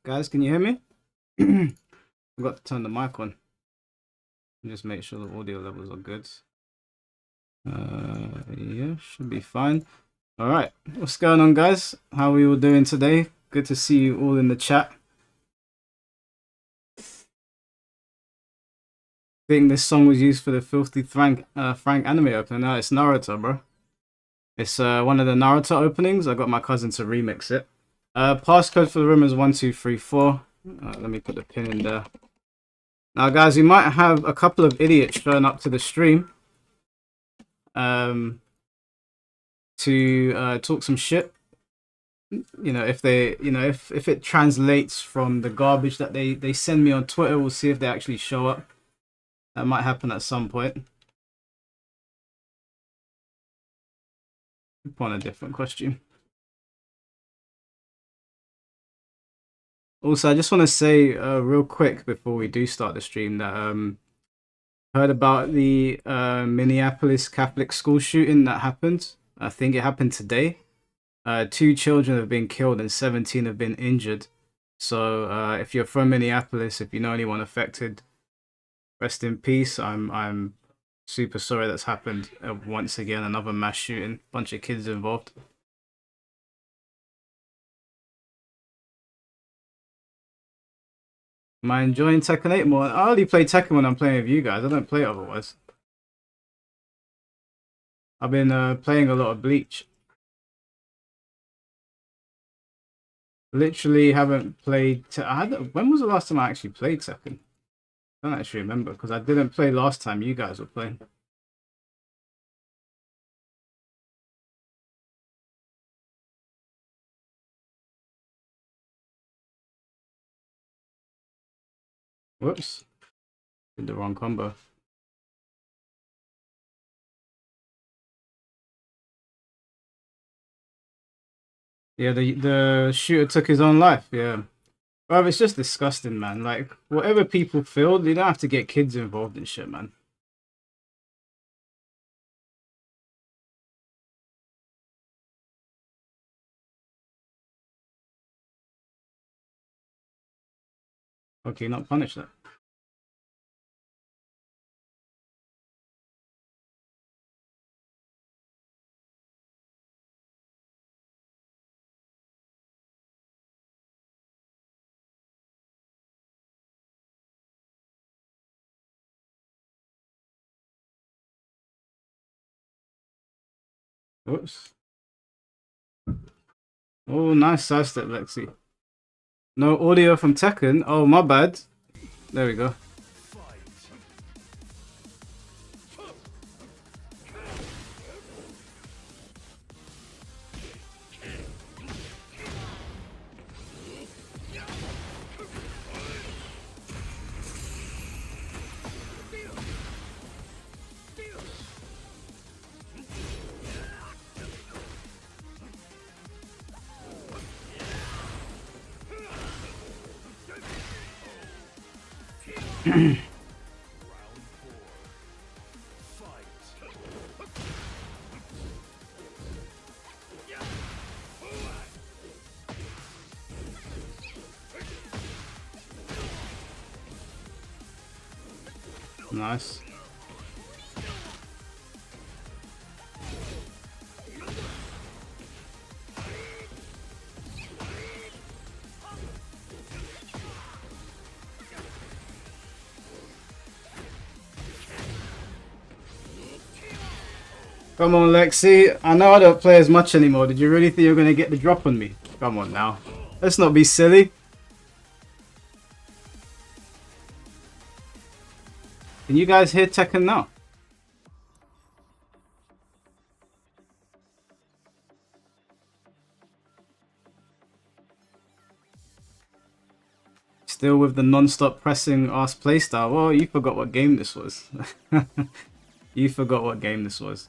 Guys, can you hear me? Forgot to turn the mic on. Just make sure the audio levels are good. Yeah, should be fine. All right, what's going on, guys? How are we all doing today? Good to see you all in the chat. I think this song was used for the Filthy Frank anime opening. No, it's Naruto, bro. It's one of the Naruto openings. I got my cousin to remix it. Passcode for the room is 1234. Let me put the pin in there. Now, guys, we might have a couple of idiots showing up to the stream to talk some shit. You know, if they, if it translates from the garbage that they send me on Twitter, we'll see if they actually show up. That might happen at some point. Put on a different costume. Also, I just want to say real quick before we do start the stream that heard about the Minneapolis Catholic school shooting that happened. I think it happened today. 2 children have been killed and 17 have been injured. So if you're from Minneapolis, if you know anyone affected, rest in peace. I'm super sorry that's happened. Once again, another mass shooting, bunch of kids involved. Am I enjoying Tekken 8 more? I only play Tekken when I'm playing with you guys. I don't play otherwise. I've been playing a lot of Bleach. Literally haven't played... when was the last time I actually played Tekken? I don't actually remember because I didn't play last time you guys were playing. Whoops. Did the wrong combo. Yeah, the shooter took his own life, yeah. Bro, it's just disgusting, man. Like, whatever people feel, you don't have to get kids involved in shit, man. Okay, not punish that. Whoops. Oh, nice sidestep, Lexi. No audio from Tekken. Oh, my bad. There we go. Nice. Come on, Lexi. I know I don't play as much anymore. Did you really think you're going to get the drop on me? Come on now. Let's not be silly. Can you guys hear Tekken now? Still with the non-stop pressing ass playstyle. Well, you forgot what game this was. You forgot what game this was.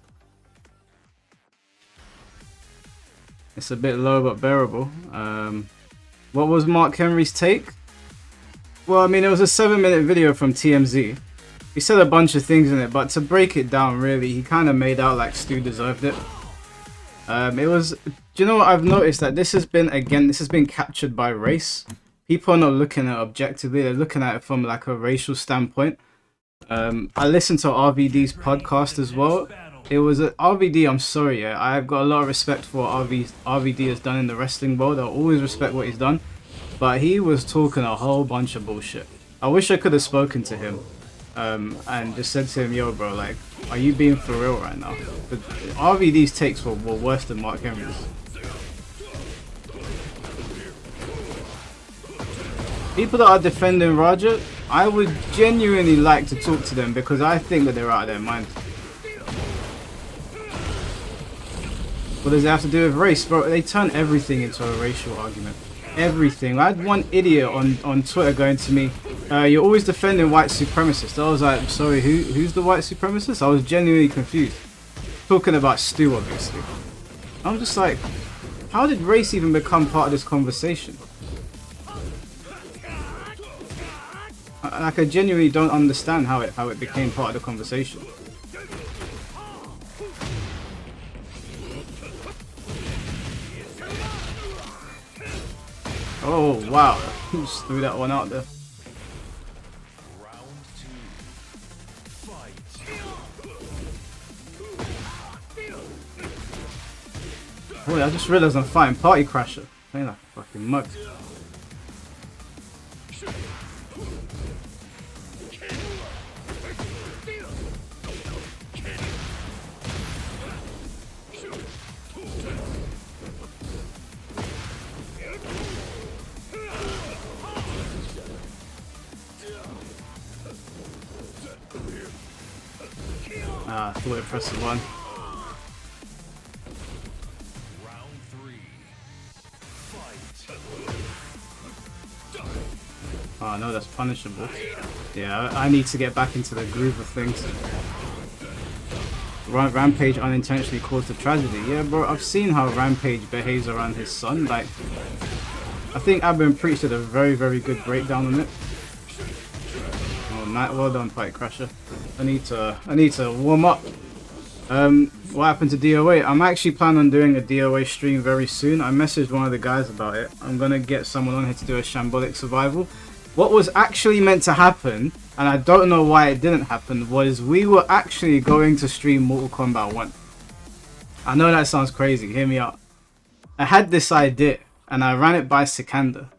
It's a bit low but bearable. What was Mark Henry's take? Well, I mean, it was a 7-minute video from TMZ. He said a bunch of things in it, but to break it down, really, he kind of made out like Stu deserved it. It was... Do you know what I've noticed? That this has been captured by race. people are not looking at it objectively. They're looking at it from like a racial standpoint. I listened to RVD's podcast as well. It was RVD. I'm sorry, yeah. I've got a lot of respect for what RVD has done in the wrestling world. I always respect what he's done, but he was talking a whole bunch of bullshit. I wish I could have spoken to him, and just said to him, "Yo, bro, like, are you being for real right now?" But RVD's takes were worse than Mark Henry's. People that are defending Raja, I would genuinely like to talk to them because I think that they're out of their mind. What does it have to do with race? Bro, they turn everything into a racial argument. Everything. I had one idiot on Twitter going to me, "You're always defending white supremacists." I was like, sorry, who's the white supremacist? I was genuinely confused. Talking about Stu, obviously. I'm just like, how did race even become part of this conversation? Like, I genuinely don't understand how it became part of the conversation. Oh wow, just threw that one out there. Boy, I just realized I'm fighting Party Crasher. Playing like a fucking mug. I thought it pressed the one. Oh no, that's punishable. Yeah, I need to get back into the groove of things. Rampage unintentionally caused a tragedy. Yeah, bro, I've seen how Rampage behaves around his son. Like, I think Abin Preach did a very, very good breakdown on it. Oh, well done, Fight Crasher. I need to warm up. What happened to DOA? I'm actually planning on doing a DOA stream very soon. I messaged one of the guys about it. I'm gonna get someone on here to do a Shambolic Survival. What was actually meant to happen, and I don't know why it didn't happen, was we were actually going to stream Mortal Kombat 1. I know that sounds crazy, hear me out. I had this idea, and I ran it by Sikander.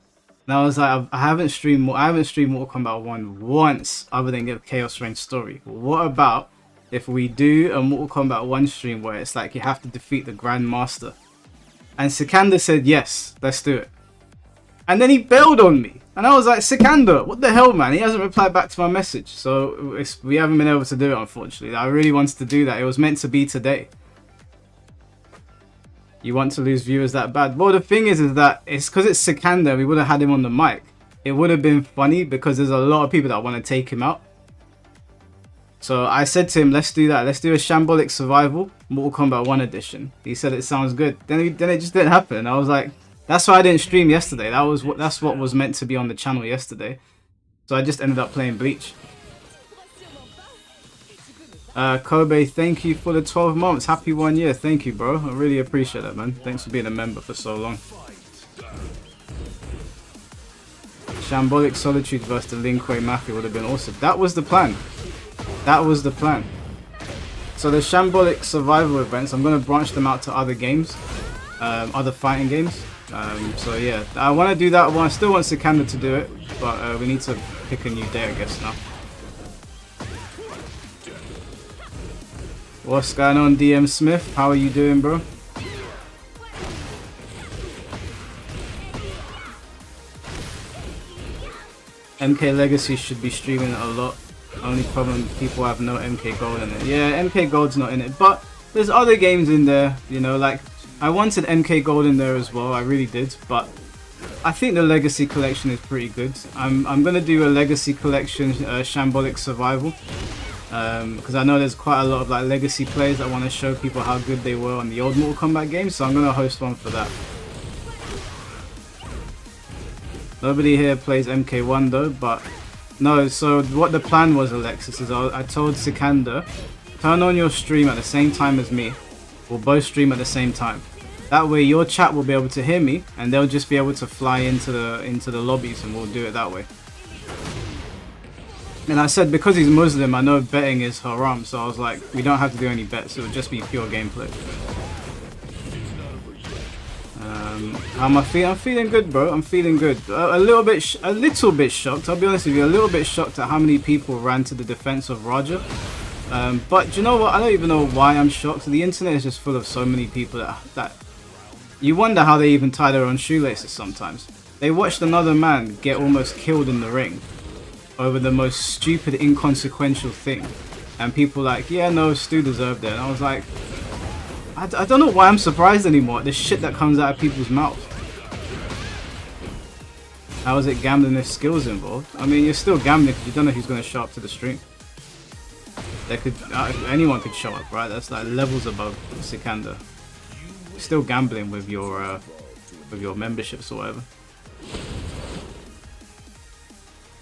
And I was like, I haven't streamed Mortal Kombat 1 once, other than give Chaos Reign story. What about if we do a Mortal Kombat 1 stream where it's like you have to defeat the Grandmaster? And Sikander said, yes, let's do it. And then he bailed on me. And I was like, Sikander, what the hell, man? He hasn't replied back to my message. So we haven't been able to do it, unfortunately. I really wanted to do that. It was meant to be today. You want to lose viewers that bad? Well, the thing is that it's because it's Sikander, we would have had him on the mic. It would have been funny because there's a lot of people that want to take him out. So I said to him, let's do that. Let's do a Shambolic Survival, Mortal Kombat 1 edition. He said it sounds good. Then it just didn't happen. I was like, that's why I didn't stream yesterday. That's what was meant to be on the channel yesterday. So I just ended up playing Bleach. Kobe, thank you for the 12 months. Happy 1 year. Thank you, bro. I really appreciate that, man. Thanks for being a member for so long. Shambolic Solitude versus the Lin Kuei Mafia would have been awesome. That was the plan. That was the plan. So the Shambolic Survival events, I'm going to branch them out to other games. Other fighting games. So yeah, I want to do that one. I still want Sikander to do it. But we need to pick a new day, I guess, now. What's going on, DM Smith? How are you doing, bro? MK Legacy should be streaming it a lot. Only problem, people have no MK Gold in it. Yeah, MK Gold's not in it, but there's other games in there, you know, like I wanted MK Gold in there as well, I really did, but I think the Legacy Collection is pretty good. I'm gonna do a Legacy Collection Shambolic Survival. Because I know there's quite a lot of like legacy players that want to show people how good they were on the old Mortal Kombat games, so I'm going to host one for that. Nobody here plays MK1 though, but no, so what the plan was, Alexis, is I told Sikander, turn on your stream at the same time as me. We'll both stream at the same time. That way your chat will be able to hear me, and they'll just be able to fly into the lobbies, and we'll do it that way. And I said, because he's Muslim, I know betting is haram, so I was like, we don't have to do any bets, it'll just be pure gameplay. How am I feeling? I'm feeling good, bro. I'm feeling good. A little bit shocked. I'll be honest with you, a little bit shocked at how many people ran to the defense of Raja. But do you know what? I don't even know why I'm shocked. The internet is just full of so many people that you wonder how they even tie their own shoelaces sometimes. They watched another man get almost killed in the ring over the most stupid, inconsequential thing. And people like, yeah, no, Stu deserved it. And I was like, I don't know why I'm surprised anymore at the shit that comes out of people's mouths. How is it gambling if skills involved? I mean, you're still gambling because you don't know who's going to show up to the stream. There could anyone could show up, right? That's like levels above Sikander. You're still gambling with your memberships or whatever.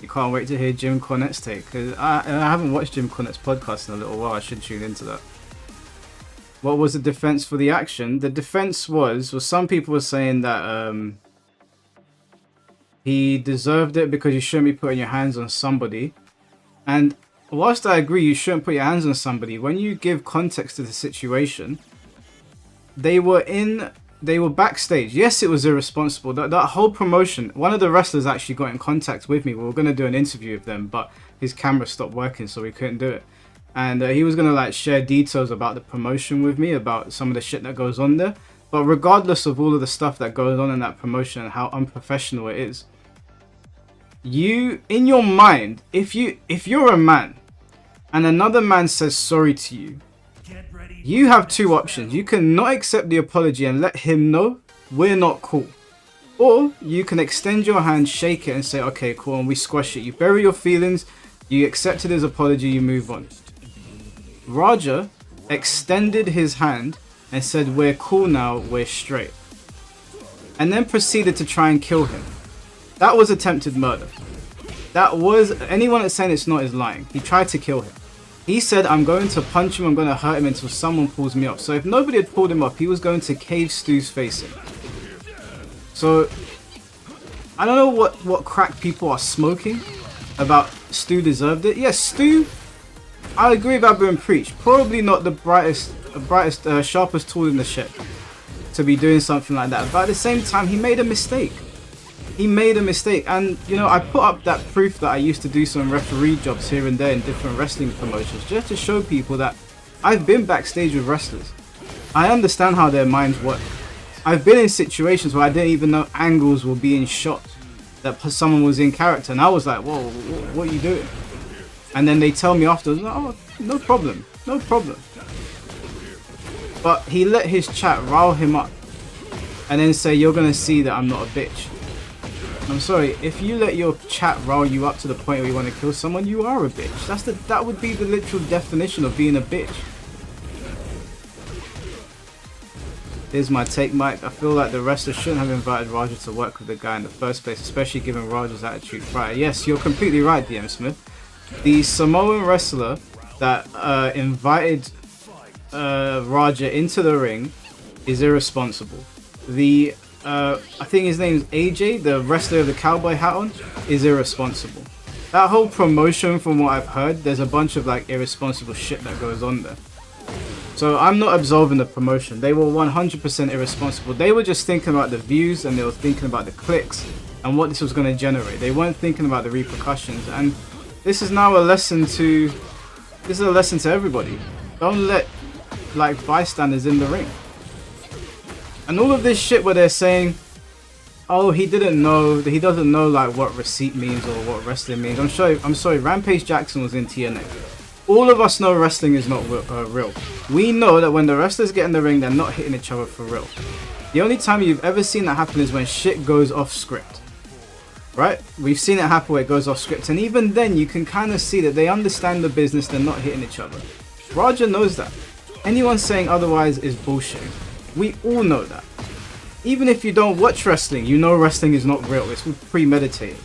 You can't wait to hear Jim Cornette's take, because I haven't watched Jim Cornette's podcast in a little while. I should tune into that. What was the defense for the action? The defense was some people were saying that he deserved it because you shouldn't be putting your hands on somebody. And whilst I agree you shouldn't put your hands on somebody, when you give context to the situation, they were backstage. Yes, it was irresponsible. That whole promotion, one of the wrestlers actually got in contact with me. We were going to do an interview with them, but his camera stopped working, so we couldn't do it. And he was going to like share details about the promotion with me, about some of the shit that goes on there. But regardless of all of the stuff that goes on in that promotion and how unprofessional it is, you, in your mind, if you're a man and another man says sorry to you, you have two options. You can not accept the apology and let him know we're not cool. Or you can extend your hand, shake it and say, okay, cool, and we squash it. You bury your feelings, you accepted his apology, you move on. Raja extended his hand and said, we're cool now, we're straight. And then proceeded to try and kill him. That was attempted murder. That was, anyone that's saying it's not is lying. He tried to kill him. He said, I'm going to punch him, I'm going to hurt him until someone pulls me up. So if nobody had pulled him up, he was going to cave Stu's face in. So, I don't know what crack people are smoking about Stu deserved it. Yes, Stu, I agree with Abu and Preach. Probably not the brightest, sharpest tool in the shed to be doing something like that. But at the same time, he made a mistake. He made a mistake. And, you know, I put up that proof that I used to do some referee jobs here and there in different wrestling promotions, just to show people that I've been backstage with wrestlers. I understand how their minds work. I've been in situations where I didn't even know angles were being shot, that someone was in character, and I was like, whoa, what are you doing? And then they tell me afterwards, oh, no problem, no problem. But he let his chat rile him up and then say, you're going to see that I'm not a bitch. I'm sorry, if you let your chat rile you up to the point where you want to kill someone, you are a bitch. That would be the literal definition of being a bitch. Here's my take, Mike. I feel like the wrestler shouldn't have invited Raja to work with the guy in the first place, especially given Raja's attitude prior. Yes, you're completely right, DM Smith. The Samoan wrestler that invited Raja into the ring is irresponsible. The I think his name's AJ, the wrestler with the cowboy hat on, is irresponsible. That whole promotion, from what I've heard, there's a bunch of like irresponsible shit that goes on there. So I'm not absolving the promotion. They were 100% irresponsible. They were just thinking about the views, and they were thinking about the clicks and what this was going to generate. They weren't thinking about the repercussions. And this is now a lesson to everybody. Don't let like bystanders in the ring. And all of this shit where they're saying, oh, he doesn't know like what receipt means or what wrestling means. I'm sorry, Rampage Jackson was in TNA. All of us know wrestling is not real. We know that when the wrestlers get in the ring, they're not hitting each other for real. The only time you've ever seen that happen is when shit goes off script. Right? We've seen it happen where it goes off script. And even then, you can kind of see that they understand the business, they're not hitting each other. Raja knows that. Anyone saying otherwise is bullshit. We all know that. Even if you don't watch wrestling, you know wrestling is not real. It's premeditated.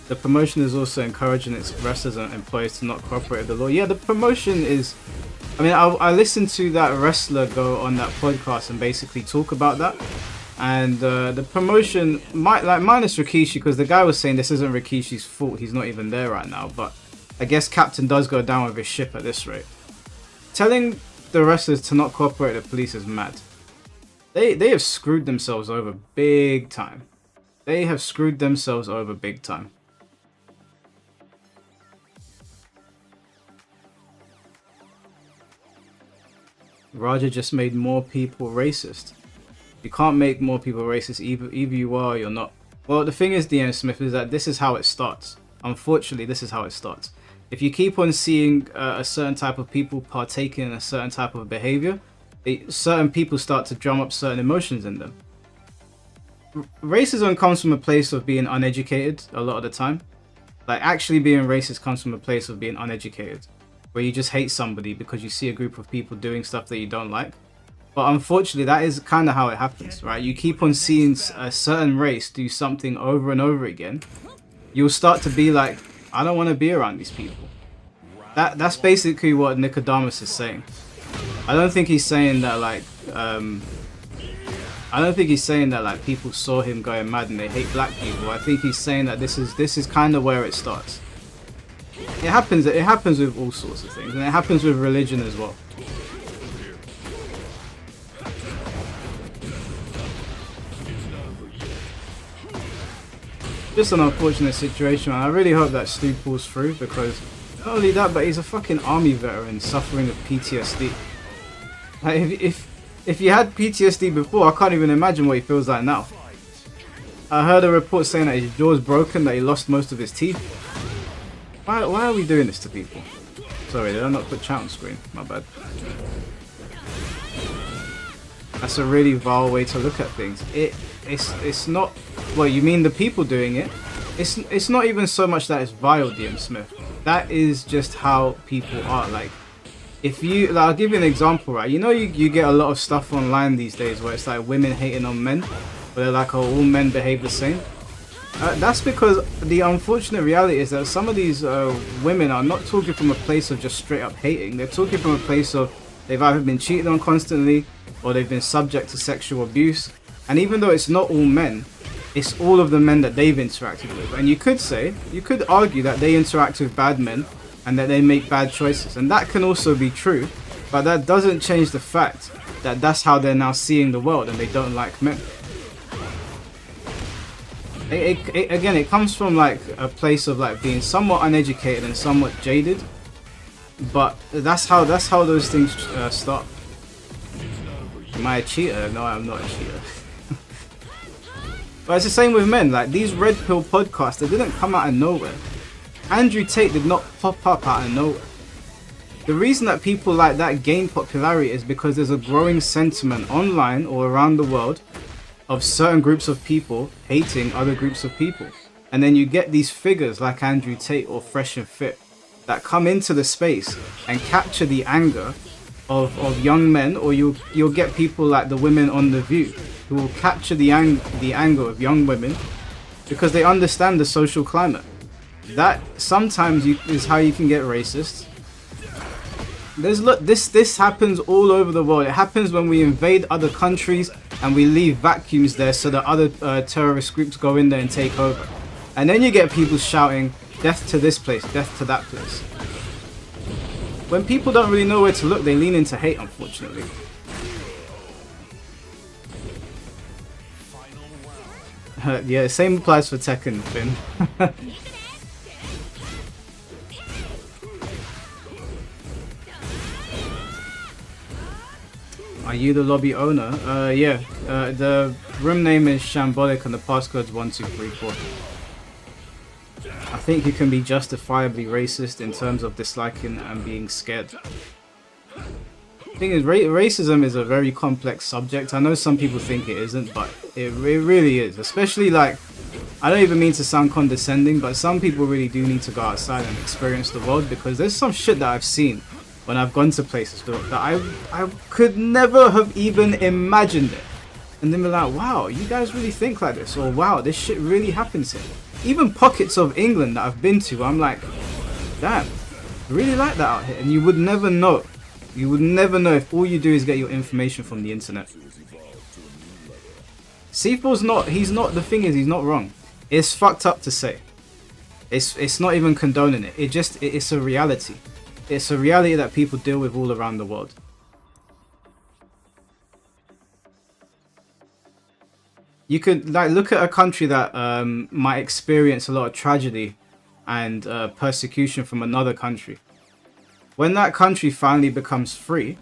The promotion is also encouraging its wrestlers and employees to not cooperate with the law. Yeah, the promotion is I mean, I listened to that wrestler go on that podcast and basically talk about that. And the promotion might, like, minus Rikishi, because the guy was saying this isn't Rikishi's fault. He's not even there right now. But I guess Captain does go down with his ship at this rate. Telling the wrestlers to not cooperate with the police is mad. They have screwed themselves over big time. They have screwed themselves over big time. Raja just made more people racist. You can't make more people racist. Either you are or you're not. Well, the thing is, DM Smith, is that this is how it starts. Unfortunately, this is how it starts. If you keep on seeing a certain type of people partaking in a certain type of behavior, certain people start to drum up certain emotions in them. Racism comes from a place of being uneducated a lot of the time. Like, actually being racist comes from a place of being uneducated, where you just hate somebody because you see a group of people doing stuff that you don't like. But unfortunately, that is kind of how it happens, right? You keep on seeing a certain race do something over and over again, you'll start to be like, I don't want to be around these people. That's basically what Nicodemus is saying. I don't think he's saying that, like, I don't think he's saying that, like, people saw him going mad and they hate black people. I think he's saying that this is kind of where it starts. It happens with all sorts of things, and it happens with religion as well. Just an unfortunate situation, man. I really hope that Stu pulls through, because not only that, but he's a fucking army veteran suffering with PTSD. Like, if you had PTSD before, I can't even imagine what he feels like now. I heard a report saying that his jaw's broken, that he lost most of his teeth. Why are we doing this to people? Sorry, did I not put chat on screen? My bad. That's a really vile way to look at things. It's not. Well, you mean the people doing it? It's not even so much that it's vile, DM Smith. That is just how people are. Like, if you, like, I'll give you an example, right? You know, you get a lot of stuff online these days where it's like women hating on men, where they're like, oh, all men behave the same. That's because the unfortunate reality is that some of these women are not talking from a place of just straight up hating. They're talking from a place of they've either been cheated on constantly, or they've been subject to sexual abuse. And even though it's not all men, it's all of the men that they've interacted with. And you could argue that they interact with bad men and that they make bad choices. And that can also be true, but that doesn't change the fact that that's how they're now seeing the world, and they don't like men. Again, it comes from, like, a place of, like, being somewhat uneducated and somewhat jaded. But that's how those things start. Am I a cheater? No, I'm not a cheater. But it's the same with men. Like, these red pill podcasts, they didn't come out of nowhere. Andrew Tate did not pop up out of nowhere. The reason that people like that gain popularity is because there's a growing sentiment online or around the world of certain groups of people hating other groups of people. And then you get these figures like Andrew Tate or Fresh and Fit that come into the space and capture the anger of young men, or you'll get people like the women on The View who will capture the anger of young women because they understand the social climate. That sometimes is how you can get racist. This happens all over the world. It happens when we invade other countries and we leave vacuums there so that other terrorist groups go in there and take over. And then you get people shouting, death to this place, death to that place. When people don't really know where to look, they lean into hate, unfortunately. Yeah, same applies for Tekken, Finn. Are you the lobby owner? Yeah. The room name is Shambolic and the passcode's 1234. I think you can be justifiably racist in terms of disliking and being scared. The thing is, racism is a very complex subject. I know some people think it isn't, but it really is. Especially, like, I don't even mean to sound condescending, but some people really do need to go outside and experience the world, because there's some shit that I've seen when I've gone to places that I could never have even imagined it. And then be like, wow, you guys really think like this, or wow, this shit really happens here. Even pockets of England that I've been to, I'm like, damn, I really like that out here. And you would never know You would never know if all you do is get your information from the internet. C4's not, he's not, the thing is, he's not wrong. It's fucked up to say. It's not even condoning it. It's a reality. It's a reality that people deal with all around the world. You could like look at a country that might experience a lot of tragedy and persecution from another country. When that country finally becomes free,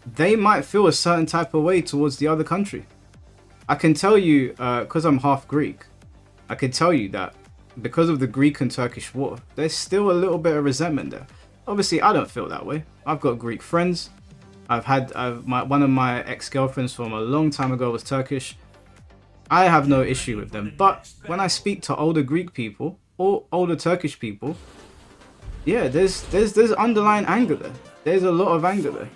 they might feel a certain type of way towards the other country. I can tell you, because I'm half Greek, I can tell you that because of the Greek and Turkish war, there's still a little bit of resentment there. Obviously, I don't feel that way. I've got Greek friends. One of my ex-girlfriends from a long time ago was Turkish. I have no issue with them. But when I speak to older Greek people or older Turkish people, yeah, there's underlying anger there. There's a lot of anger there.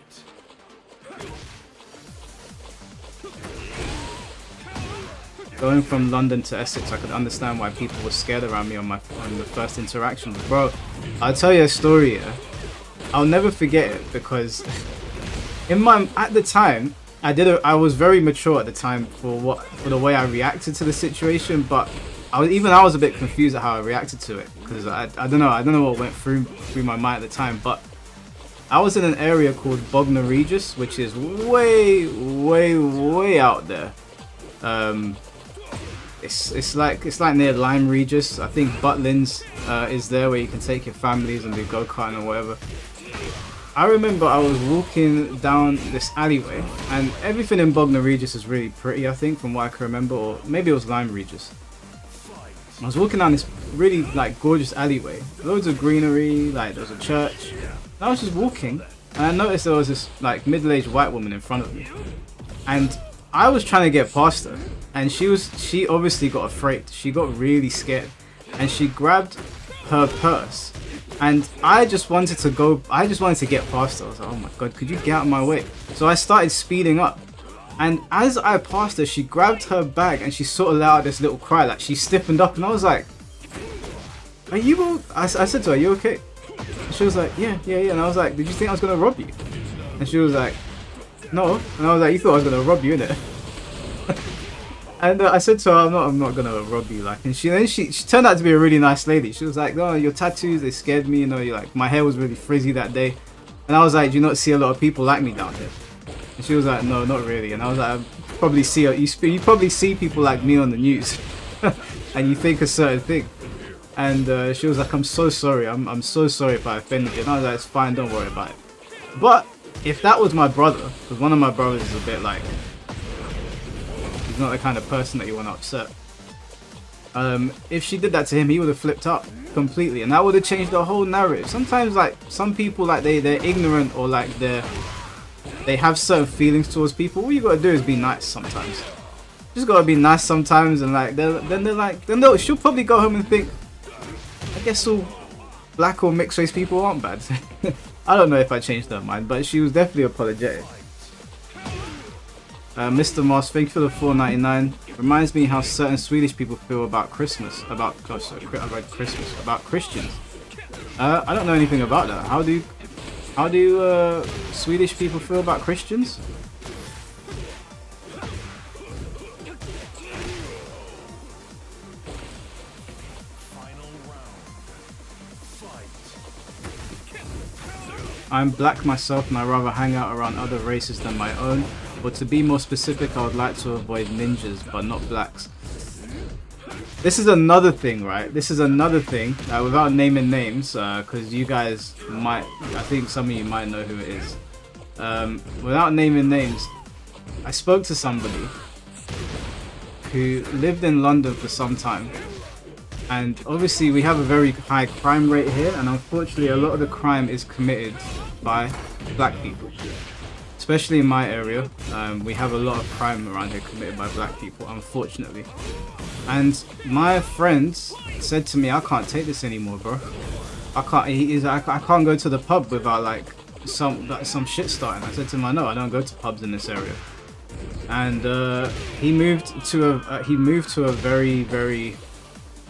Going from London to Essex, I could understand why people were scared around me on the first interaction. Bro, I'll tell you a story, yeah? I'll never forget it because at the time, I was very mature at the time for the way I reacted to the situation, but I was a bit confused at how I reacted to it because I don't know what went through my mind at the time, but I was in an area called Bognor Regis, which is way out there. It's like near Lyme Regis. I think Butlins is there where you can take your families and do go-karting or whatever. I remember I was walking down this alleyway, and everything in Bognor Regis is really pretty, I think, from what I can remember, or maybe it was Lyme Regis. I was walking down this really like gorgeous alleyway, loads of greenery, like there was a church. And I was just walking, and I noticed there was this like middle-aged white woman in front of me, and I was trying to get past her, and she obviously got afraid. She got really scared, and she grabbed her purse, and I just wanted to get past her. I was like, oh my god, could you get out of my way? So I started speeding up, and as I passed her, she grabbed her bag and she sort of let out this little cry, like she stiffened up, and I was like, are you all? I said to her, are you okay? And she was like, yeah, and I was like, did you think I was gonna rob you? And she was like, no. And I was like, you thought I was gonna rob you, innit? And I said to her, I'm not gonna rob you, like. And she turned out to be a really nice lady. She was like, no, your tattoos, they scared me, you know. You're like, my hair was really frizzy that day. And I was like, do you not see a lot of people like me down here? And she was like, no, not really. And I was like, you probably see people like me on the news, and you think a certain thing. And she was like, I'm so sorry. I'm so sorry if I offended you. And I was like, it's fine, don't worry about it. But if that was my brother, because one of my brothers is a bit like, he's not the kind of person that you want to upset. If she did that to him, he would have flipped up completely, and that would have changed the whole narrative. Sometimes, like, some people, like, they're ignorant, or like they have certain feelings towards people. All you gotta do is be nice sometimes. Just gotta be nice sometimes, and like she'll probably go home and think, I guess all black or mixed race people aren't bad. I don't know if I changed her mind, but she was definitely apologetic. Mr. Moss, thank you for the $4.99. Reminds me how certain Swedish people feel about Christmas. About Christians. I don't know anything about that. How do Swedish people feel about Christians? I'm black myself and I rather hang out around other races than my own. But to be more specific, I would like to avoid ninjas, but not blacks. This is another thing, right? This is another thing, without naming names, because you guys might, I think some of you might know who it is. Without naming names, I spoke to somebody who lived in London for some time. And obviously we have a very high crime rate here, and unfortunately a lot of the crime is committed by black people. Especially in my area, we have a lot of crime around here committed by black people, unfortunately. And my friends said to me, I can't take this anymore, bro. I can't go to the pub without like some shit starting. I said to him, I know, I don't go to pubs in this area. And he moved to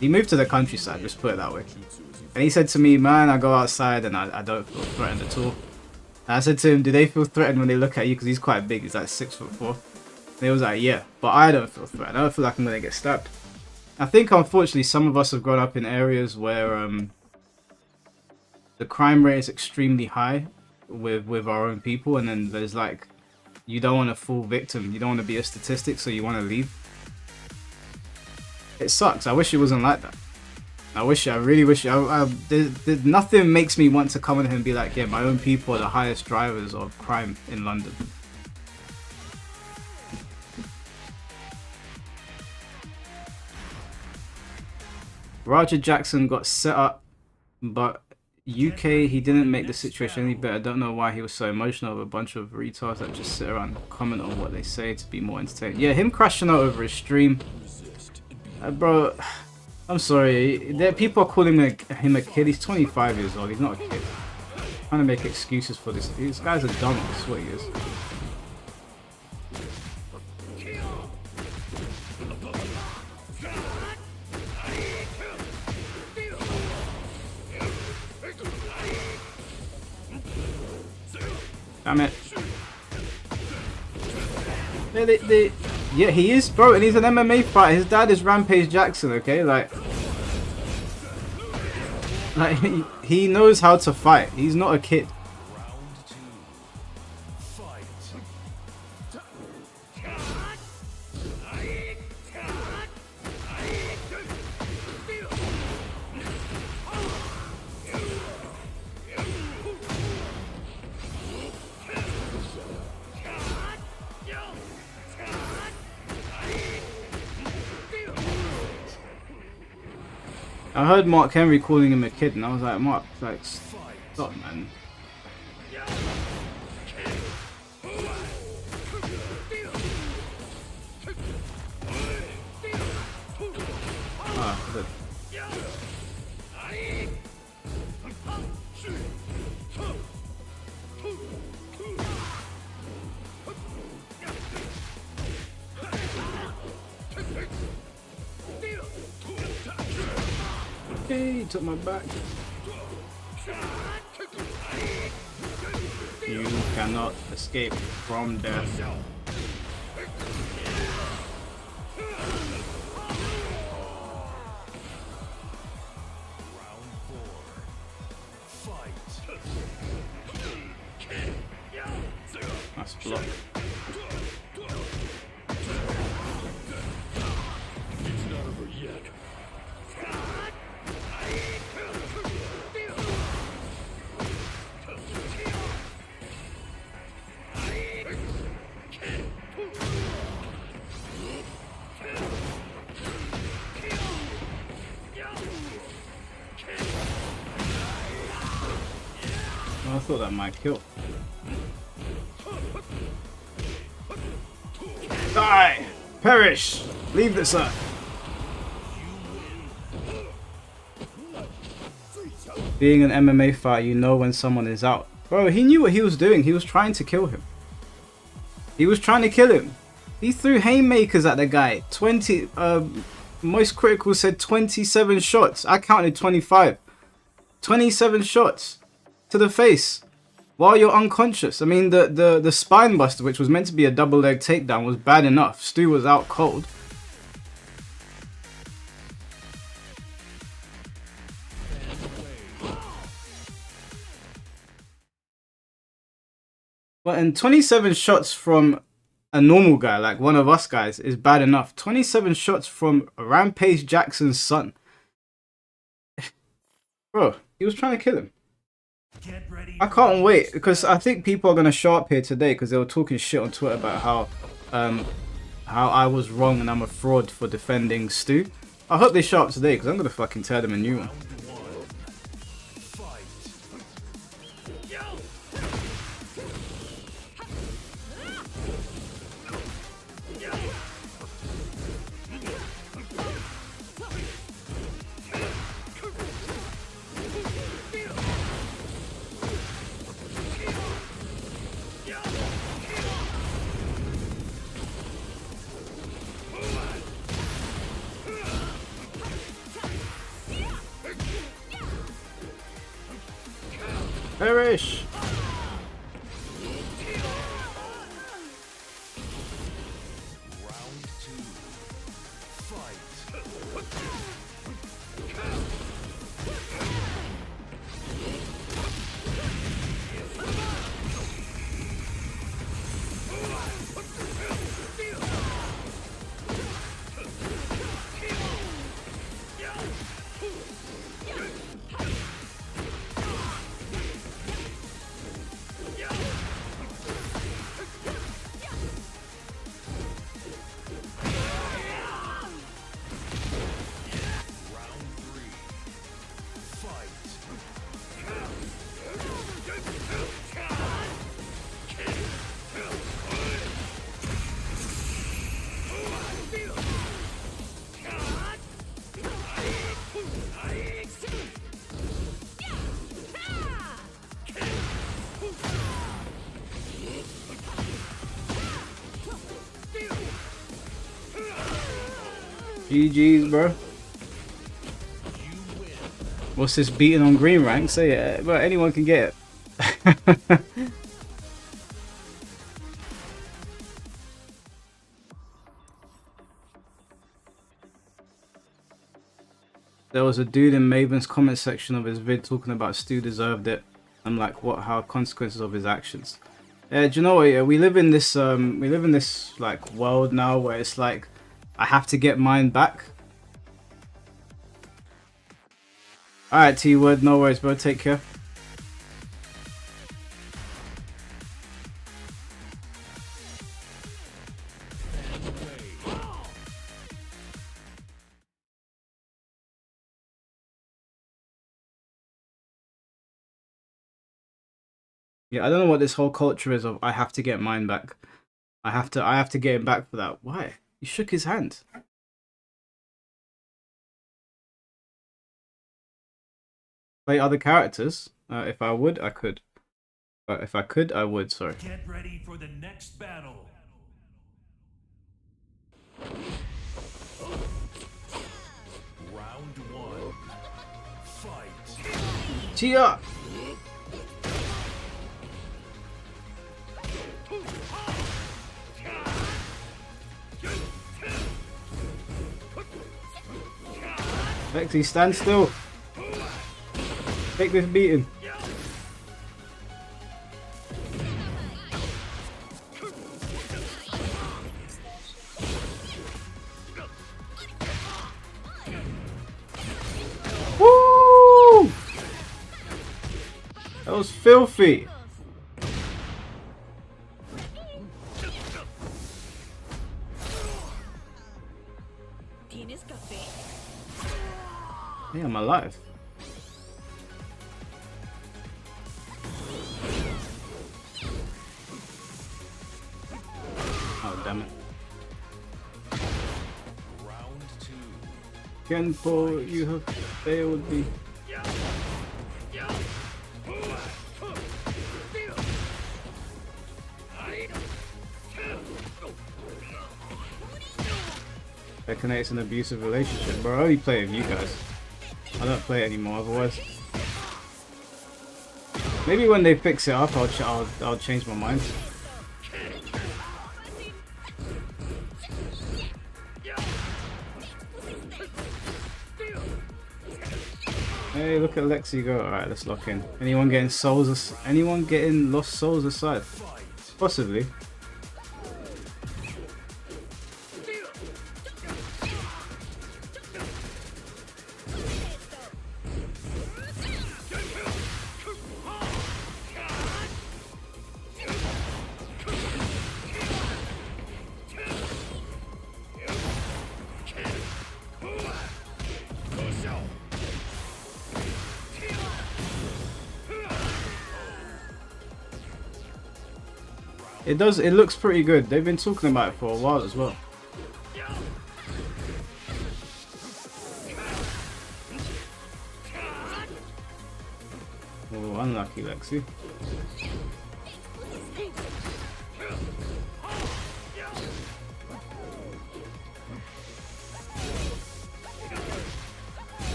the countryside, just put it that way. And he said to me, man, I go outside and I don't feel threatened at all. I said to him, do they feel threatened when they look at you? Because he's quite big. He's like 6'4". And he was like, yeah, but I don't feel threatened. I don't feel like I'm going to get stabbed. I think, unfortunately, some of us have grown up in areas where the crime rate is extremely high with our own people. And then there's like, you don't want to fall victim. You don't want to be a statistic, so you want to leave. It sucks. I wish it wasn't like that. I really wish. Nothing makes me want to come in here and be like, yeah, my own people are the highest drivers of crime in London. Roger Jackson got set up, but UK, he didn't make the situation any better. I don't know why he was so emotional with a bunch of retards that just sit around and comment on what they say to be more entertained. Yeah, him crashing out over his stream. Bro, I'm sorry. People are calling him a kid. He's 25 years old. He's not a kid. I'm trying to make excuses for this. These guys are dumb. That's what he is. Damn it. Yeah, he is, bro, and he's an MMA fighter. His dad is Rampage Jackson, okay? Like he knows how to fight. He's not a kid. I heard Mark Henry calling him a kid, and I was like, Mark, like, stop, man. Ah, good. He took my back. You cannot escape from death. That's blocked. It's not over yet. I thought that might kill. Die! Perish! Leave this earth! Being an MMA fighter, you know when someone is out. Bro, he knew what he was doing. He was trying to kill him. He was trying to kill him. He threw haymakers at the guy. 20, most critical said 27 shots. I counted 25. 27 shots to the face while you're unconscious. I mean, the spine buster, which was meant to be a double leg takedown, was bad enough. Stu was out cold. But and 27 shots from a normal guy, like one of us guys, is bad enough. 27 shots from Rampage Jackson's son. Bro, he was trying to kill him. I can't wait, because I think people are going to show up here today because they were talking shit on Twitter about how I was wrong and I'm a fraud for defending Stu. I hope they show up today because I'm going to fucking tear them a new one. Perish! GG's, bro. What's this beating on green rank? Say it, but anyone can get it. There was a dude in Maven's comment section of his vid talking about Stu deserved it. I'm like, what? How consequences of his actions? Do you know what? Yeah, we live in this like world now where it's like I have to get mine back. All right, T-word, no worries, bro. Take care. Yeah, I don't know what this whole culture is of I have to get mine back. I have to get him back for that. Why? He shook his hand. Play other characters. If I would, I could. But if I could, I would, sorry. Get ready for the next battle. Round 1. Fight. Chia! Lexi, stand still. Take this beating. Woo! That was filthy. Yeah, I'm alive. Oh, damn it. Round 2. Kenpo, you have failed me. Tekken it's an abusive relationship, bro. I only play with you guys. I don't play it anymore otherwise. Maybe when they fix it up, I'll change my mind. Hey, look at Lexi go. Alright, let's lock in. Anyone getting souls? Anyone getting lost souls aside? Possibly. It does. It looks pretty good. They've been talking about it for a while as well. Oh, unlucky, Lexi.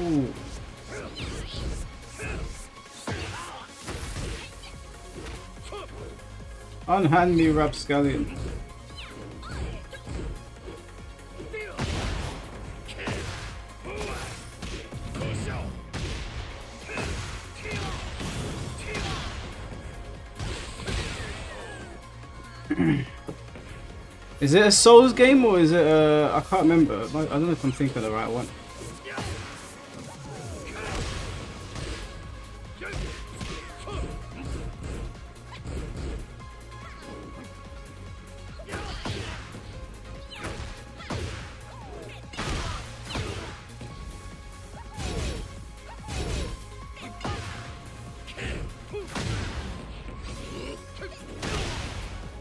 Ooh. Unhand me, Rapscallion. Is it a Souls game or is it a... I can't remember. I don't know if I'm thinking of the right one.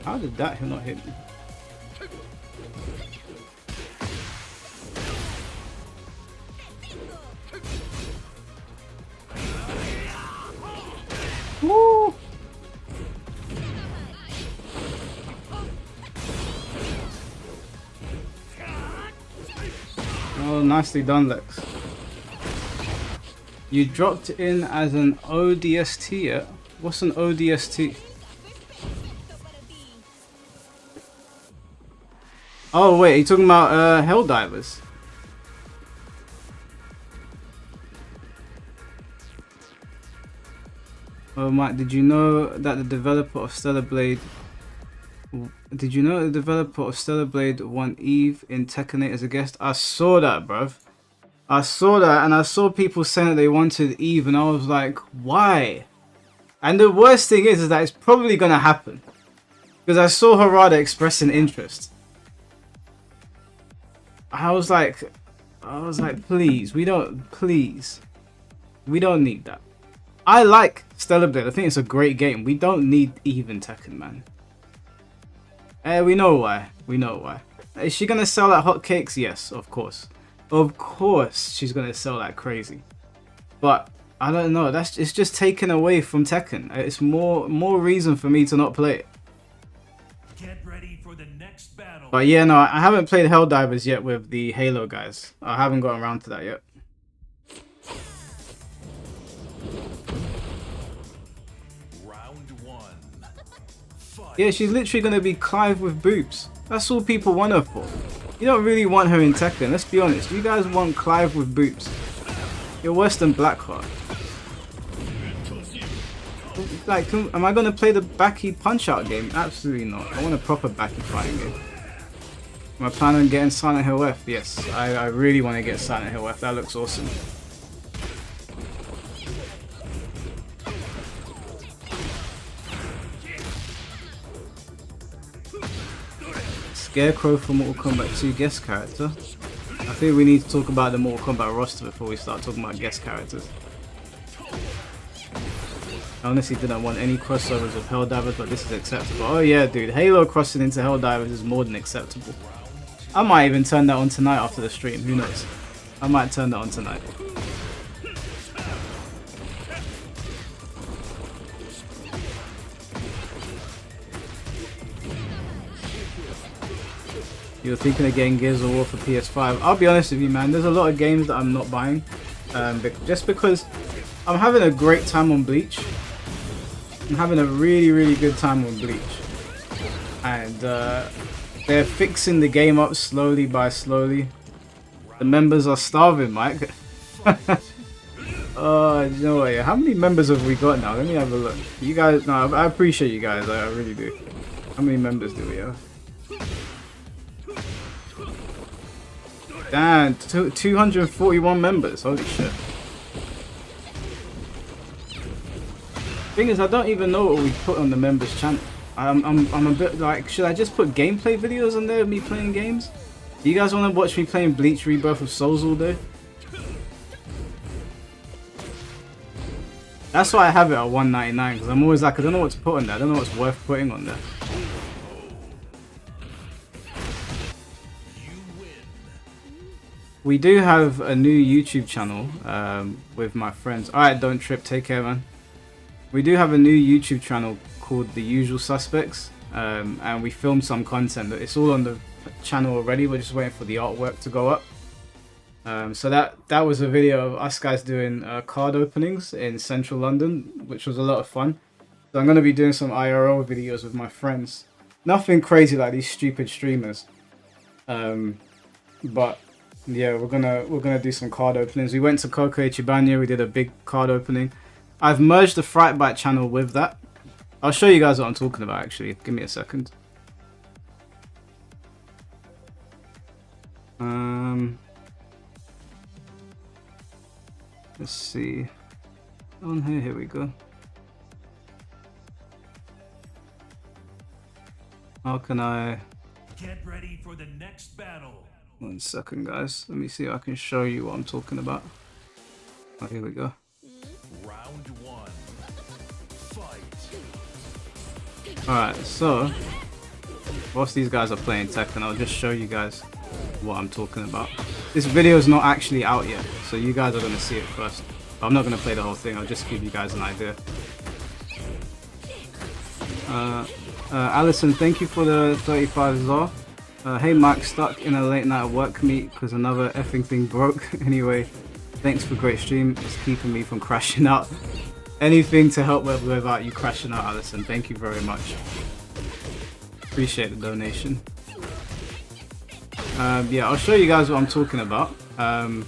How did that not hit me? Woo! Oh, nicely done, Lex. You dropped in as an ODST yet? What's an ODST? Oh wait, are you talking about Helldivers? Oh Mike, did you know that the developer of Stellar Blade want Eve in Tekken 8 as a guest? I saw that, bruv. I saw that, and I saw people saying that they wanted Eve, and I was like, why? And the worst thing is that it's probably gonna happen. Because I saw Harada expressing interest. I was like, please, we don't need that. I like Stellar Blade. I think it's a great game. We don't need Eve in Tekken, man. We know why. We know why. Is she gonna sell like hotcakes? Yes, of course. Of course, she's gonna sell like crazy. But I don't know. It's just taken away from Tekken. It's more reason for me to not play it. Get ready for the next battle. But yeah, no, I haven't played Helldivers yet with the Halo guys. I haven't gotten around to that yet. Round 1. Fight. Yeah, she's literally gonna be Clive with boobs. That's all people want her for. You don't really want her in Tekken, let's be honest. You guys want Clive with boobs. You're worse than Blackheart. Like, am I gonna play the Baki Punch-Out game? Absolutely not. I want a proper Baki fighting game. Am I planning on getting Silent Hill F? Yes, I really want to get Silent Hill F. That looks awesome. Scarecrow for Mortal Kombat 2 guest character. I think we need to talk about the Mortal Kombat roster before we start talking about guest characters. I honestly didn't want any crossovers with Helldivers, but this is acceptable. Oh yeah, dude, Halo crossing into Helldivers is more than acceptable. I might even turn that on tonight after the stream, who knows? I might turn that on tonight. You're thinking of getting Gears of War for PS5. I'll be honest with you, man, there's a lot of games that I'm not buying. Just because I'm having a great time on Bleach. I'm having a really good time on Bleach. And they're fixing the game up slowly by slowly. The members are starving, Mike. You know what, yeah. How many members have we got now? Let me have a look. You guys, no, I appreciate you guys, I really do. How many members do we have? Damn, 241 members, holy shit. Thing is, I don't even know what we put on the members channel. I'm a bit like, should I just put gameplay videos on there of me playing games? Do you guys want to watch me playing Bleach Rebirth of Souls all day? That's why I have it at $1.99, because I'm always like, I don't know what to put on there. I don't know what's worth putting on there. We do have a new YouTube channel with my friends. Alright, don't trip, take care, man. We do have a new YouTube channel called The Usual Suspects, and we filmed some content. It's all on the channel already, we're just waiting for the artwork to go up. So that was a video of us guys doing card openings in central London, which was a lot of fun. So I'm going to be doing some IRL videos with my friends. Nothing crazy like these stupid streamers. But yeah, we're gonna do some card openings. We went to Coco Ichibanya, we did a big card opening. I've merged the Fright Bite channel with that. I'll show you guys what I'm talking about actually. Give me a second. Let's see. On here we go. How can I... Get ready for the next battle. 1 second, guys. Let me see if I can show you what I'm talking about. Oh, here we go. Round 1. Fight. Alright, so whilst these guys are playing Tekken, I'll just show you guys what I'm talking about. This video is not actually out yet, so you guys are going to see it first. But I'm not going to play the whole thing, I'll just give you guys an idea. Allison, thank you for the 35 ZAR. Hey Mike, stuck in a late night work meet because another effing thing broke. Anyway, thanks for great stream. It's keeping me from crashing out. Anything to help without you crashing out, Alison. Thank you very much. Appreciate the donation. Yeah, I'll show you guys what I'm talking about. You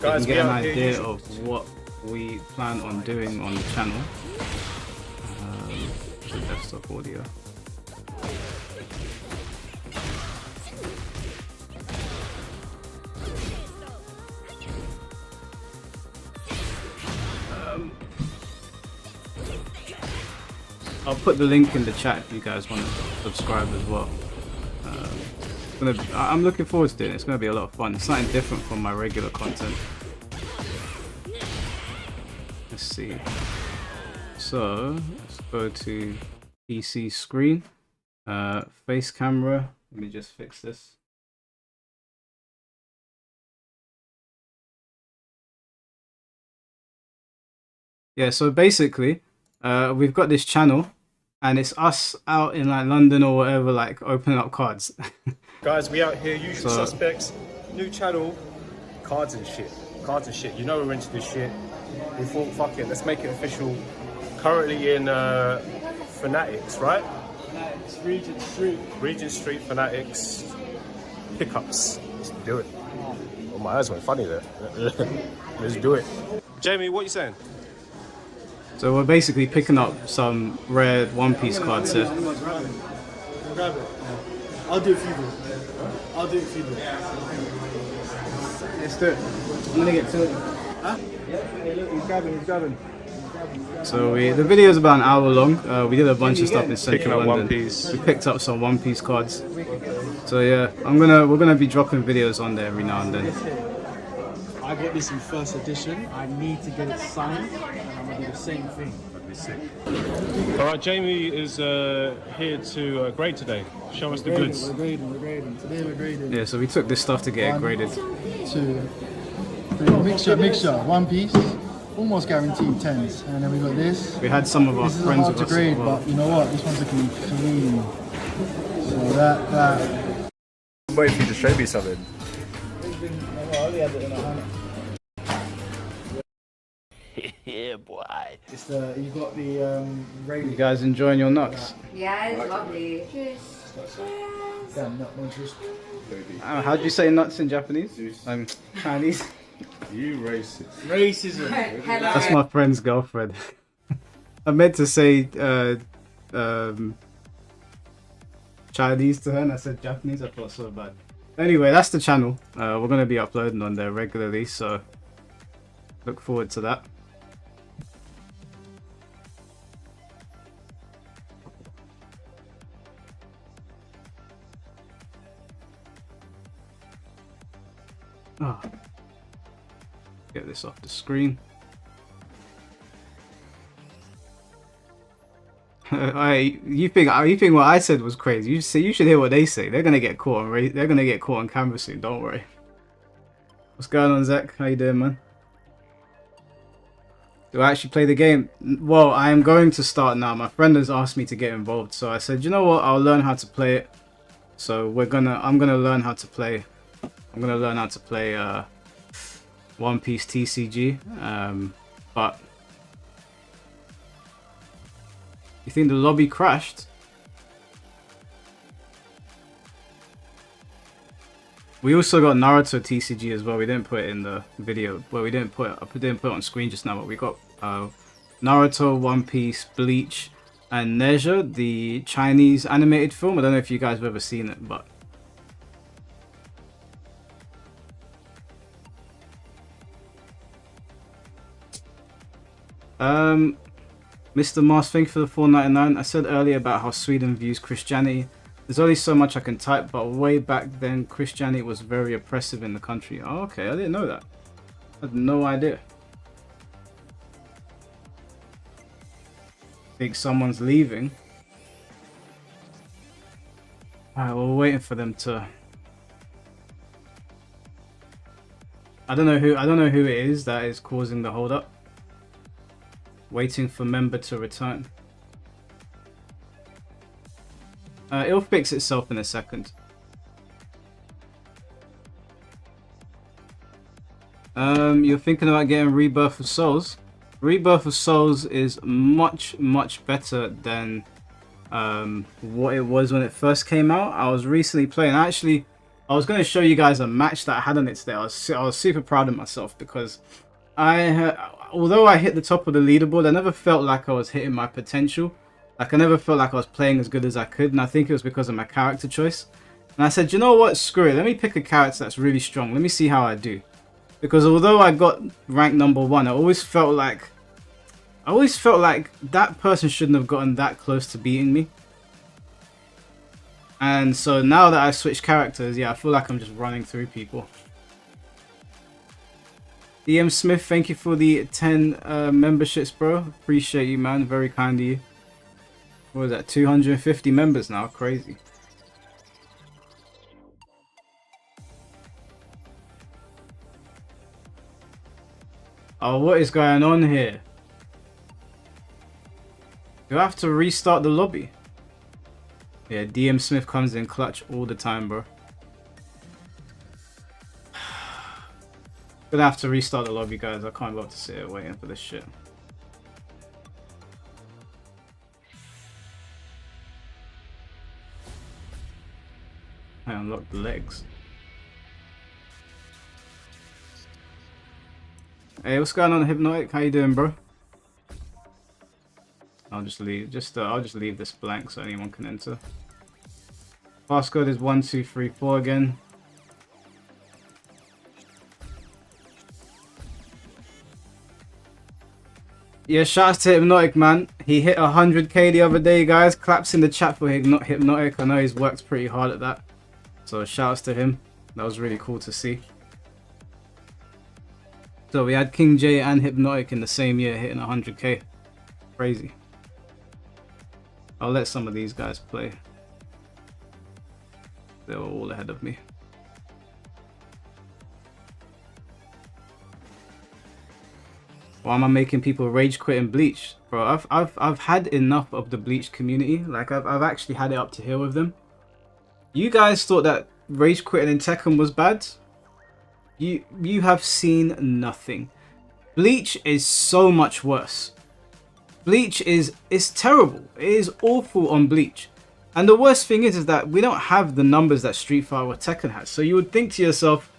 can get an idea of what we plan on doing on the channel. The desktop audio. I'll put the link in the chat if you guys want to subscribe as well. I'm looking forward to it. It's going to be a lot of fun. It's something different from my regular content. Let's see. So let's go to PC screen, face camera. Let me just fix this. Yeah, so basically, we've got this channel, and it's us out in like London or whatever, like opening up cards. Guys, we out here, usual suspects, new channel, cards and shit. Cards and shit. You know we're into this shit. We thought, fuck it, let's make it official. Currently in Fanatics, right? Fanatics, Regent Street. Regent Street, Fanatics, pickups. Let's do it. Oh, my eyes went funny there. Let's do it. Jamie, what are you saying? So we're basically picking up some rare One Piece cards here. Grab it. I'll do it for you, bro. I'll do it for you, bro. Let's do it. I'm gonna get to it. Huh? Hey, look, he's grabbing. So the video is about an hour long. We did a bunch of stuff in Central Picking up London. One Piece. We picked up some One Piece cards. So yeah, we're gonna be dropping videos on there every now and then. I got this in first edition. I need to get it signed, and I'm gonna do the same thing. All right, Jamie is here to grade today. Show us the goods. We're grading. Today we're grading. Yeah, so we took this stuff to get it graded. 2, 3. Mixture. One Piece. Almost guaranteed 10s. And then we got this. We had some of our This is friends hard with to us grade, as well. but you know what? This one's looking clean. So that. Wait for you to show me something. Yeah, boy. It's you got the You guys enjoying your nuts? Yeah, it's lovely. How do you say nuts in Japanese? Chinese. You racist. racism. Hello. That's my friend's girlfriend. I meant to say Chinese to her, and I said Japanese. I felt so bad. Anyway, that's the channel. We're gonna be uploading on there regularly, so look forward to that. Oh. Get this off the screen. You think what I said was crazy? You should hear what they say. They're gonna get caught on they're gonna get caught on camera soon. Don't worry. What's going on, Zach? How you doing, man? Do I actually play the game? Well, I am going to start now. My friend has asked me to get involved, so I said, you know what? I'll learn how to play it. So I'm gonna learn how to play. I'm gonna learn how to play One Piece TCG. But you think the lobby crashed? We also got Naruto TCG as well. We didn't put it in the video. Well, we didn't put it on screen just now, but we got Naruto, One Piece, Bleach, and Neja, the Chinese animated film. I don't know if you guys have ever seen it, but Mr. Mars, thank you for the $4.99. I said earlier about how Sweden views Christianity. There's only so much I can type, but way back then Christianity was very oppressive in the country. Oh, okay, I didn't know that. I had no idea. Think someone's leaving. Alright, well, we're waiting for them to. I don't know who it is that is causing the hold up. Waiting for member to return. It'll fix itself in a second. You're thinking about getting Rebirth of Souls. Rebirth of Souls is much better than what it was when it first came out. I was recently playing. Actually, I was going to show you guys a match that I had on it today. I was super proud of myself because although I hit the top of the leaderboard, I never felt like I was hitting my potential. Like, I never felt like I was playing as good as I could, and I think it was because of my character choice. And I said, you know what, screw it, let me pick a character that's really strong. Let me see how I do. Because although I got ranked #1, I always felt like that person shouldn't have gotten that close to beating me. And so now that I've switched characters, yeah, I feel like I'm just running through people. DM Smith, thank you for the 10 memberships, bro. Appreciate you, man. Very kind of you. What is that? 250 members now. Crazy. Oh, what is going on here? Do I have to restart the lobby? Yeah, DM Smith comes in clutch all the time, bro. Gonna have to restart the lobby, guys. I can't bother to sit here waiting for this shit. I unlocked the legs. Hey, what's going on, Hypnotic? How you doing, bro? I'll just leave. I'll just leave this blank so anyone can enter. Passcode is 1234 again. Yeah, shouts to Hypnotic, man. He hit 100k the other day, guys. Claps in the chat for Hypnotic. I know he's worked pretty hard at that. So shouts to him. That was really cool to see. So we had King J and Hypnotic in the same year hitting 100k. Crazy. I'll let some of these guys play. They were all ahead of me. Why am I making people rage quit and Bleach? Bro, I've had enough of the Bleach community. Like, I've actually had it up to here with them. You guys thought that rage quitting in Tekken was bad? You have seen nothing. Bleach is so much worse. Bleach is terrible. It is awful on Bleach. And the worst thing is that we don't have the numbers that Street Fighter or Tekken has. So you would think to yourself,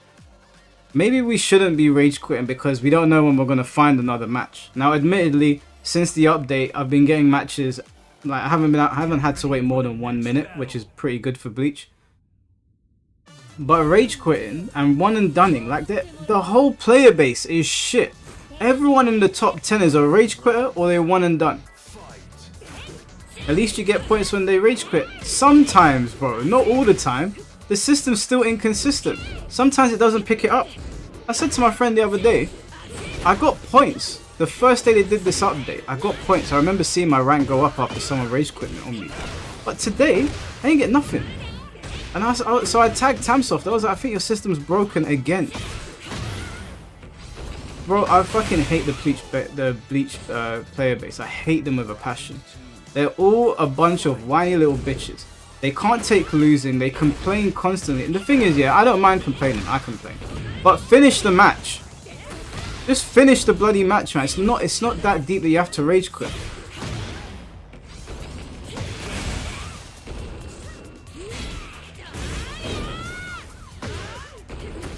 maybe we shouldn't be rage quitting because we don't know when we're going to find another match. Now, admittedly, since the update, I've been getting matches. Like, I haven't had to wait more than 1 minute, which is pretty good for Bleach. But rage quitting and one and dunning, like the whole player base is shit. Everyone in the top 10 is a rage quitter or they're one and done. At least you get points when they rage quit. Sometimes, bro, not all the time. The system's still inconsistent. Sometimes it doesn't pick it up. I said to my friend the other day, I got points. The first day they did this update, I got points. I remember seeing my rank go up after someone rage quit on me. But today, I didn't get nothing. And so I tagged Tamsoft. I was like, I think your system's broken again. Bro, I fucking hate the Bleach player base. I hate them with a passion. They're all a bunch of whiny little bitches. They can't take losing. They complain constantly. And the thing is, yeah, I don't mind complaining. I complain. But finish the match. Just finish the bloody match, man. It's not that deep that you have to rage quit.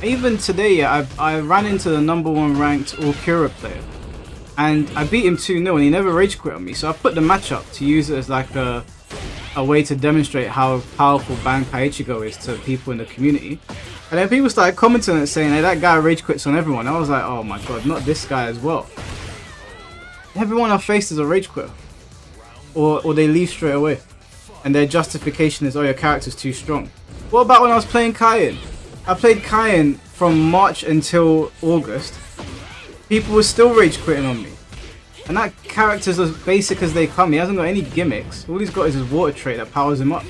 Even today, yeah, I ran into the #1 ranked All-Kira player. And I beat him 2-0 and he never rage quit on me. So I put the match up to use it as like a way to demonstrate how powerful Ban Kaiichigo is to people in the community. And then people started commenting on it saying, hey, that guy rage quits on everyone. I was like, oh my god, not this guy as well. Everyone I've faced is a rage quitter. Or they leave straight away. And their justification is, oh, your character's too strong. What about when I was playing Kaien? I played Kaien from March until August. People were still rage quitting on me. And that character's as basic as they come. He hasn't got any gimmicks. All he's got is his water trait that powers him up.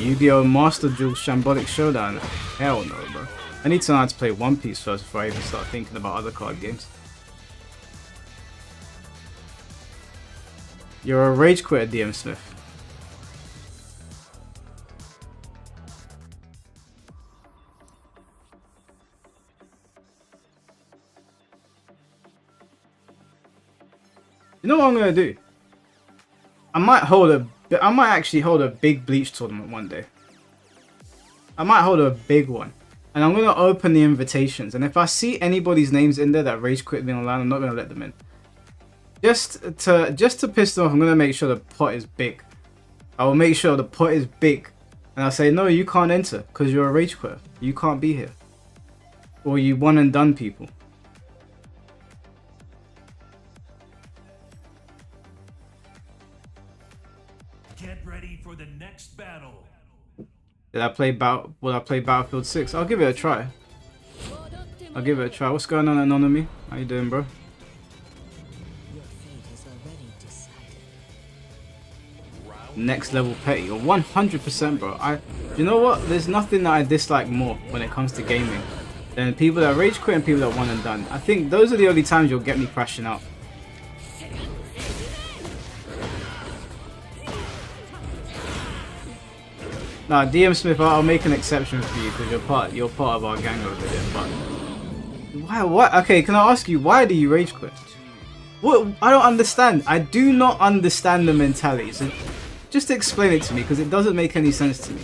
Yu-Gi-Oh! Master Duel Shambolic Showdown. Hell no, bro. I need to know how to play One Piece first before I even start thinking about other card games. You're a rage quitter, DM Smith. know what I'm gonna do? I might actually hold a big Bleach tournament one day. I might hold a big one. And I'm gonna open the invitations. And if I see anybody's names in there that rage quit me online, I'm not gonna let them in. Just to piss them off, I'm gonna make sure the pot is big. I will make sure the pot is big. And I'll say, no, you can't enter because you're a rage quitter. You can't be here. Or you one and done people. Get ready for the next battle. Will I play Battlefield 6? I'll give it a try. I'll give it a try. What's going on, Anonymous? How you doing, bro? Next level petty. You're 100%, bro. You know what? There's nothing that I dislike more when it comes to gaming than people that rage quit and people that one and done. I think those are the only times you'll get me crashing out. Nah, DM Smith, I'll make an exception for you because you're part of our gang over here. But why? What? Okay, can I ask you why do you rage quit? What? I don't understand. I do not understand the mentality. So just explain it to me because it doesn't make any sense to me.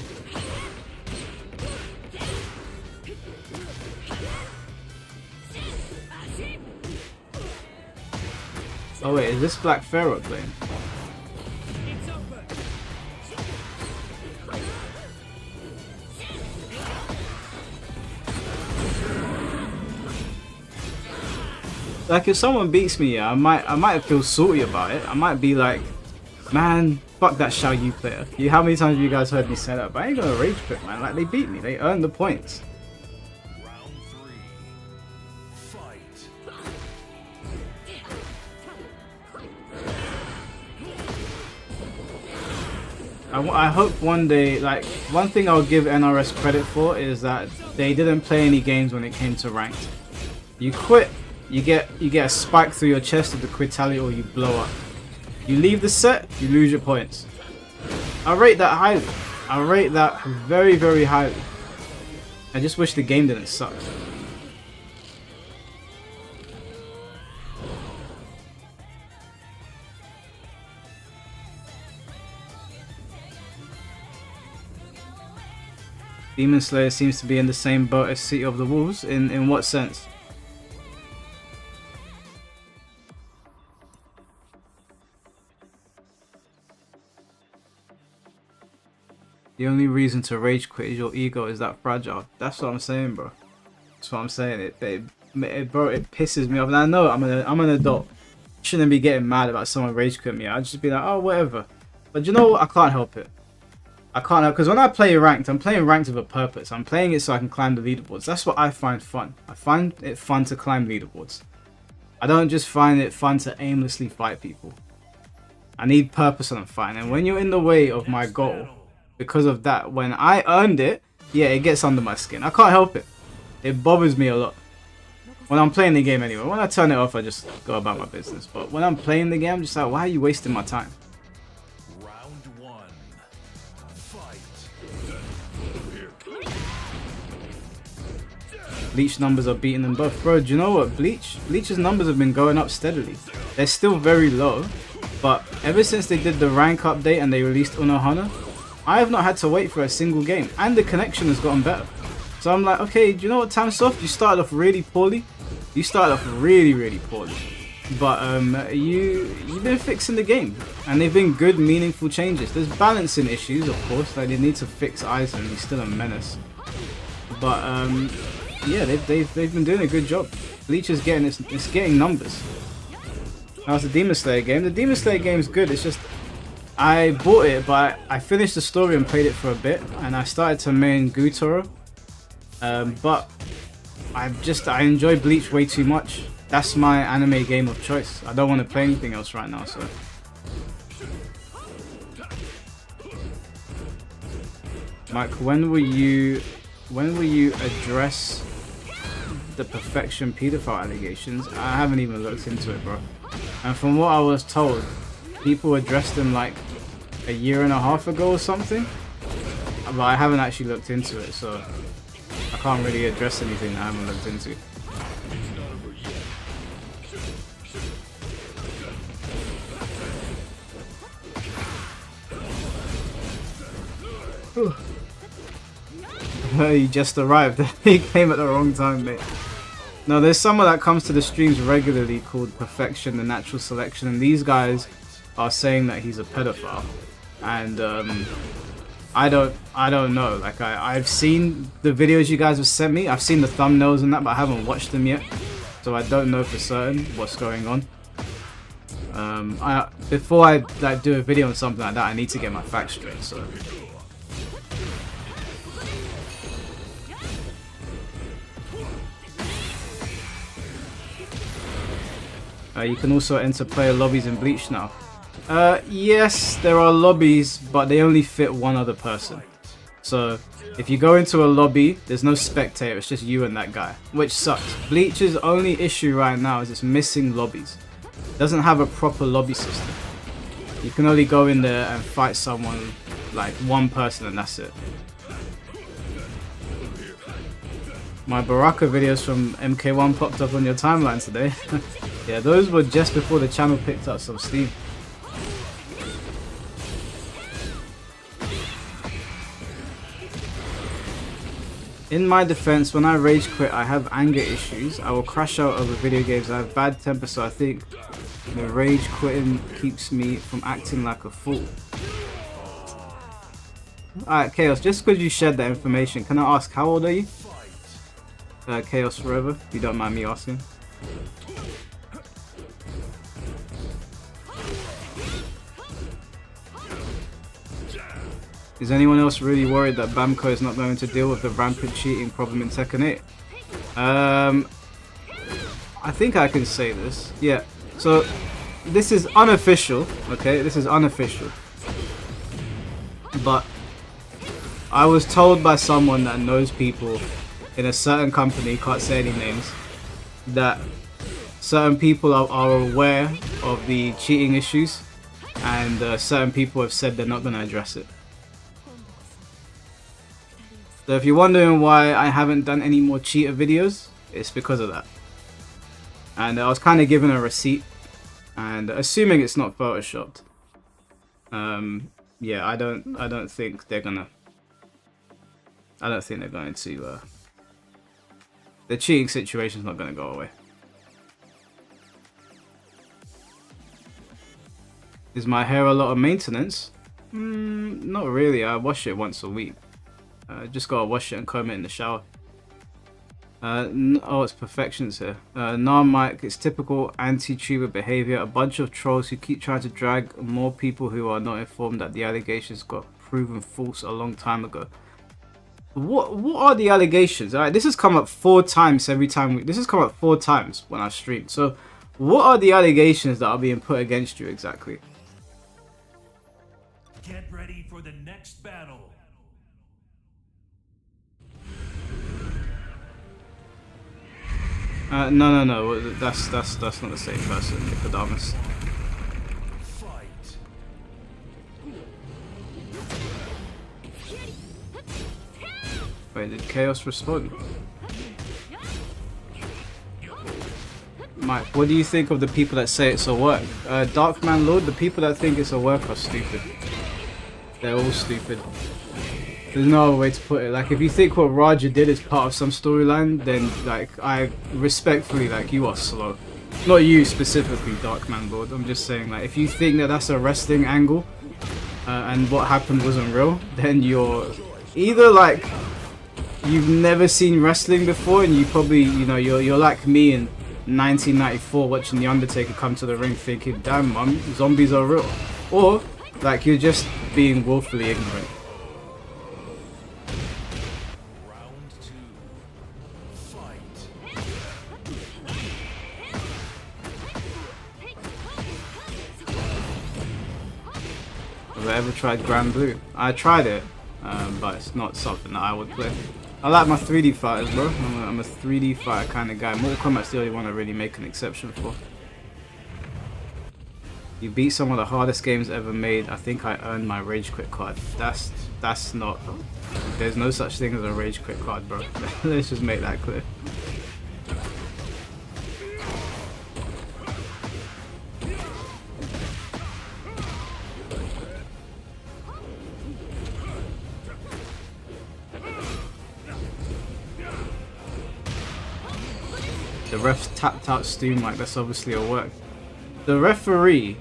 Oh wait, is this Black Pharaoh playing? Like if someone beats me, yeah, I might feel salty about it. I might be like, man, fuck that Xiao Yu player. How many times have you guys heard me say that? But I ain't gonna rage quit, man. Like they beat me, they earned the points. Round 3. Fight. I hope one day, like one thing I'll give NRS credit for is that they didn't play any games when it came to ranked. You quit. You get a spike through your chest with the critality or you blow up. You leave the set, you lose your points. I rate that highly. I rate that very, very highly. I just wish the game didn't suck. Demon Slayer seems to be in the same boat as City of the Wolves. In what sense? The only reason to rage quit is your ego is that fragile. That's what I'm saying, bro. That's what I'm saying. Bro, it pisses me off. And I know I'm an adult. Shouldn't be getting mad about someone rage quit me. I'd just be like, oh, whatever. But you know what? I can't help it. I can't help, because when I play ranked, I'm playing ranked with a purpose. I'm playing it so I can climb the leaderboards. That's what I find fun. I find it fun to climb leaderboards. I don't just find it fun to aimlessly fight people. I need purpose when I'm fighting. And when you're in the way of my goal, because of that, when I earned it, yeah, it gets under my skin. I can't help it. It bothers me a lot. When I'm playing the game anyway. When I turn it off, I just go about my business. But when I'm playing the game, I'm just like, why are you wasting my time? Round 1. Fight. Bleach numbers are beating them both. Bro, do you know what? Bleach's numbers have been going up steadily. They're still very low. But ever since they did the rank update and they released Unohana, I have not had to wait for a single game, and the connection has gotten better. So I'm like, okay, do you know what, Tamsoft? You started off really poorly. You started off really, really poorly. But you've been fixing the game, and they've been good, meaningful changes. There's balancing issues, of course. Like they need to fix Aizen. He's still a menace. But yeah, they've been doing a good job. Bleach is getting it's getting numbers. Now it's the Demon Slayer game. The Demon Slayer game is good. It's just I bought it, but I finished the story and played it for a bit, and I started to main Gutoro. But I enjoy Bleach way too much. That's my anime game of choice. I don't want to play anything else right now, so. Mike, when will you address the Perfection pedophile allegations? I haven't even looked into it, bro. And from what I was told, people addressed them like a year and a half ago or something. But I haven't actually looked into it, so I can't really address anything that I haven't looked into. He just arrived. He came at the wrong time, mate. No, there's someone that comes to the streams regularly called Perfection, the Natural Selection, and these guys are saying that he's a pedophile. And I don't know. Like I've seen the videos you guys have sent me. I've seen the thumbnails and that, but I haven't watched them yet, so I don't know for certain what's going on. Before I like do a video on something like that, I need to get my facts straight. So. You can also enter player lobbies in Bleach now. Yes, there are lobbies, but they only fit one other person. So, if you go into a lobby, there's no spectator, it's just you and that guy, which sucks. Bleach's only issue right now is it's missing lobbies. It doesn't have a proper lobby system. You can only go in there and fight someone, like one person, and that's it. My Baraka videos from MK1 popped up on your timeline today. Yeah, those were just before the channel picked up some steam. In my defense, when I rage quit, I have anger issues. I will crash out over video games. I have bad temper, so I think the rage quitting keeps me from acting like a fool. Alright, Chaos, just because you shared that information, can I ask, how old are you? Chaos Forever, if you don't mind me asking. Is anyone else really worried that Bamco is not going to deal with the rampant cheating problem in Tekken 8? I think I can say this. Yeah, so this is unofficial, okay? This is unofficial. But I was told by someone that knows people in a certain company, can't say any names, that certain people are aware of the cheating issues, and certain people have said they're not going to address it. So if you're wondering why I haven't done any more cheater videos, it's because of that. And I was kind of given a receipt, and assuming it's not photoshopped, yeah, I don't think they're gonna. I don't think they're going to. The cheating situation's not gonna go away. Is my hair a lot of maintenance? Not really. I wash it once a week. Just gotta wash it and comb it in the shower. Oh, it's Perfections here. Nah, Mike, it's typical anti-tuber behavior. A bunch of trolls who keep trying to drag more people who are not informed that the allegations got proven false a long time ago. What are the allegations? Alright, this has come up 4 times every time. This has come up 4 times when I streamed. So, what are the allegations that are being put against you exactly? Get ready for the next battle. No. That's not the same person, Nicodamus. Fight. Wait, did Chaos respond? Mike, what do you think of the people that say it's a work? Darkman Lord, the people that think it's a work are stupid. They're all stupid. There's no other way to put it. Like, if you think what Raja did is part of some storyline, then, like, I respectfully, like, you are slow. Not you specifically, Darkman Lord. I'm just saying, like, if you think that that's a wrestling angle, and what happened wasn't real, then you're either, like, you've never seen wrestling before, and you probably, you know, you're like me in 1994 watching The Undertaker come to the ring thinking, damn, man, zombies are real. Or, like, you're just being willfully ignorant. Have I ever tried Grand Blue? I tried it, but it's not something that I would play. I like my 3D fighters, bro. I'm a 3D fighter kind of guy. Mortal Kombat's the only one I really make an exception for. You beat some of the hardest games ever made. I think I earned my Rage Quit card. That's not... There's no such thing as a Rage Quit card, bro. Let's just make that clear. The ref tapped out Stu Mike. That's obviously a work. The referee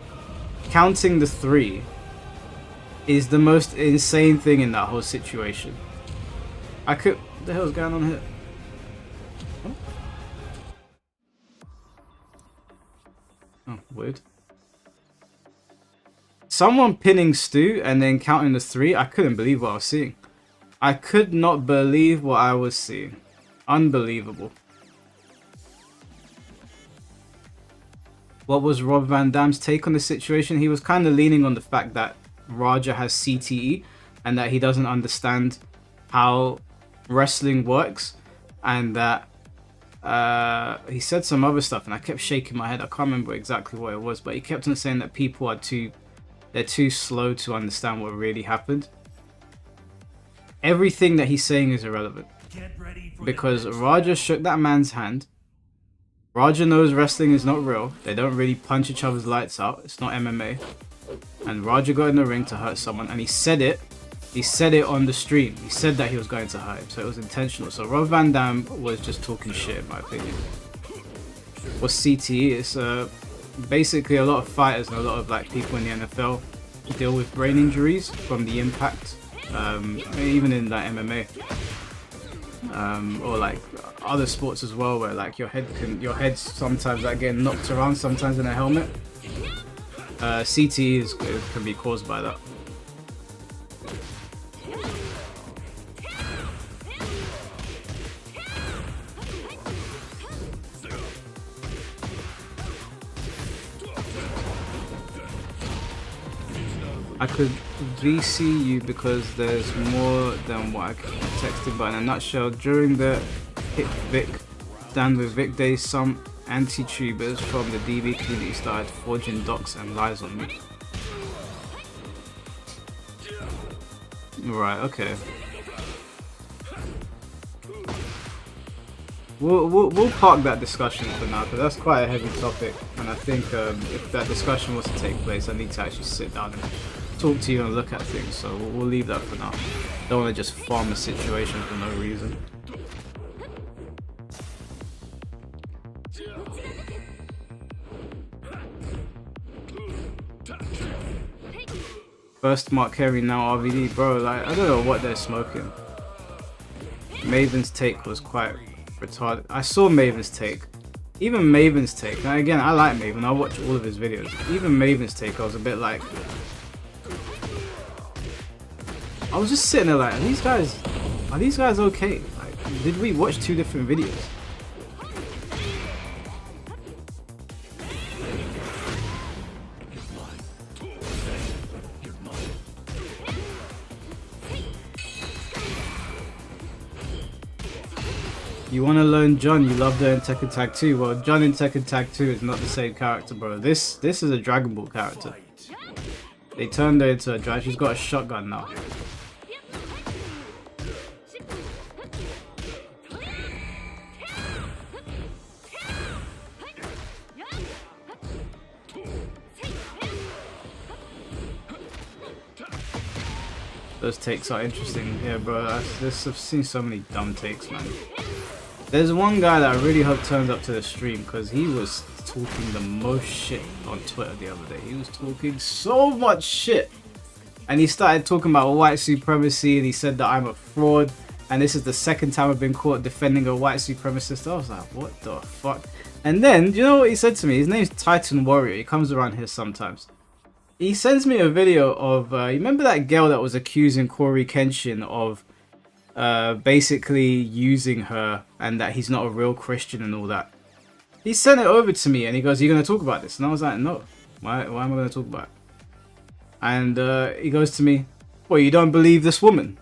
counting the 3 is the most insane thing in that whole situation. What the hell's going on here? Oh, weird. Someone pinning Stu and then counting the 3. I couldn't believe what I was seeing. I could not believe what I was seeing. Unbelievable. What was Rob Van Dam's take on the situation? He was kind of leaning on the fact that Raja has CTE and that he doesn't understand how wrestling works, and that he said some other stuff, and I kept shaking my head. I can't remember exactly what it was, but he kept on saying that people are they're too slow to understand what really happened. Everything that he's saying is irrelevant because Raja shook that man's hand. Raja knows wrestling is not real. They don't really punch each other's lights out. It's not MMA. And Raja got in the ring to hurt someone, and he said it. He said it on the stream. He said that he was going to hurt him, so it was intentional. So Rob Van Dam was just talking shit, in my opinion. What's CTE? It's basically a lot of fighters and a lot of like people in the NFL deal with brain injuries from the impact, even in like MMA, or like other sports as well, where like your head's sometimes like getting knocked around, sometimes in a helmet. CTE can be caused by that. I could VC you because there's more than what I can text it, but in a nutshell, during the Hit Vic Stand with Vic days, some anti-tubers from the DB community started forging docs and lies on me. Right, okay. We'll park that discussion for now, because that's quite a heavy topic, and I think if that discussion was to take place, I need to actually sit down and talk to you and look at things, so we'll leave that for now. Don't want to just farm a situation for no reason. First Mark Carey, now RVD, bro, like, I don't know what they're smoking. Maven's take was quite retarded. I saw Maven's take. Even Maven's take, now again, I like Maven, I watch all of his videos. Even Maven's take, I was a bit like, I was just sitting there like, are these guys okay? Like, did we watch 2 different videos? You want to learn John, you love her in Tekken Tag 2. Well, John in Tekken Tag 2 is not the same character, bro. This is a Dragon Ball character. They turned her into a dragon. She's got a shotgun now. Those takes are interesting. Yeah, bro. I've seen so many dumb takes, man. There's one guy that I really hope turns up to the stream, because he was talking the most shit on Twitter the other day. He was talking so much shit. And he started talking about white supremacy, and he said that I'm a fraud. And this is the second time I've been caught defending a white supremacist. I was like, what the fuck? And then, do you know what he said to me? His name's Titan Warrior. He comes around here sometimes. He sends me a video of, you remember that girl that was accusing Corey Kenshin of basically using her, and that he's not a real Christian and all that? He sent it over to me and he goes, "Are you going to talk about this?" And I was like, no. Why am I going to talk about it? And he goes to me, "Well, you don't believe this woman?"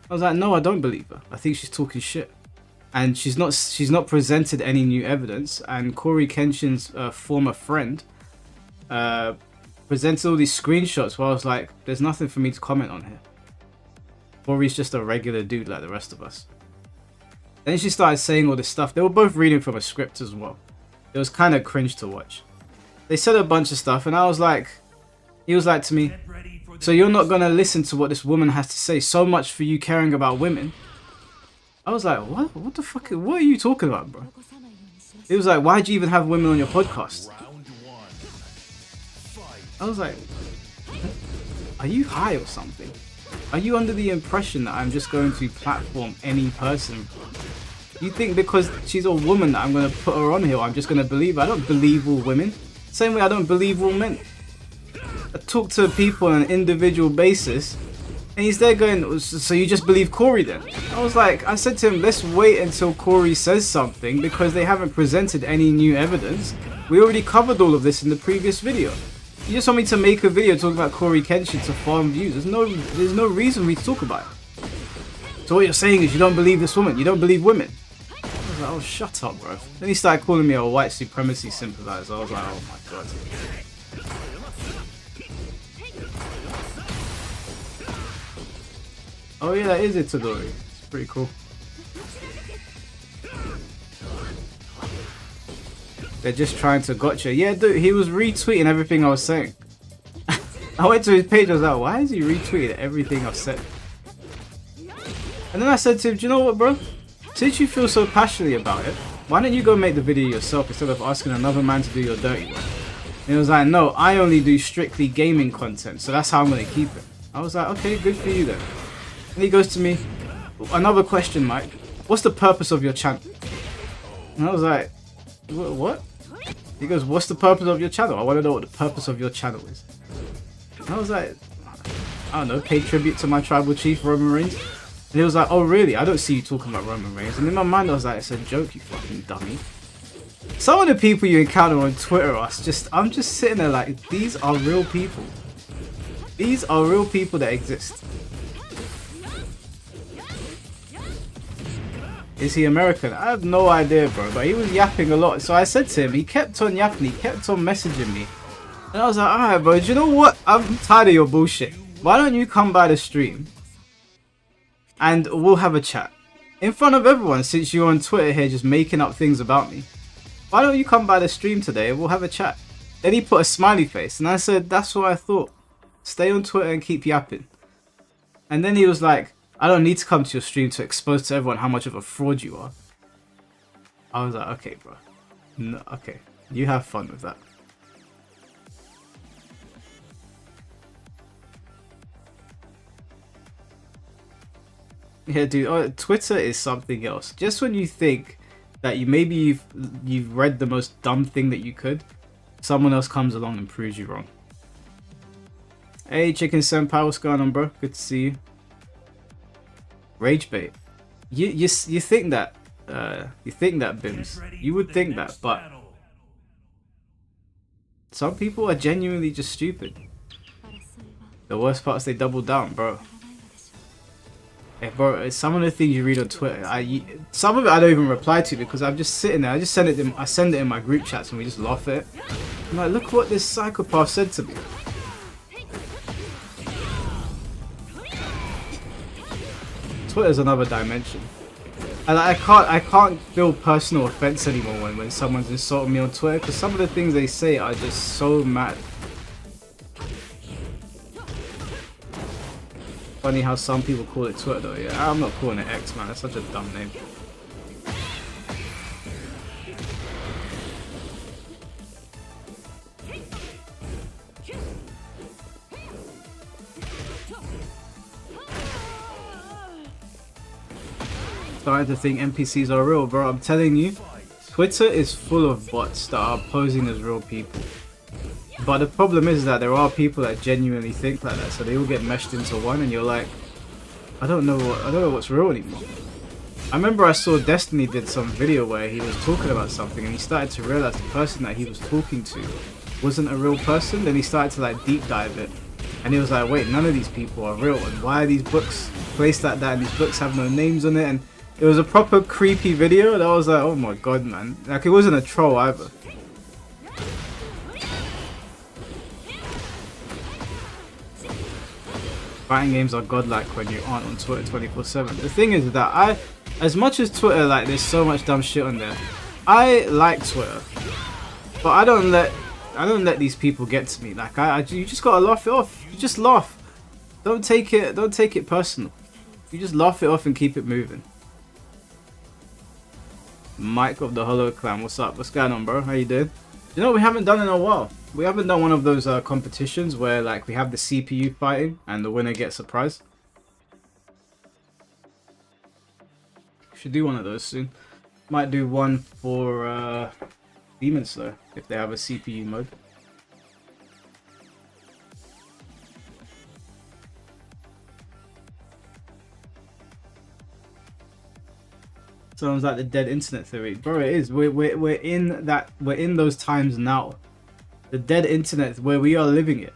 I was like, no, I don't believe her. I think she's talking shit. And she's not presented any new evidence. And Corey Kenshin's former friend presented all these screenshots where I was like, there's nothing for me to comment on here. Corey's just a regular dude like the rest of us. Then she started saying all this stuff. They were both reading from a script as well. It was kind of cringe to watch. They said a bunch of stuff and I was like, he was like to me, "So you're not going to listen to what this woman has to say? So much for you caring about women." I was like, what the fuck, what are you talking about, bro? He was like, why'd you even have women on your podcast? I was like, are you high or something? Are you under the impression that I'm just going to platform any person? You think because she's a woman that I'm going to put her on here, I'm just going to believe her? I don't believe all women. Same way I don't believe all men. I talk to people on an individual basis, and he's there going, so you just believe Corey then? I said to him, let's wait until Corey says something, because they haven't presented any new evidence. We already covered all of this in the previous video. You just want me to make a video talking about Corey Kenshin to farm views. There's no reason we talk about it. So what you're saying is you don't believe this woman, you don't believe women. I was like, oh, shut up, bro. Then he started calling me a white supremacy sympathizer. I was like, oh my god. Oh yeah, that is Itadori. It's pretty cool. They're just trying to gotcha. Yeah, dude, he was retweeting everything I was saying. I went to his page, I was like, why is he retweeting everything I've said? And then I said to him, do you know what, bro? Since you feel so passionately about it, why don't you go make the video yourself instead of asking another man to do your dirty work? And he was like, no, I only do strictly gaming content, so that's how I'm going to keep it. I was like, okay, good for you then. And he goes to me, another question, Mike. What's the purpose of your channel? And I was like, what? He goes, what's the purpose of your channel? I want to know what the purpose of your channel is. And I was like, I don't know, pay tribute to my tribal chief, Roman Reigns. And he was like, oh really? I don't see you talking about Roman Reigns. And in my mind I was like, it's a joke, you fucking dummy. Some of the people you encounter on Twitter are I'm just sitting there like, these are real people. These are real people that exist. Is he American? I have no idea, bro, but he was yapping a lot. So I said to him, he kept on yapping, he kept on messaging me. And I was like, alright bro, do you know what? I'm tired of your bullshit. Why don't you come by the stream and we'll have a chat. In front of everyone, since you're on Twitter here just making up things about me. Why don't you come by the stream today and we'll have a chat? Then he put a smiley face and I said, that's what I thought. Stay on Twitter and keep yapping. And then he was like, I don't need to come to your stream to expose to everyone how much of a fraud you are. I was like, okay, bro. No, okay. You have fun with that. Yeah, dude, Twitter is something else. Just when you think that you've read the most dumb thing that you could, someone else comes along and proves you wrong. Hey, Chicken Senpai, what's going on, bro? Good to see you. Rage bait. You think that Bims. You would think that, but some people are genuinely just stupid. The worst part is they double down, bro. Hey, bro, some of the things you read on Twitter, some of it I don't even reply to because I'm just sitting there. I just send it in my group chats and we just laugh at it. I'm like, look what this psychopath said to me. Twitter's another dimension, and I can't feel personal offense anymore when someone's insulting me on Twitter because some of the things they say are just so mad. Funny how some people call it Twitter though. Yeah, I'm not calling it X, man. That's such a dumb name. Starting to think NPCs are real, bro. I'm telling you, Twitter is full of bots that are posing as real people. But the problem is that there are people that genuinely think like that, so they all get meshed into one, and you're like, I don't know what's real anymore. I remember I saw Destiny did some video where he was talking about something, and he started to realize the person that he was talking to wasn't a real person. Then he started to like deep dive it, and he was like, wait, none of these people are real, and why are these books placed like that, and these books have no names on it? And it was a proper creepy video, and I was like, oh my god, man. Like, it wasn't a troll either. Fighting games are godlike when you aren't on Twitter 24/7. The thing is that as much as Twitter, like, there's so much dumb shit on there, I like Twitter, but I don't let these people get to me. Like, you just gotta laugh it off. You just laugh. Don't take it personal. You just laugh it off and keep it moving. Mike of the Hollow Clan. What's up? What's going on, bro? How you doing? You know, we haven't done in a while. We haven't done one of those competitions where like we have the CPU fighting and the winner gets a prize. Should do one of those soon. Might do one for Demons though, if they have a CPU mode. Sounds like the dead internet theory, bro. It is. We're in that. We're in those times now. The dead internet, where we are living it.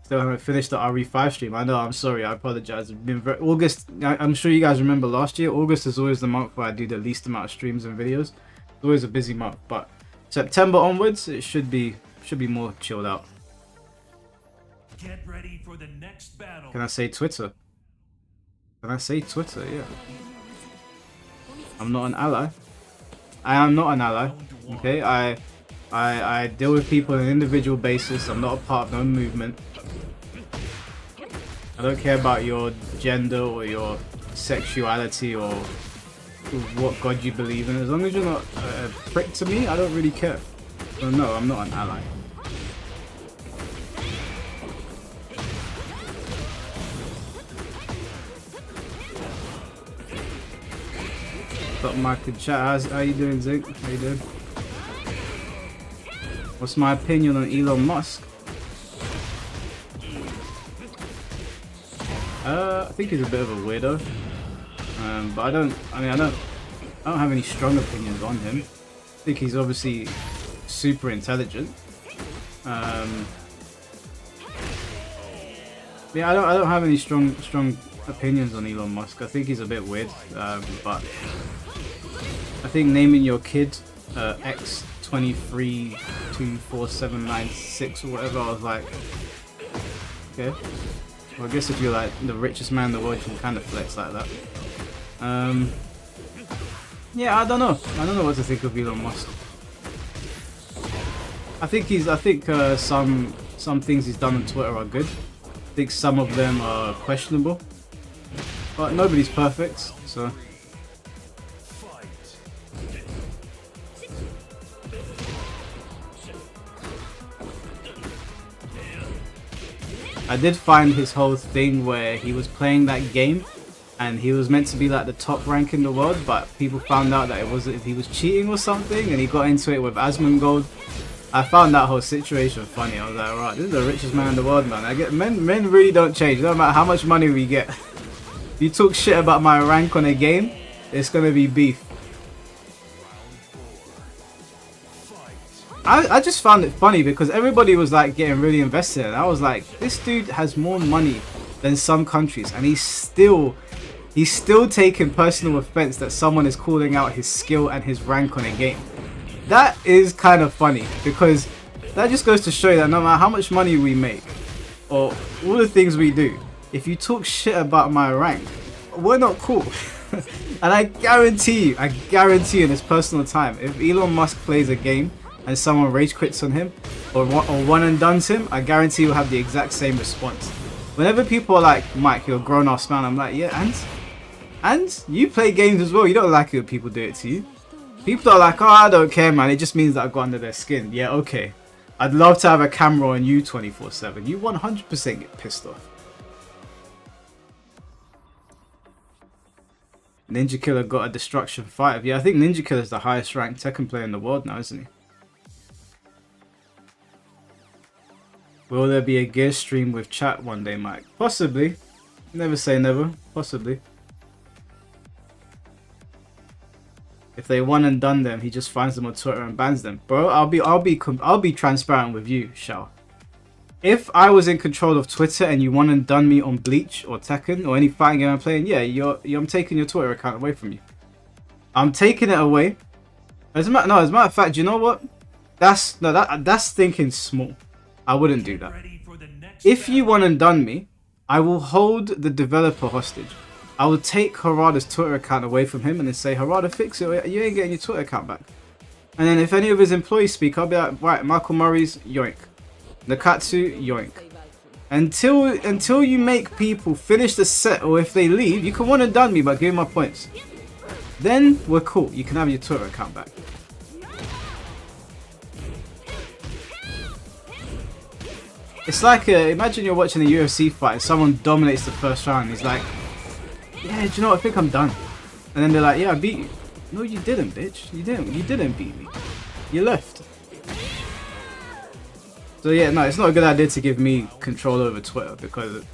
Still haven't finished the RE5 stream. I know. I'm sorry. I apologize. It's been very August. I'm sure you guys remember last year. August is always the month where I do the least amount of streams and videos. It's always a busy month, but September onwards, it should be more chilled out. Get ready for the next battle. Can I say Twitter? Can I say Twitter? Yeah. I'm not an ally. I am not an ally. Okay, I deal with people on an individual basis. I'm not a part of no movement. I don't care about your gender or your sexuality or what god you believe in. As long as you're not a prick to me, I don't really care. So no, I'm not an ally. What's up, Mike in chat? How you doing, Zink? How you doing? What's my opinion on Elon Musk? I think he's a bit of a weirdo. But I don't have any strong opinions on him. I think he's obviously super intelligent. Yeah, I don't have any strong opinions on Elon Musk. I think he's a bit weird. But I think naming your kid X2324796 or whatever, I was like, okay. Well, I guess if you're like the richest man in the world, you can kind of flex like that. Yeah, I don't know. I don't know what to think of Elon Musk. I think some things he's done on Twitter are good. I think some of them are questionable. But nobody's perfect, so. I did find his whole thing where he was playing that game and he was meant to be like the top rank in the world, but people found out that he was cheating or something, and he got into it with Asmongold. I found that whole situation funny. I was like, right, this is the richest man in the world, man. I get men really don't change. No matter how much money we get. If you talk shit about my rank on a game, it's gonna be beef. I just found it funny because everybody was like getting really invested in it. I was like, this dude has more money than some countries, and he's still taking personal offense that someone is calling out his skill and his rank on a game. That is kind of funny because that just goes to show you that no matter how much money we make or all the things we do, if you talk shit about my rank, we're not cool. And I guarantee you in his personal time, if Elon Musk plays a game and someone rage quits on him or one and dones him, I guarantee you'll have the exact same response. Whenever people are like, Mike, you're a grown-ass man, I'm like, yeah, and you play games as well. You don't like it when people do it to you. People are like, oh, I don't care, man. It just means that I got under their skin. Yeah, okay. I'd love to have a camera on you 24/7. You 100% get pissed off. Ninja Killer got a destruction 5. Yeah, I think Ninja Killer's the highest ranked Tekken player in the world now, isn't he? Will there be a gear stream with chat one day, Mike? Possibly. Never say never. Possibly. If they one and done them, he just finds them on Twitter and bans them. Bro, I'll be transparent with you, Shao. If I was in control of Twitter and you one and done me on Bleach or Tekken or any fighting game I'm playing, yeah, I'm taking your Twitter account away from you. I'm taking it away. As a matter of fact, you know what? That's thinking small. I wouldn't do that. If you one and done me, I will hold the developer hostage. I will take Harada's Twitter account away from him and then say, Harada, fix it, you ain't getting your Twitter account back. And then if any of his employees speak, I'll be like, right, Michael Murray's yoink. Nakatsu, yoink. Until you make people finish the set, or if they leave, you can one and done me by giving my points. Then we're cool. You can have your Twitter account back. It's like imagine you're watching a UFC fight. Someone dominates the first round. He's like, "Yeah, do you know what? I think I'm done." And then they're like, "Yeah, I beat you." No, you didn't, bitch. You didn't. You didn't beat me. You left. So yeah, no, it's not a good idea to give me control over Twitter because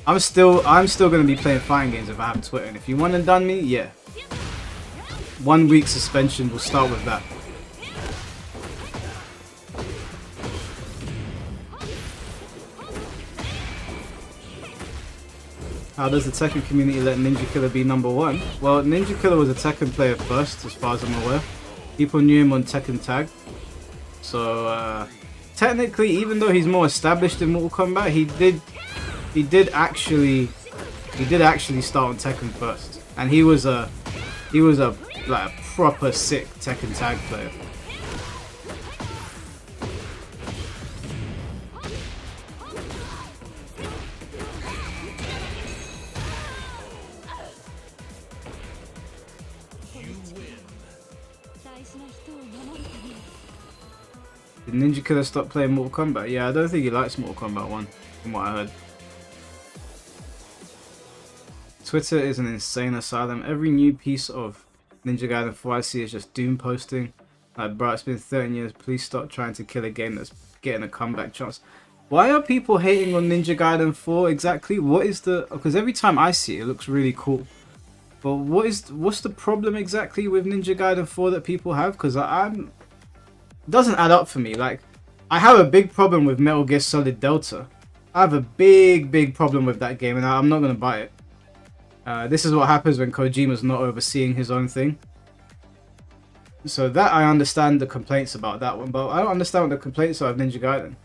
I'm still gonna be playing fighting games if I have Twitter. And if you want and done me, yeah, 1 week suspension. We'll start with that. How does the Tekken community let Ninja Killer be #1? Well, Ninja Killer was a Tekken player first, as far as I'm aware. People knew him on Tekken Tag. So, technically, even though he's more established in Mortal Kombat, he did actually start on Tekken first. And he was a like a proper sick Tekken Tag player. Did Ninja Killer stop playing Mortal Kombat? Yeah, I don't think he likes Mortal Kombat 1, from what I heard. Twitter is an insane asylum. Every new piece of Ninja Gaiden 4 I see is just doom posting. Like, bro, it's been 13 years. Please stop trying to kill a game that's getting a comeback chance. Why are people hating on Ninja Gaiden 4 exactly? What is the... Because every time I see it, it looks really cool. But what's the problem exactly with Ninja Gaiden 4 that people have? Because I'm... It doesn't add up for me. Like, I have a big problem with Metal Gear Solid Delta. I have a big problem with that game, and I'm not going to buy it. This is what happens when Kojima's not overseeing his own thing. So that I understand the complaints about that one, but I don't understand what the complaints are of Ninja Gaiden.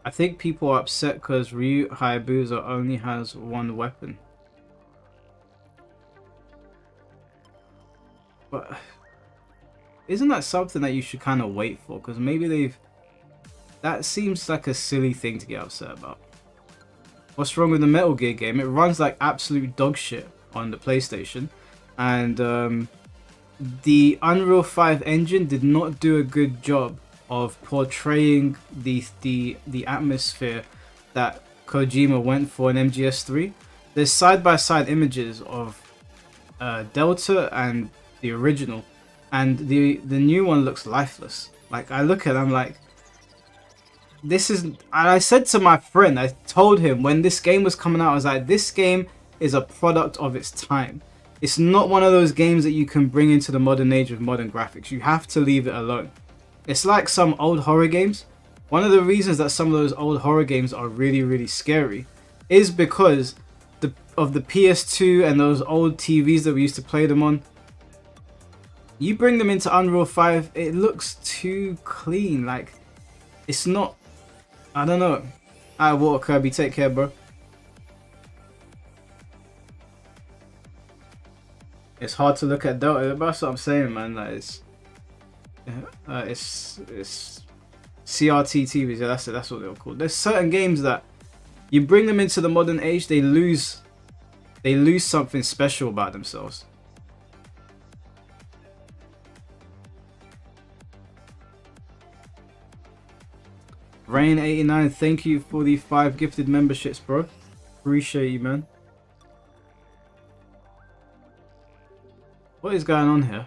I think people are upset because Ryu Hayabusa only has one weapon. But isn't that something that you should kind of wait for? Because maybe they've... That seems like a silly thing to get upset about. What's wrong with the Metal Gear game? It runs like absolute dog shit on the PlayStation. And the Unreal 5 engine did not do a good job of portraying the atmosphere that Kojima went for in MGS3. There's side-by-side images of Delta and the original, and the new one looks lifeless. Like, I look at it, I'm like, this is... And I said to my friend, I told him when this game was coming out, I was like, this game is a product of its time. It's not one of those games that you can bring into the modern age with modern graphics. You have to leave it alone. It's like some old horror games. One of the reasons that some of those old horror games are really scary is because of the PS2 and those old TVs that we used to play them on. You bring them into Unreal 5, it looks too clean. Like, it's not... I don't know. Alright, Water Kirby, take care, bro. It's hard to look at Delta. That's what I'm saying, man. Like, it's CRT TVs. Yeah, that's it. That's what they're called. There's certain games that you bring them into the modern age, they lose something special about themselves. Rain89, thank you for the 5 gifted memberships, bro. Appreciate you, man. What is going on here?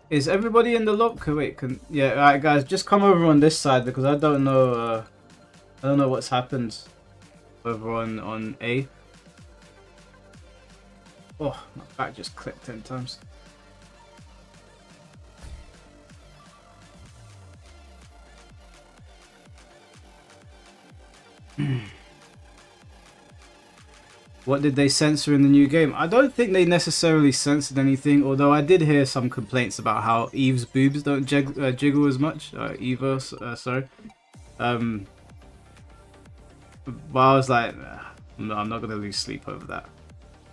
Is everybody in the lobby? Wait, yeah, alright guys, just come over on this side because I don't know what's happened over on A. Oh, my back just clicked 10 times. What did they censor in the new game? I don't think they necessarily censored anything, although I did hear some complaints about how Eve's boobs don't jiggle as much. Eva, sorry. But I was like, no, I'm not gonna lose sleep over that.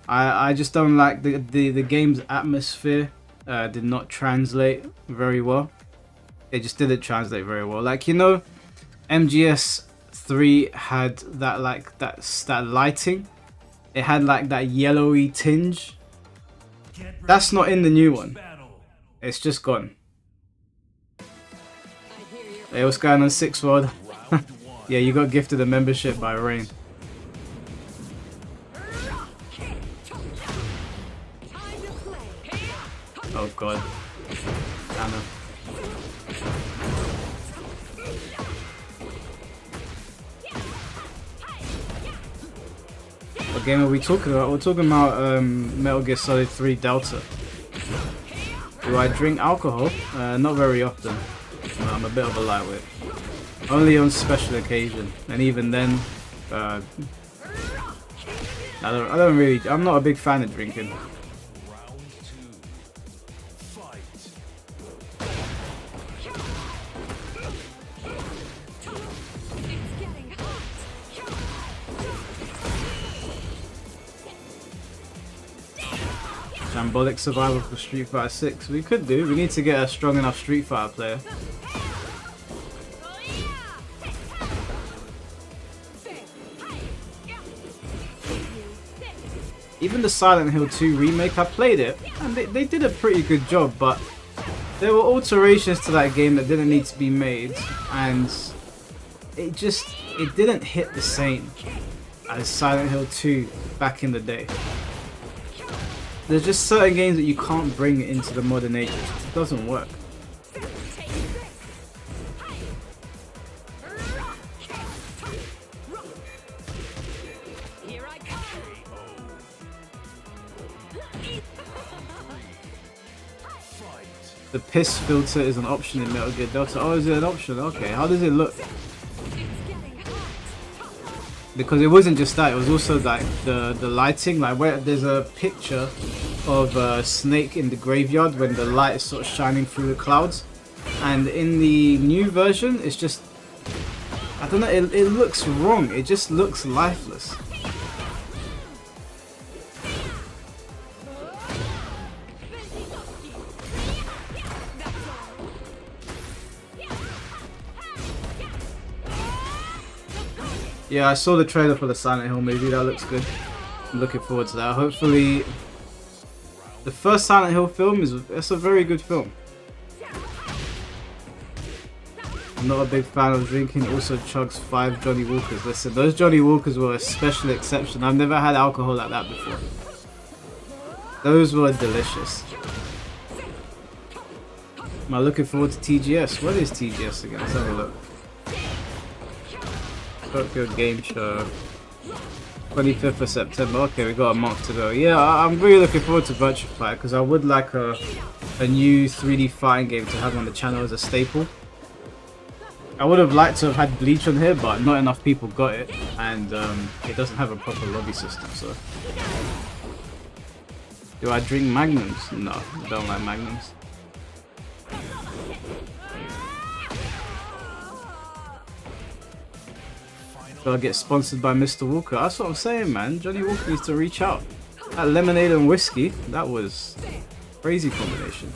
I just don't like the game's atmosphere. Did not translate very well. It just didn't translate very well. Like, you know, MGS3 had that like that lighting. It had like that yellowy tinge. That's not in the new one. It's just gone. Hey, what's going on, Six World? Yeah, you got gifted a membership by Rain. Oh god. Anna. What game are we talking about? We're talking about Metal Gear Solid 3 Delta. Do I drink alcohol? Not very often. I'm a bit of a lightweight. Only on special occasion, and even then, I don't really. I'm not a big fan of drinking. Shambolic survival for Street Fighter 6. We could do. We need to get a strong enough Street Fighter player. Even the Silent Hill 2 remake, I played it, and they did a pretty good job, but there were alterations to that game that didn't need to be made, and it didn't hit the same as Silent Hill 2 back in the day. There's just certain games that you can't bring into the modern age. It doesn't work. The piss filter is an option in Metal Gear Delta. Oh, is it an option? Okay, how does it look? Because it wasn't just that, it was also like the lighting, like where there's a picture of a snake in the graveyard when the light is sort of shining through the clouds. And in the new version, it's just, I don't know, it looks wrong. It just looks lifeless. Yeah, I saw the trailer for the Silent Hill movie. That looks good. I'm looking forward to that. Hopefully, the first Silent Hill film it's a very good film. I'm not a big fan of drinking. Also chugs 5 Johnny Walkers. Listen, those Johnny Walkers were a special exception. I've never had alcohol like that before. Those were delicious. Am I looking forward to TGS? What is TGS again? Let's have a look. Tokyo Game Show, 25th of September. Okay, we got a month to go. Yeah, I'm really looking forward to Virtua Fighter because I would like a new 3D fighting game to have on the channel as a staple. I would have liked to have had Bleach on here, but not enough people got it, and it doesn't have a proper lobby system. So, do I drink Magnums? No, I don't like Magnums. Gotta get sponsored by Mr. Walker. That's what I'm saying, man. Johnny Walker needs to reach out. That lemonade and whiskey, that was a crazy combination.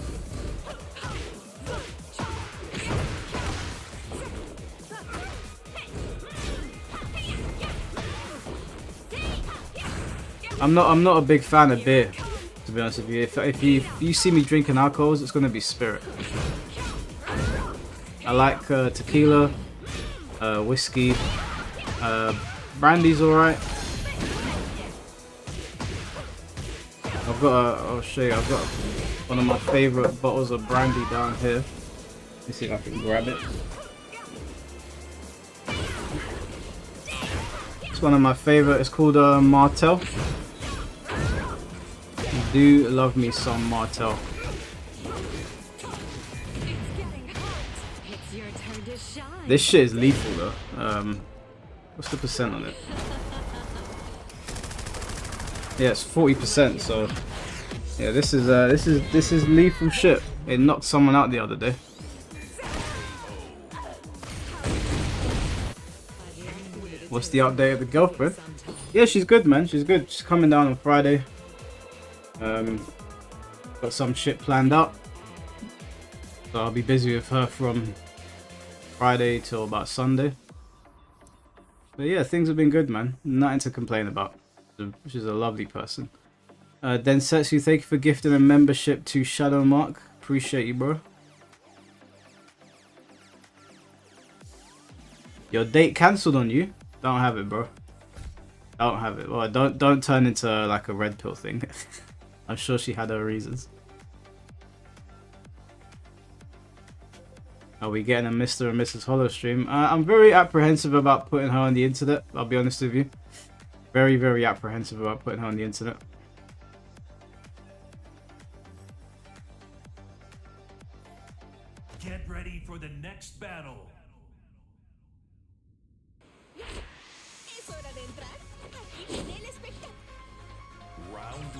I'm not a big fan of beer, to be honest with you. If you see me drinking alcohols, it's gonna be spirit. I like tequila, whiskey. Brandy's alright. I'll show you, I've got one of my favourite bottles of brandy down here. Let me see if I can grab it. It's one of my favourite, it's called Martel. I do love me some Martel. This shit is lethal though. What's the percent on it? Yeah, it's 40%. So yeah, this is lethal shit. It knocked someone out the other day. What's the update of the girlfriend? Yeah, she's good, man. She's good. She's coming down on Friday. Got some shit planned out. So I'll be busy with her from Friday till about Sunday. But yeah, things have been good, man. Nothing to complain about. She's a lovely person. Densetsu, thank you for gifting a membership to Shadow Mark. Appreciate you, bro. Your date cancelled on you? Don't have it, bro. Don't have it. Well, don't turn into like a red pill thing. I'm sure she had her reasons. Are we getting a Mr. and Mrs. Hollow stream? I'm very apprehensive about putting her on the internet. I'll be honest with you. Very, very apprehensive about putting her on the internet. Get ready for the next battle. Es hora de entrar. Aquí viene el espectáculo. Round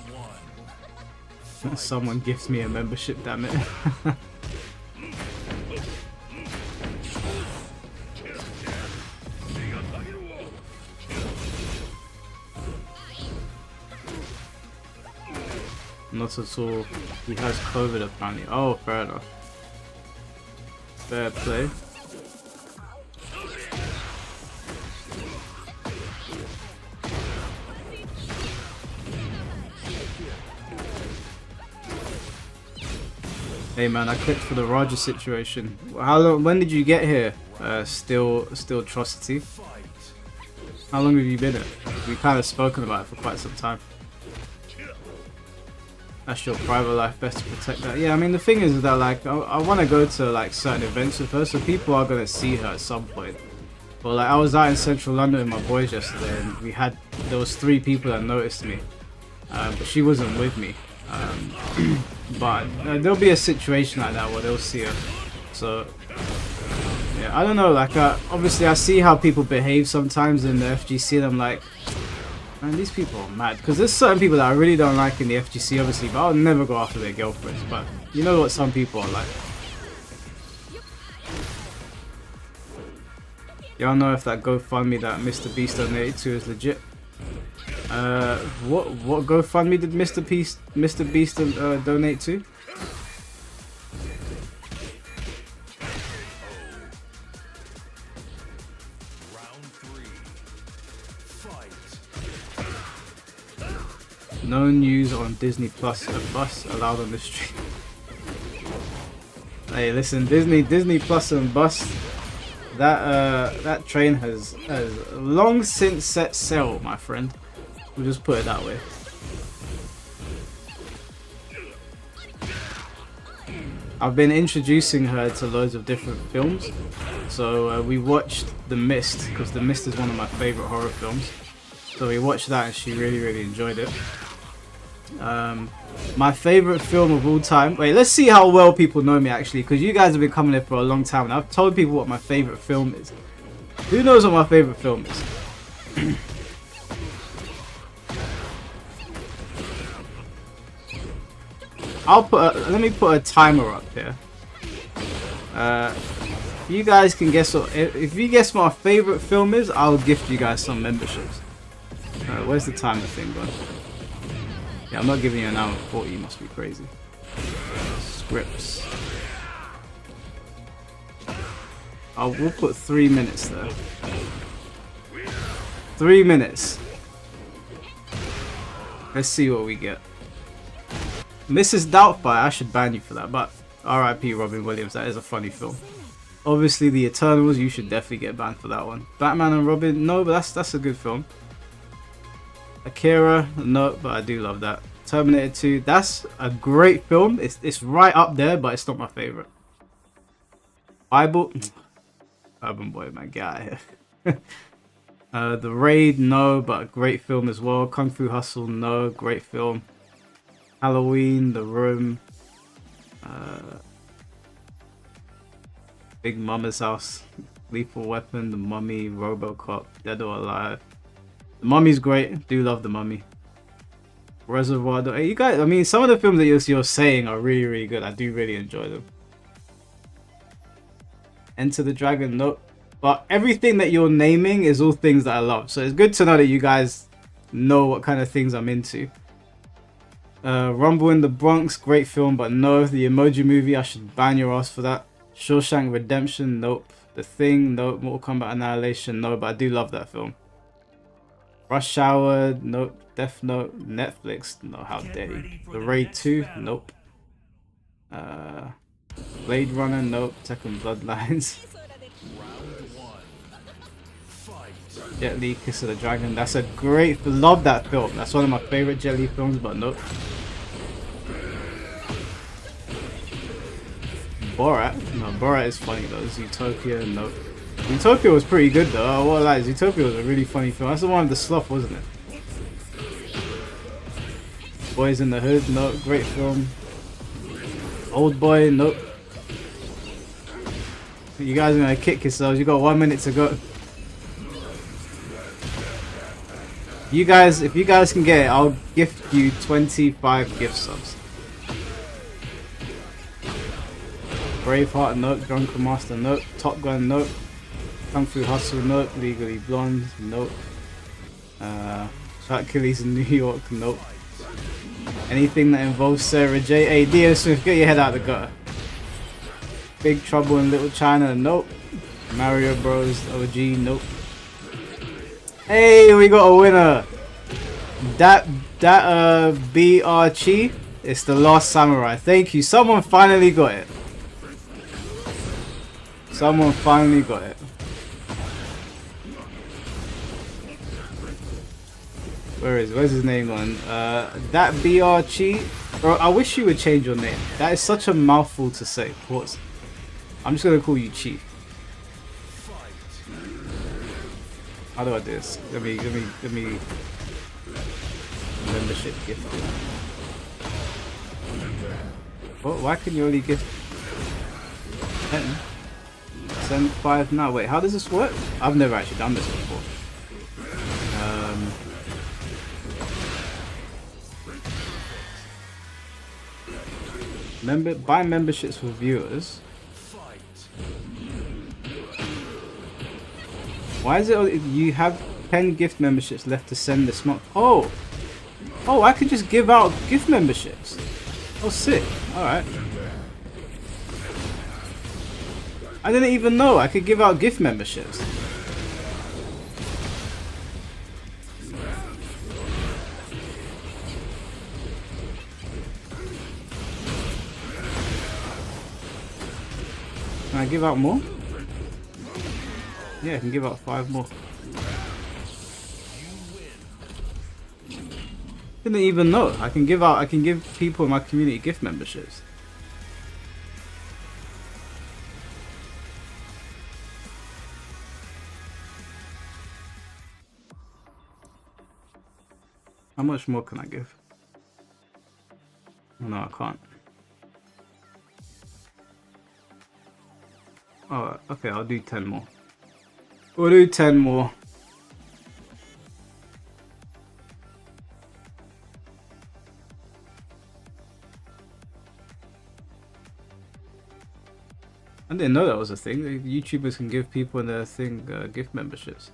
one. Someone gives me a membership, damn it. Not at all. He has COVID apparently. Oh, fair enough. Fair play. Hey man, I clicked for the Roger situation. How long? When did you get here? Still Trocity. How long have you been here? We've kind of spoken about it for quite some time. That's your private life, best to protect that. Yeah, I mean the thing is that like I want to go to like certain events with her, so people are gonna see her at some point. But like I was out in central London with my boys yesterday, and there was 3 people that noticed me, but she wasn't with me. But there'll be a situation like that where they'll see her. So yeah, I don't know. Like obviously I see how people behave sometimes in the FGC, and I'm like, man, these people are mad. Because there's certain people that I really don't like in the FGC, obviously, but I'll never go after their girlfriends. But you know what some people are like. Y'all know if that GoFundMe that Mr. Beast donated to is legit. What GoFundMe did Mr. Beast donate to? No news on Disney Plus. A bus allowed on the stream. Hey, listen, Disney Plus and bus. That train has long since set sail, my friend. We'll just put it that way. I've been introducing her to loads of different films. So we watched The Mist, because The Mist is one of my favorite horror films. So we watched that and she really enjoyed it. My favorite film of all time. Wait, let's see how well people know me actually, because you guys have been coming here for a long time and I've told people what my favorite film is. Who knows what my favorite film is? Let me put a timer up here. You guys can guess what, if you guess what my favorite film is, I'll gift you guys some memberships. Where's the timer thing gone? Yeah, I'm not giving you an hour 40, you must be crazy. Scripts. We'll put 3 minutes there. 3 minutes. Let's see what we get. Mrs. Doubtfire, I should ban you for that, but R.I.P. Robin Williams, that is a funny film. Obviously, The Eternals, you should definitely get banned for that one. Batman and Robin, no, but that's a good film. Akira, no, but I do love that. Terminator 2, that's a great film. It's right up there, but it's not my favorite. Bible, Urban Boy, my guy. The Raid, no, but a great film as well. Kung Fu Hustle, no, great film. Halloween, The Room, Big Mama's House, Lethal Weapon, The Mummy, RoboCop, Dead or Alive. The Mummy's great. Do love The Mummy. Reservoir Dogs. Hey, you guys, I mean, some of the films that you're saying are really good. I do really enjoy them. Enter the Dragon, nope. But everything that you're naming is all things that I love. So it's good to know that you guys know what kind of things I'm into. Rumble in the Bronx, great film, but no. The Emoji Movie, I should ban your ass for that. Shawshank Redemption, nope. The Thing, nope. Mortal Kombat Annihilation, no, but I do love that film. Rush Hour, nope. Death Note, Netflix, no, how dare you. The Raid 2, nope. Blade Runner, nope. Tekken Bloodlines. Es hora de Jet Li, Kiss of the Dragon, that's a great, love that film. That's one of my favorite Jet Li films, but nope. Borat, no, Borat is funny though. Zootopia, nope. Zootopia was pretty good though, I won't lie. Zootopia was a really funny film. That's the one with the sloth, wasn't it? Boys in the Hood, nope. Great film. Old Boy, nope. You guys are gonna kick yourselves. You got 1 minute to go. You guys, if you guys can get it, I'll gift you 25 gift subs. Braveheart, nope. Drunken Master, nope. Top Gun, nope. Kung Fu Hustle, nope. Legally Blonde, nope. Hercules in New York, nope. Anything that involves Sarah J. Hey, D.O. Smith, get your head out of the gutter. Big Trouble in Little China, nope. Mario Bros. OG, nope. Hey, we got a winner. That BR Chi, it's The Last Samurai. Thank you. Someone finally got it. Someone finally got it. Where's his name on? That BR Chi. Bro, I wish you would change your name. That is such a mouthful to say. Pause. I'm just gonna call you Chi. How do I do this? Let me membership gift. What? Why can you only gift 10? Send 5 now. Wait, how does this work? I've never actually done this before. Buy memberships for viewers. Why is it you have 10 gift memberships left to send this month? Oh, I could just give out gift memberships. Oh, sick. All right. I didn't even know I could give out gift memberships. Can I give out more? Yeah, I can give out 5 more. Didn't even know. I can give people in my community gift memberships. How much more can I give? No, I can't. Oh, okay, I'll do 10 more. We'll do 10 more. I didn't know that was a thing. YouTubers can give people in their thing gift memberships.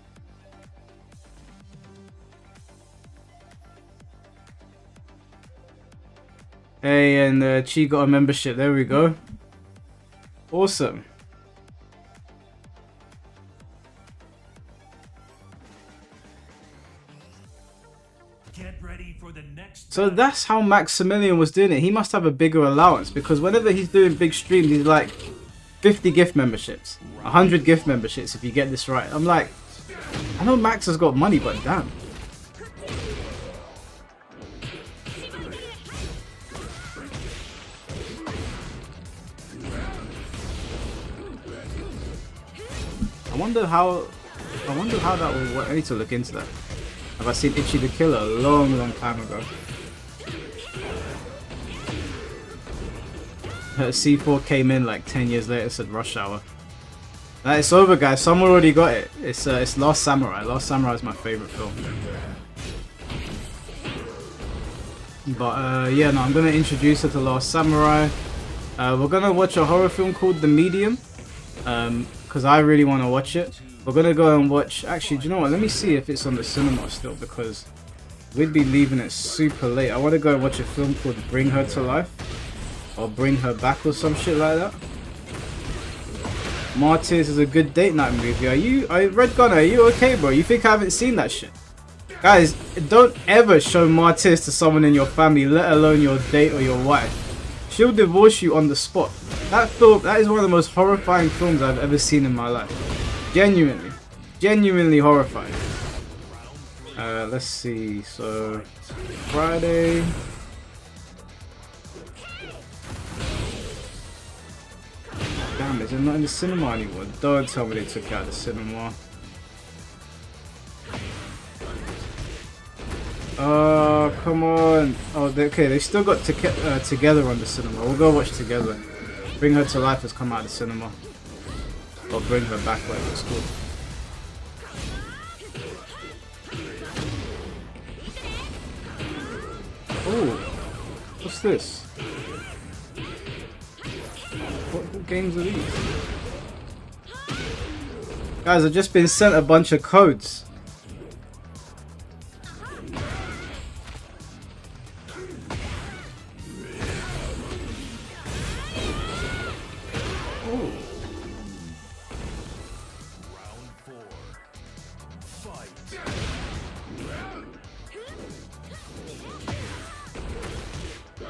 Hey, and Chi got a membership. There we go. Awesome. Get ready for the next So that's how Maximilian was doing it. He must have a bigger allowance because whenever he's doing big streams, he's like 50 gift memberships, 100 gift memberships if you get this right. I'm like, I know Max has got money, but damn. I wonder how that will work. I need to look into that. Have I seen Itchy the Killer a long time ago? C4 came in like 10 years later, said Rush Hour. It's over, guys. Someone already got it. It's Last Samurai. Last Samurai is my favorite film. But yeah, no, I'm gonna introduce her to Last Samurai. We're gonna watch a horror film called The Medium. because I really want to watch it. We're gonna go and watch. Actually, do you know what? Let me see if it's on the cinema still, because we'd be leaving it super late. I want to go and watch a film called Bring Her to Life, or Bring Her Back, or some shit like that. Martyrs is a good date night movie. Red Gunner, are you okay, bro? You think I haven't seen that shit? Guys, don't ever show Martyrs to someone in your family, let alone your date or your wife. She'll divorce you on the spot. That is one of the most horrifying films I've ever seen in my life. Genuinely horrifying. Let's see. So, Friday. Damn, is it not in the cinema anymore? Don't tell me they took it out of the cinema. Oh, come on. Oh, okay, they still got Together on the cinema. We'll go watch Together. Bring Her to Life has come out of the cinema. Or Bring Her Back, whatever it's called. Oh, what's this? What games are these? Guys, I've just been sent a bunch of codes.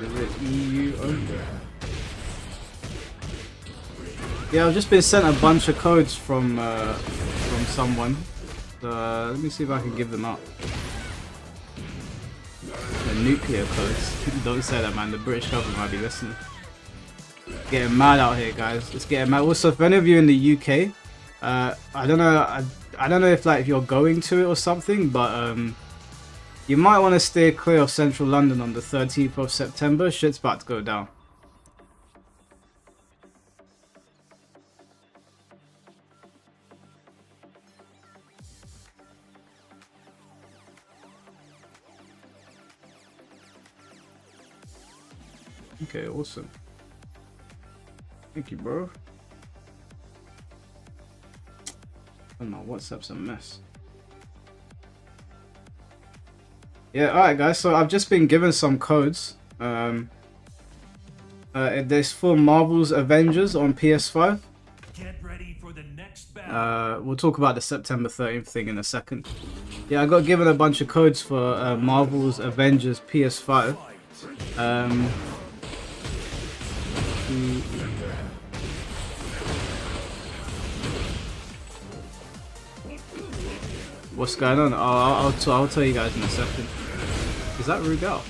Is it EU only? Yeah, I've just been sent a bunch of codes from someone. Let me see if I can give them out. The nuclear codes. Don't say that, man. The British government might be listening. Getting mad out here, guys. It's getting mad. Also, for any of you in the UK, I don't know. I don't know if if you're going to it or something, but you might want to steer clear of central London on the 13th of September. Shit's about to go down. Okay, awesome. Thank you, bro. Oh, my WhatsApp's a mess. Yeah, alright guys, so I've just been given some codes. There's for Marvel's Avengers on PS5. Get ready for the next battle. We'll talk about the September 13th thing in a second. Yeah, I got given a bunch of codes for Marvel's Avengers PS5. What's going on? I'll tell you guys in a second. Is that Rugal?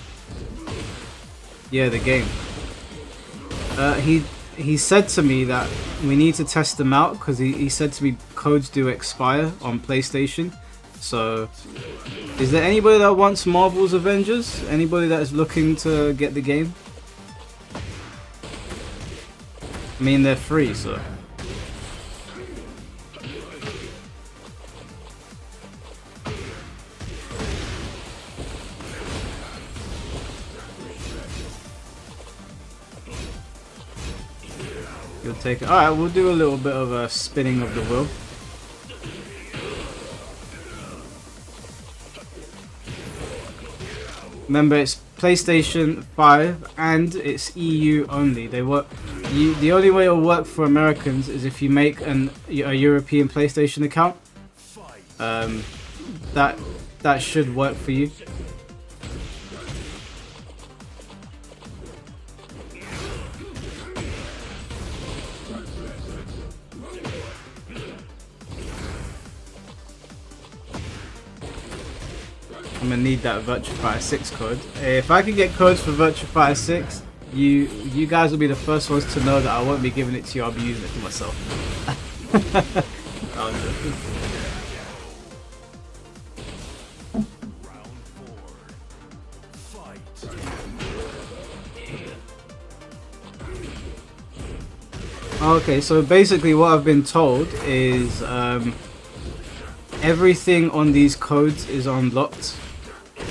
Yeah, the game. He said to me that we need to test them out because he said to me codes do expire on PlayStation. So, is there anybody that wants Marvel's Avengers? Anybody that is looking to get the game? I mean, they're free, so. You'll take it. Alright, we'll do a little bit of a spinning of the wheel. Remember, it's PlayStation 5 and it's EU only. They work. The only way it'll work for Americans is if you make a European PlayStation account. That should work for you. I'm gonna need that Virtua Fighter 6 code. If I can get codes for Virtua Fighter 6, you guys will be the first ones to know that I won't be giving it to you. I'll be using it for myself. Okay, so basically what I've been told is everything on these codes is unlocked,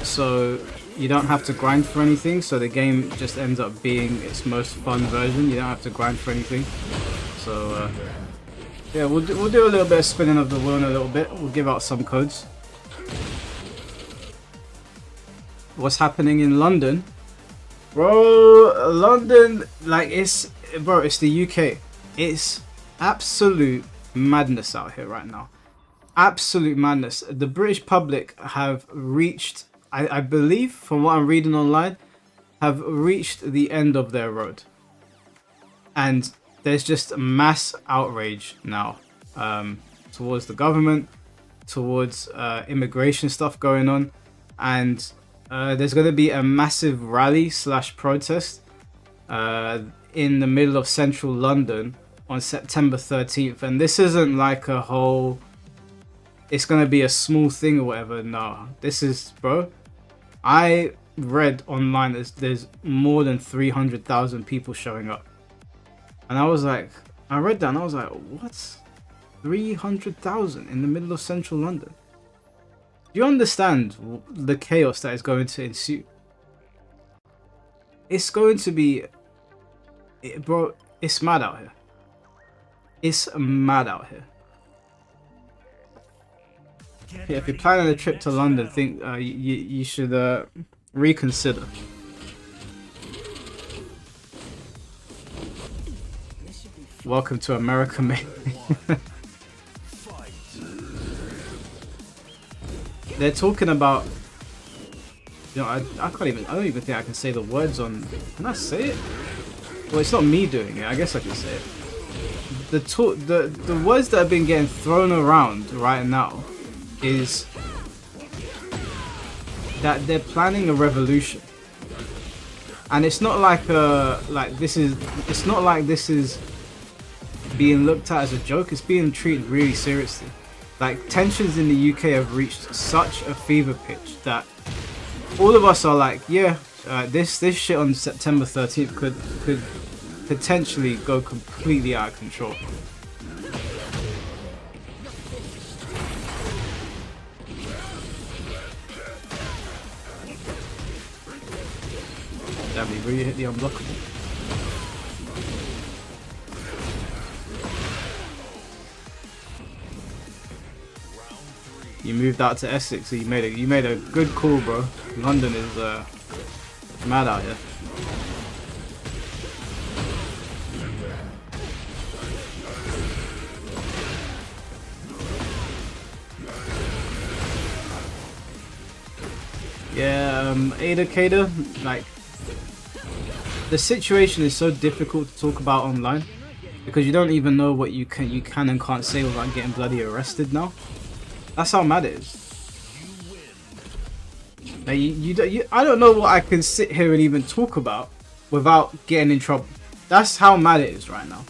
so you don't have to grind for anything, so the game just ends up being its most fun version. You don't have to grind for anything. So Yeah, we'll do a little bit of spinning of the wheel in a little bit. We'll give out some codes. What's happening in London? Bro, London, like it's the UK. It's absolute madness out here right now. Absolute madness. The British public have reached, I believe, from what I'm reading online, have reached the end of their road. And there's just mass outrage now towards the government, towards immigration stuff going on. And there's going to be a massive rally / protest in the middle of central London on September 13th. And this isn't like a whole, it's going to be a small thing or whatever. No, this is, bro, I read online there's more than 300,000 people showing up. And I was like, I read that and I was like, what? 300,000 in the middle of central London? Do you understand the chaos that is going to ensue? It's going to be, bro, it's mad out here. It's mad out here. Yeah, if you're planning a trip to London, think you should reconsider. Welcome to America, mate. They're talking about, you know, I don't even think I can say the words on. Can I say it? Well, it's not me doing it. I guess I can say it. The words that have been getting thrown around right now is that they're planning a revolution, and it's not like it's not like this is being looked at as a joke. It's being treated really seriously. Like, tensions in the UK have reached such a fever pitch that all of us are like, yeah, this shit on September 13th could potentially go completely out of control. Damn, he really hit the unblockable. You moved out to Essex, so you made a good call, bro. London is mad out here. Yeah, Ada Kader, like, the situation is so difficult to talk about online because you don't even know what you can and can't say without getting bloody arrested now. That's how mad it is. Like, I don't know what I can sit here and even talk about without getting in trouble. That's how mad it is right now.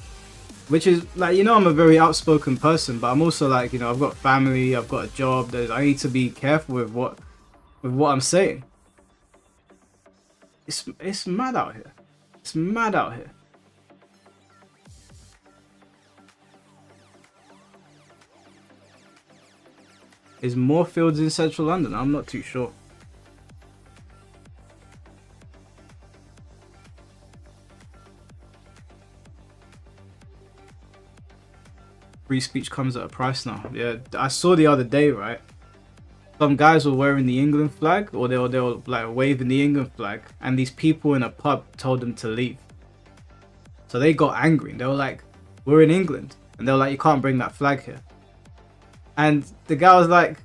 Which is, like, you know, I'm a very outspoken person, but I'm also like, you know, I've got family, I've got a job. I need to be careful with what I'm saying. It's mad out here. It's mad out here. Is more fields in central London? I'm not too sure. Free speech comes at a price now. Yeah, I saw the other day, right? Some guys were wearing the England flag, or they were like waving the England flag, and these people in a pub told them to leave. So they got angry. They were like, "We're in England," and they were like, "You can't bring that flag here." And the guy was like,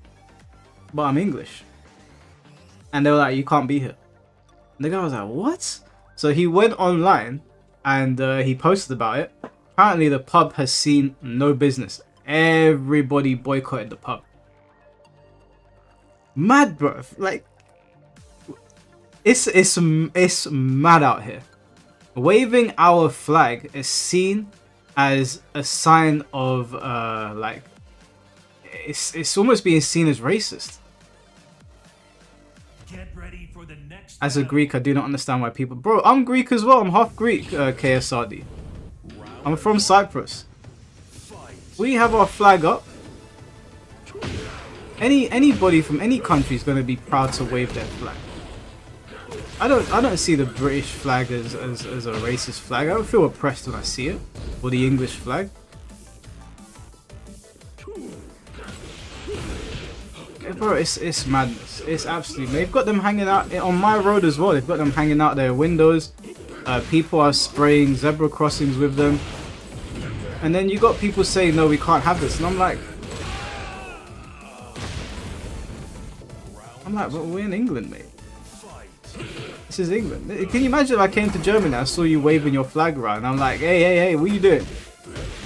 "But I'm English." And they were like, "You can't be here." And the guy was like, "What?" So he went online and he posted about it. Apparently the pub has seen no business. Everybody boycotted the pub. Mad, bro. Like, it's mad out here. Waving our flag is seen as a sign of like, it's almost being seen as racist. Get ready for the next As a Greek, I do not understand why people... Bro, I'm Greek as well. I'm half Greek, KSRD. I'm from Cyprus. We have our flag up. Anybody from any country is going to be proud to wave their flag. I don't see the British flag as a racist flag. I don't feel oppressed when I see it. Or the English flag. bro, it's madness. It's absolutely. They've got them hanging out on my road as well. They've got them hanging out their windows. People are spraying zebra crossings with them. And then you got people saying, no, we can't have this. And I'm like, but we're in England, mate. This is England. Can you imagine if I came to Germany and I saw you waving your flag around? And I'm like, hey, what are you doing?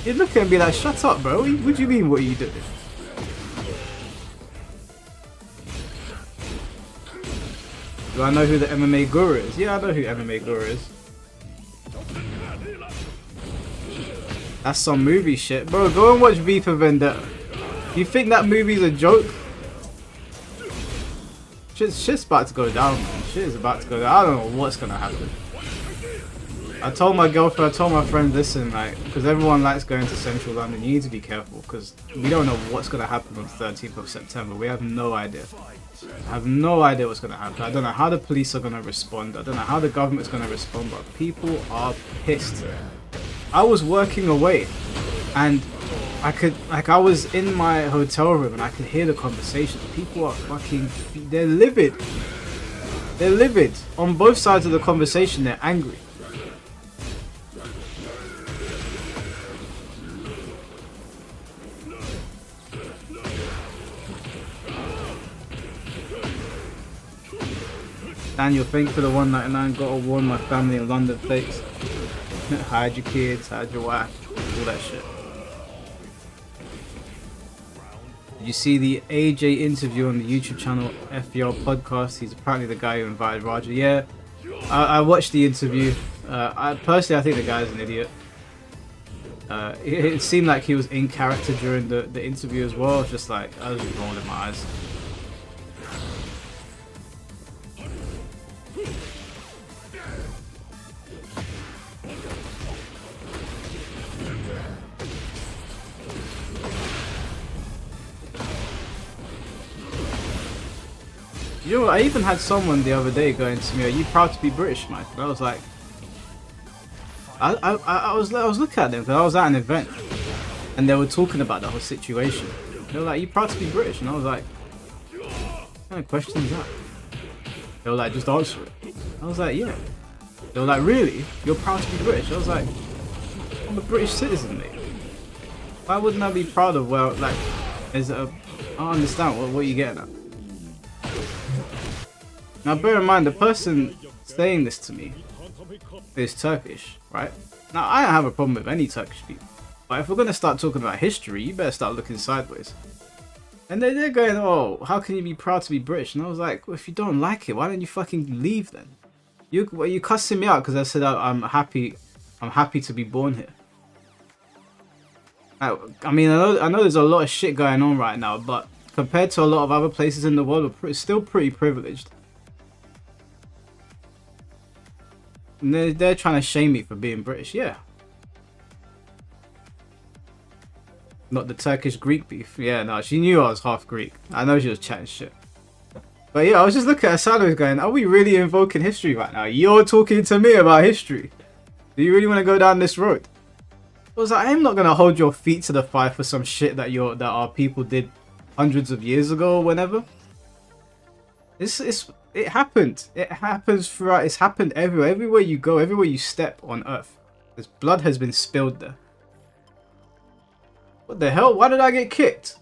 You'd look at it and be like, shut up, bro. What do you mean, what are you doing? Do I know who the MMA guru is? Yeah, I know who MMA guru is. That's some movie shit. Bro, go and watch V for Vendetta. You think that movie's a joke? Shit's about to go down, man. Shit is about to go down. I don't know what's gonna happen. I told my girlfriend, I told my friends, listen, like, because everyone likes going to central London, you need to be careful, because we don't know what's gonna happen on the 13th of September. We have no idea. I have no idea what's gonna happen. I don't know how the police are gonna respond. I don't know how the government's gonna respond, but people are pissed. I was working away, and I was in my hotel room and I could hear the conversations. People are fucking, they're livid. They're livid. On both sides of the conversation, they're angry. Daniel, thanks for the 199. Gotta warn my family in London, thanks. Hide your kids, hide your wife, all that shit. Did you see the AJ interview on the YouTube channel FBR podcast? He's apparently the guy who invited Roger. Yeah, I watched the interview. I think the guy's an idiot. It seemed like he was in character during the interview as well. Just like, I was just rolling my eyes. You know, I even had someone the other day going to me, "Are you proud to be British, Mike?" And I was like, I was looking at them because I was at an event, and they were talking about the whole situation. They were like, "Are you proud to be British?" And I was like, "What kind of question is that?" They were like, "Just answer it." I was like, "Yeah." They were like, "Really? You're proud to be British?" I was like, "I'm a British citizen, mate. Why wouldn't I be proud of, well, like, I don't understand what you're getting at." Now bear in mind, the person saying this to me is Turkish, right? Now I don't have a problem with any Turkish people, but if we're going to start talking about history, you better start looking sideways. And they're going, "Oh, how can you be proud to be British?" And I was like, well, if you don't like it, why don't you fucking leave then? You cussing me out because I said I'm happy to be born here. I mean, I know there's a lot of shit going on right now, but compared to a lot of other places in the world, we're still pretty privileged. And they're trying to shame me for being British, yeah. Not the Turkish-Greek beef. Yeah, no, she knew I was half Greek. I know she was chatting shit. But yeah, I was just looking at her sideways going, are we really invoking history right now? You're talking to me about history. Do you really want to go down this road? I was like, I'm not going to hold your feet to the fire for some shit that our people did hundreds of years ago or whenever. It happened. It happens throughout. It's happened everywhere. Everywhere you go, everywhere you step on Earth, this blood has been spilled there. What the hell? Why did I get kicked?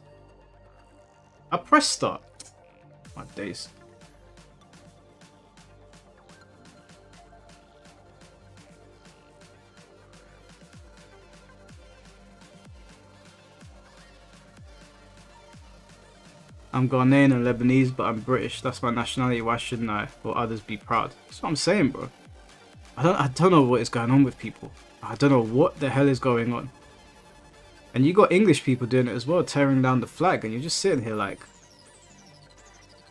I pressed start. My days. I'm Ghanaian and Lebanese, but I'm British. That's my nationality. Why shouldn't I or others be proud? That's what I'm saying, bro. I don't know what is going on with people. I don't know what the hell is going on. And you got English people doing it as well, tearing down the flag, and you're just sitting here like,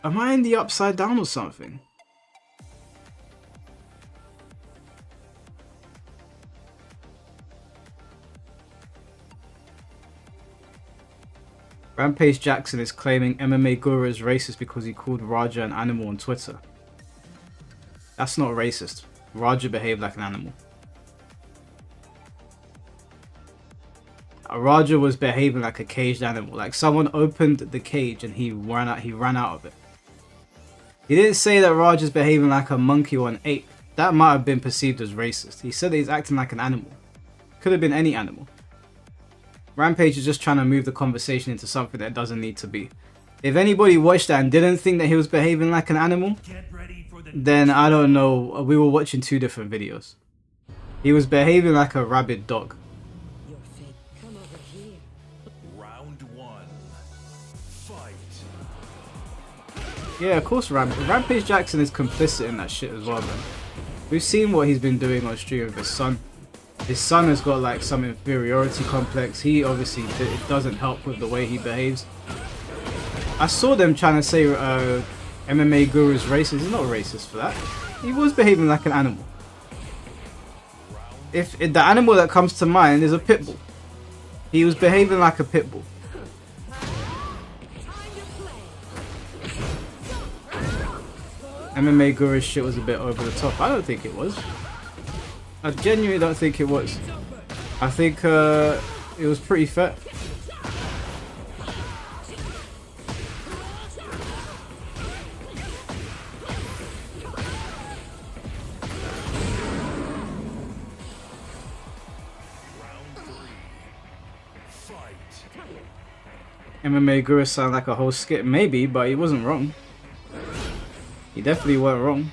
am I in the upside down or something? Rampage Jackson is claiming MMA Guru is racist because he called Raja an animal on Twitter. That's not racist. Raja behaved like an animal. Raja was behaving like a caged animal. Like someone opened the cage and he ran out of it. He didn't say that Raja's behaving like a monkey or an ape. That might have been perceived as racist. He said that he's acting like an animal. Could have been any animal. Rampage is just trying to move the conversation into something that doesn't need to be. If anybody watched that and didn't think that he was behaving like an animal, Get ready for the then I don't know. We were watching two different videos. He was behaving like a rabid dog. Your fate. Come over here. round one. Fight. Yeah, of course Rampage Jackson is complicit in that shit as well, man. We've seen what he's been doing on stream with his son. His son has got like some inferiority complex. He obviously it doesn't help with the way he behaves. I saw them trying to say MMA Guru's racist. He's not racist for that. He was behaving like an animal. If the animal that comes to mind is a pit bull, he was behaving like a pit bull. MMA Guru's shit was a bit over the top. I don't think it was. I genuinely don't think it was. I think it was pretty fair. MMA Guru sound like a whole skit, maybe, but he wasn't wrong. He definitely weren't wrong.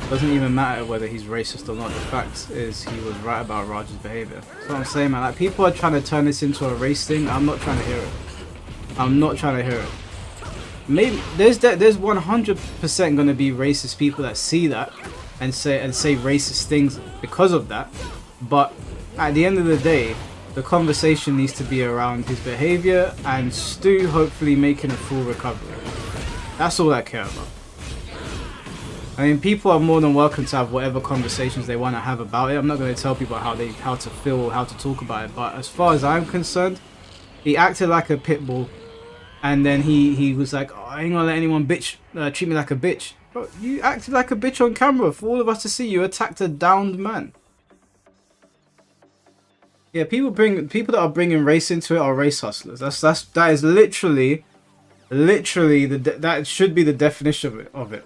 Doesn't even matter whether he's racist or not. The fact is, he was right about Raj's behavior. That's what I'm saying, man. Like, people are trying to turn this into a race thing. I'm not trying to hear it. I'm not trying to hear it. Maybe there's 100% gonna be racist people that see that and say racist things because of that. But at the end of the day, the conversation needs to be around his behavior and Stu hopefully making a full recovery. That's all I care about. I mean, people are more than welcome to have whatever conversations they want to have about it. I'm not going to tell people how to feel or how to talk about it. But as far as I'm concerned, he acted like a pit bull, and then he was like, "Oh, I ain't gonna let anyone treat me like a bitch." Bro, you acted like a bitch on camera for all of us to see. You attacked a downed man. Yeah, people that are bringing race into it are race hustlers. That is literally that should be the definition of it.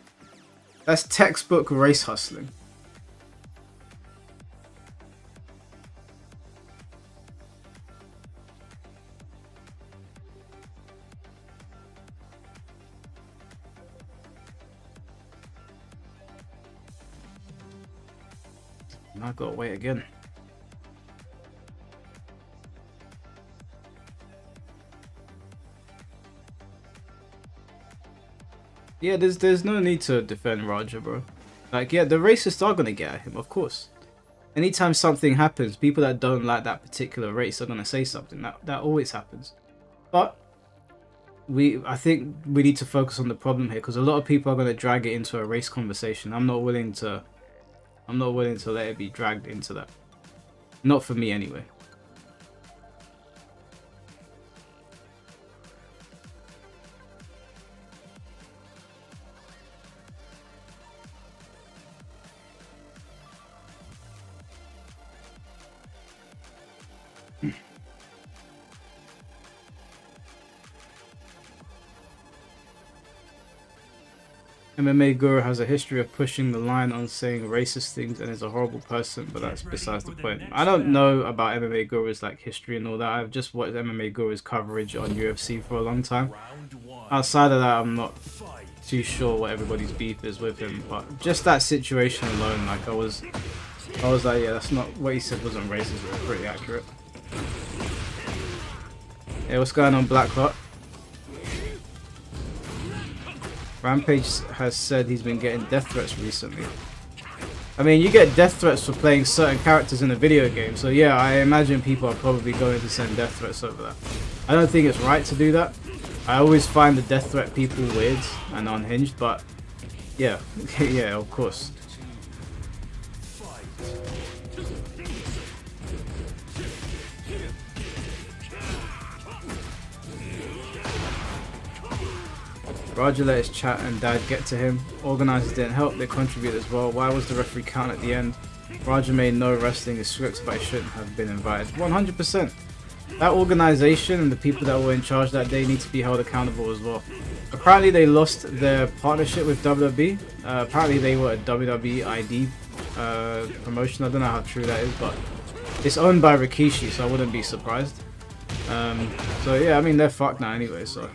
That's textbook race hustling. Now I've got to wait again. Yeah, there's no need to defend Raja, bro. Like, yeah, the racists are gonna get at him, of course. Anytime something happens, people that don't like that particular race are gonna say something. That always happens. But I think we need to focus on the problem here, because a lot of people are gonna drag it into a race conversation. I'm not willing to let it be dragged into that. Not for me, anyway. MMA Guru has a history of pushing the line on saying racist things and is a horrible person, but that's besides the point. I don't know about MMA Guru's like history and all that. I've just watched MMA Guru's coverage on UFC for a long time. Outside of that, I'm not too sure what everybody's beef is with him, but just that situation alone, like I was like, yeah, that's not what he said wasn't racist, it was pretty accurate. Hey, what's going on, Blackheart? Rampage has said he's been getting death threats recently. I mean, you get death threats for playing certain characters in a video game, so yeah, I imagine people are probably going to send death threats over that. I don't think it's right to do that. I always find the death threat people weird and unhinged, but yeah, yeah, of course. Roger let his chat and dad get to him. Organizers didn't help, they contributed as well. Why was the referee count at the end? Roger made no wrestling is scripted, but he shouldn't have been invited. 100%. That organization and the people that were in charge that day need to be held accountable as well. Apparently they lost their partnership with WWE. Apparently they were a WWE ID promotion. I don't know how true that is, but it's owned by Rikishi, so I wouldn't be surprised. So yeah, I mean they're fucked now anyway, so.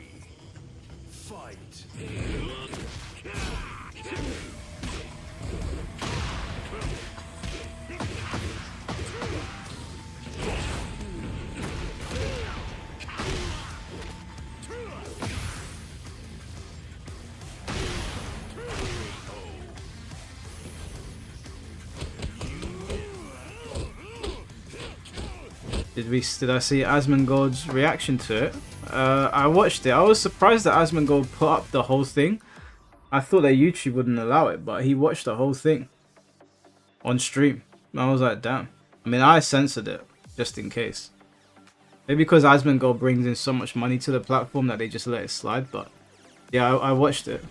Did I see Asmongold's reaction to it? I watched it. I was surprised that Asmongold put up the whole thing. I thought that YouTube wouldn't allow it, but he watched the whole thing on stream. I was like, damn. I mean, I censored it just in case. Maybe because Asmongold brings in so much money to the platform that they just let it slide. But yeah, I watched it.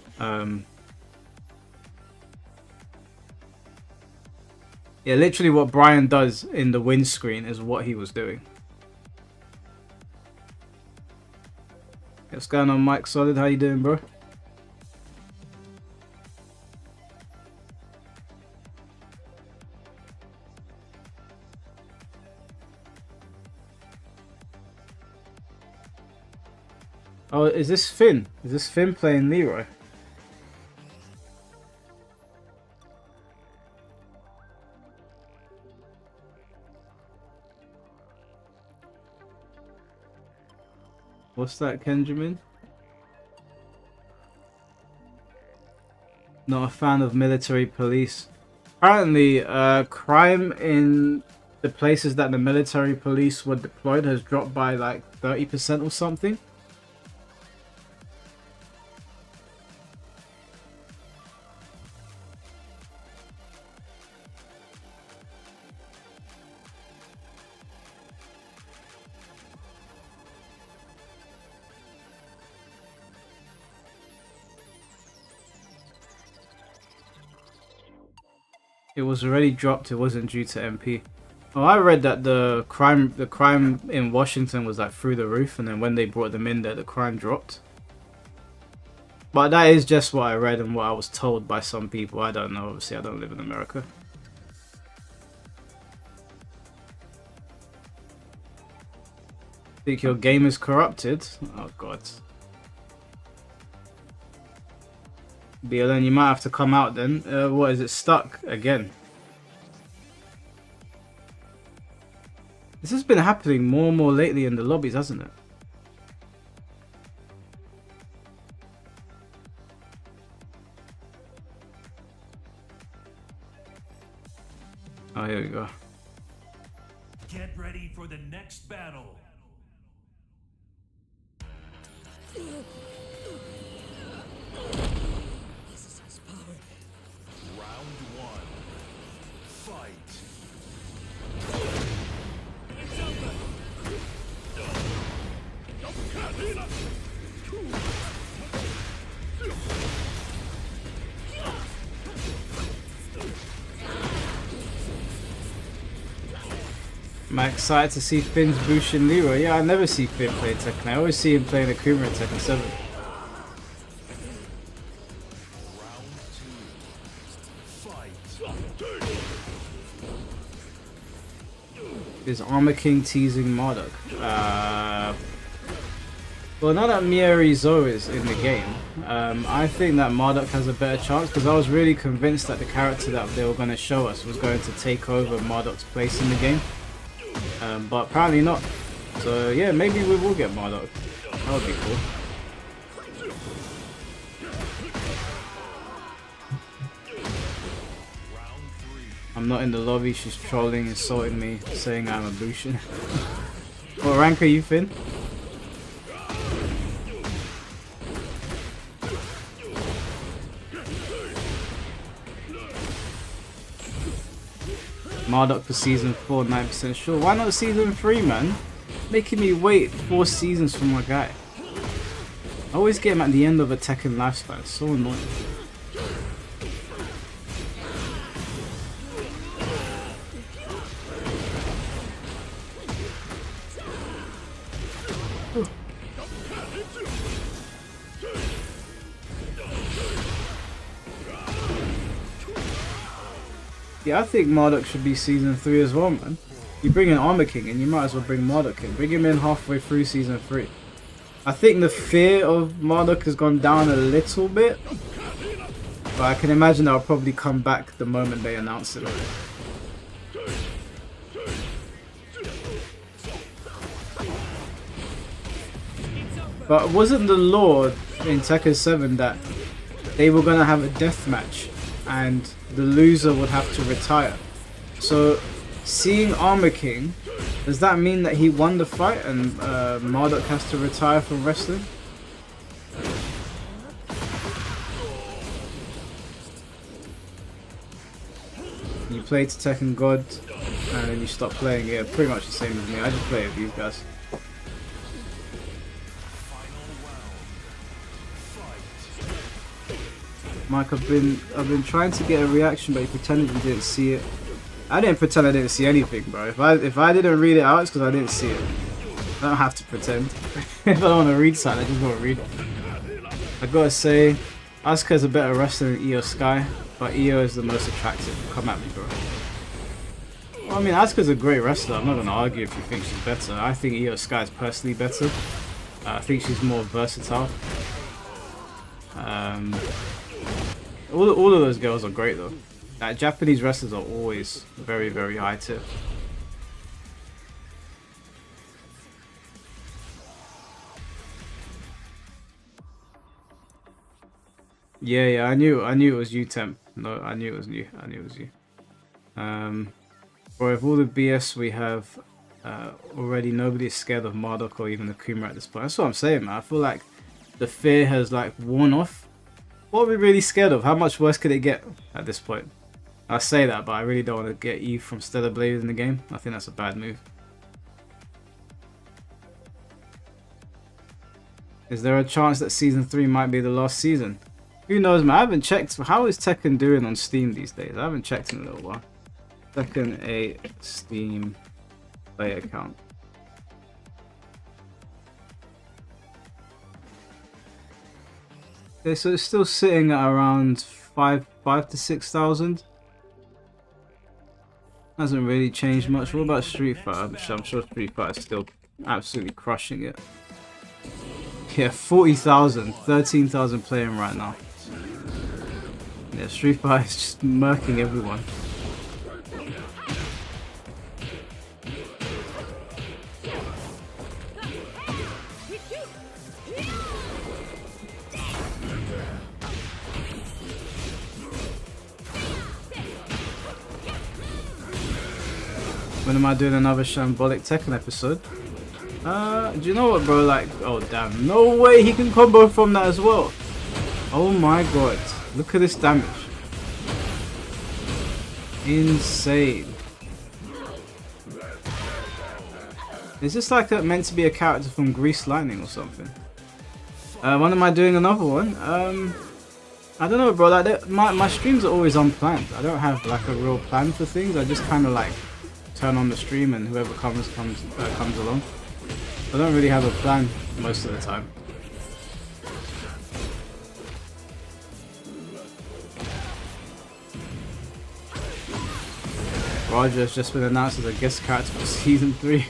Yeah, literally what Brian does in the windscreen is what he was doing. What's going on, Mike Solid? How you doing, bro? Oh, is this Finn? Is this Finn playing Leroy? What's that, Kenjamin? Not a fan of military police. Apparently, crime in the places that the military police were deployed has dropped by like 30% or something. It was already dropped. It wasn't due to MP. Oh, I read that the crime in Washington was like through the roof, and then when they brought them in there, the crime dropped. But that is just what I read and what I was told by some people. I don't know. Obviously, I don't live in America. Think your game is corrupted? Oh god. BLN, you might have to come out then. What is it? Stuck again? This has been happening more and more lately in the lobbies, hasn't it? Oh, here we go. Get ready for the next battle. Round one. Fight. It's over. I'm excited to see Finn's Bush and Leroy. Yeah, I never see Finn play Tekken. I always see him playing Akuma in Tekken 7. Is Armor King teasing Marduk? Well, now that Mierizo is in the game, I think that Marduk has a better chance, because I was really convinced that the character that they were going to show us was going to take over Marduk's place in the game. But apparently not. So yeah, maybe we will get Marduk. That would be cool. I'm not in the lobby, she's trolling, insulting me, saying I'm a Bushin. What rank are you, Finn? Marduk for season 4, 9% sure. Why not season 3, man? Making me wait 4 seasons for my guy. I always get him at the end of a Tekken lifespan. It's so annoying. Yeah, I think Marduk should be season 3 as well, man. You bring in Armor King and you might as well bring Marduk in. Bring him in halfway through season 3. I think the fear of Marduk has gone down a little bit. But I can imagine that'll probably come back the moment they announce it. But wasn't the law in Tekken 7 that they were going to have a death match and the loser would have to retire? So seeing Armor King, does that mean that he won the fight and Marduk has to retire from wrestling? You play to Tekken God and then you stop playing. Yeah, pretty much the same as me. I just play with these guys. Mike, I've been trying to get a reaction, but you pretended you didn't see it. I didn't pretend I didn't see anything, bro. If I didn't read it out, it's because I didn't see it. I don't have to pretend. If I don't want to read something, I just won't read it. I gotta say, Asuka's a better wrestler than Io Sky, but Io is the most attractive. Come at me, bro. Well, I mean, Asuka's a great wrestler. I'm not gonna argue if you think she's better. I think Io Sky is personally better. I think she's more versatile. All of those girls are great though. Japanese wrestlers are always very, very high tier. Yeah, I knew it was you, Temp. No, I knew it was you. Bro, with all the BS we have already, nobody is scared of Marduk or even Akuma at this point. That's what I'm saying, man. I feel like the fear has like worn off. What are we really scared of? How much worse could it get at this point? I say that, but I really don't want to get Eve from Stellar Blade in the game. I think that's a bad move. Is there a chance that season 3 might be the last season? Who knows, man? I haven't checked. How is Tekken doing on Steam these days? I haven't checked in a little while. Tekken 8 Steam player account. Okay, so it's still sitting at around 5 to 6,000. Hasn't really changed much. What about Street Fighter? I'm sure Street Fighter is still absolutely crushing it. Yeah, 40,000, 13,000 playing right now. Yeah, Street Fighter is just murking everyone. When am I doing another Shambolic Tekken episode? Do you know what, bro? Like, oh damn, no way he can combo from that as well. Oh my god, look at this damage. Insane. Is this like meant to be a character from Grease Lightning or something? When am I doing another one? I don't know, bro. Like, my streams are always unplanned. I don't have like a real plan for things. I just kind of like turn on the stream and whoever comes along. I don't really have a plan most of the time. Roger has just been announced as a guest character for season 3.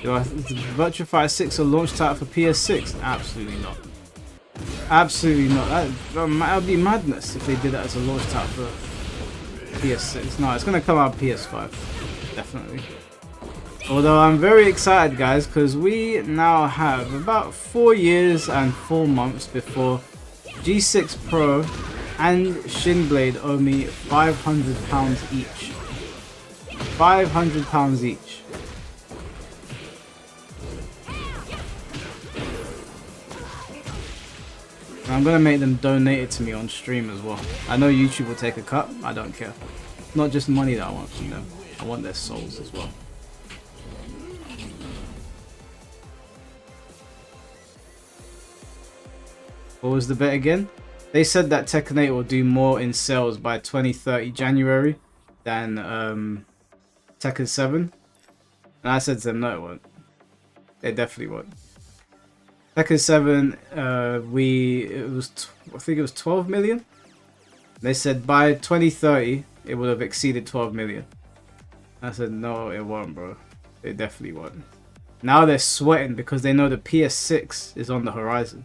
Is Virtua Fighter 6 a launch title for PS6? Absolutely not. Absolutely not. That would be madness if they did that as a launch title for PS6. No, it's going to come out PS5. Definitely. Although I'm very excited, guys, because we now have about 4 years and 4 months before G6 Pro and Shinblade owe me £500 each. £500 each. I'm gonna make them donate it to me on stream as well. I know YouTube will take a cut. I don't care. Not just money that I want from them. I want their souls as well. What was the bet again? They said that Tekken 8 will do more in sales by 2030 January than Tekken 7. And I said to them, no it won't. They definitely won't. Tekken 7, I think it was 12 million. They said by 2030 it would have exceeded 12 million. I said no, it won't, bro. It definitely won't. Now they're sweating because they know the PS6 is on the horizon,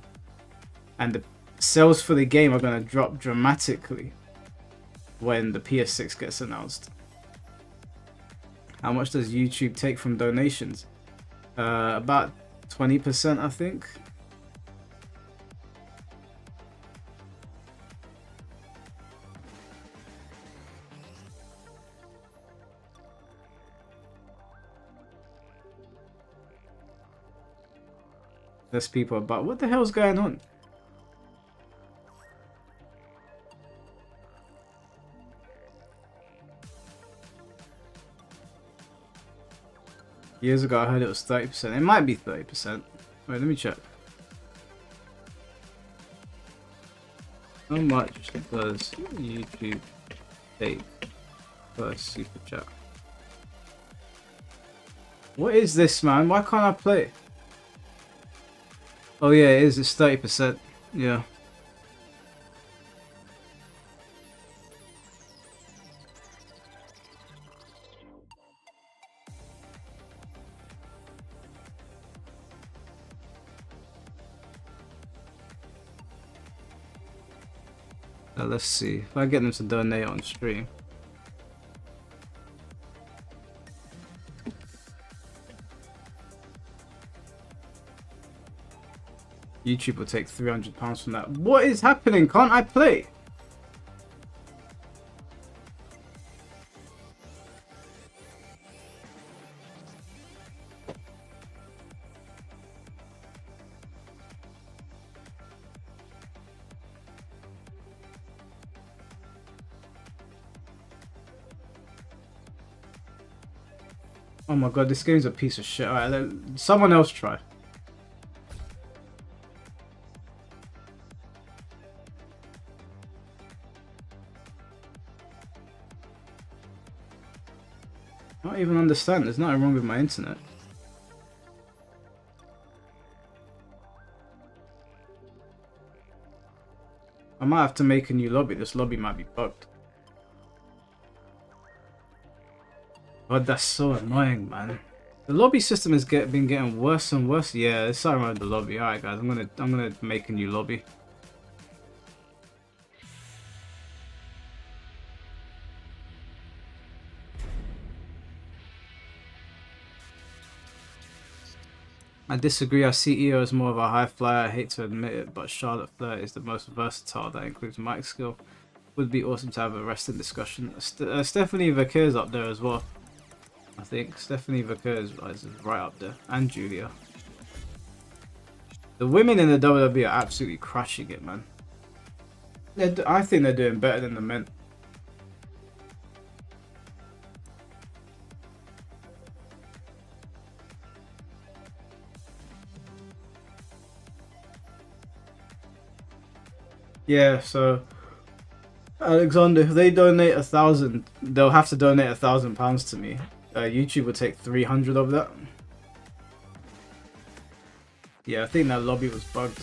and the sales for the game are gonna drop dramatically when the PS6 gets announced. How much does YouTube take from donations? About 20%, I think. There's people about, what the hell's going on? Years ago I heard it was 30%. It might be 30%. Wait, let me check. How much does YouTube take per super chat? What is this, man? Why can't I play? Oh yeah, it is. It's 30%. Yeah. Let's see if I get them to donate on stream. YouTube will take £300 from that. What is happening? Can't I play? Oh my god, this game's a piece of shit. Alright, let someone else try. I don't even understand. There's nothing wrong with my internet. I might have to make a new lobby. This lobby might be bugged. God, that's so annoying, man. The lobby system has been getting worse and worse. Yeah, it's something wrong with the lobby. Alright guys, I'm gonna make a new lobby. I disagree. I see EO as more of a high flyer. I hate to admit it, but Charlotte Flair is the most versatile. That includes mic skill. Would be awesome to have a wrestling discussion. Stephanie Vaquer's up there as well. I think Stephanie Vaquer is right up there, and Julia. The women in the WWE are absolutely crushing it, man. I think they're doing better than the men. Yeah, so Alexander, if they donate 1,000, they'll have to donate £1,000 to me. YouTube will take 300 of that. Yeah, I think that lobby was bugged.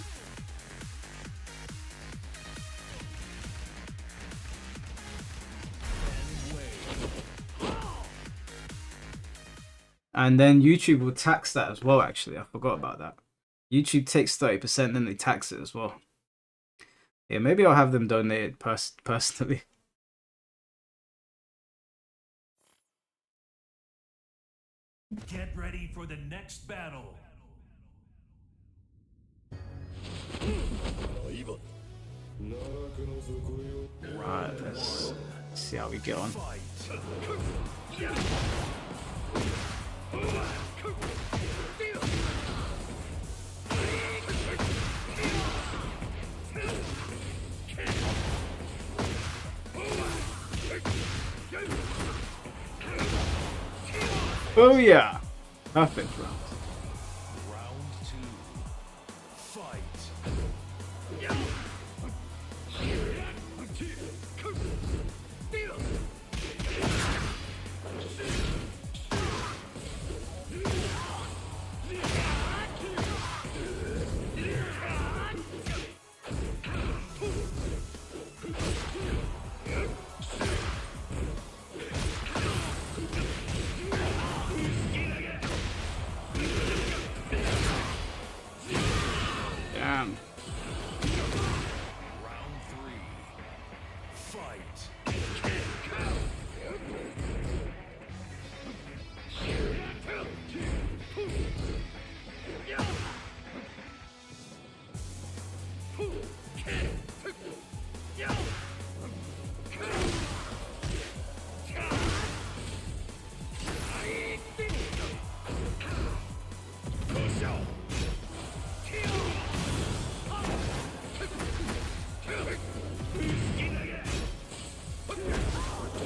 And then YouTube will tax that as well, actually. I forgot about that. YouTube takes 30%, then they tax it as well. Yeah, maybe I'll have them donate it personally. Get ready for the next battle. Right, let's see how we get on. Oh yeah. Perfect round. Round 2. Fight. Damn. Round 3. Fight.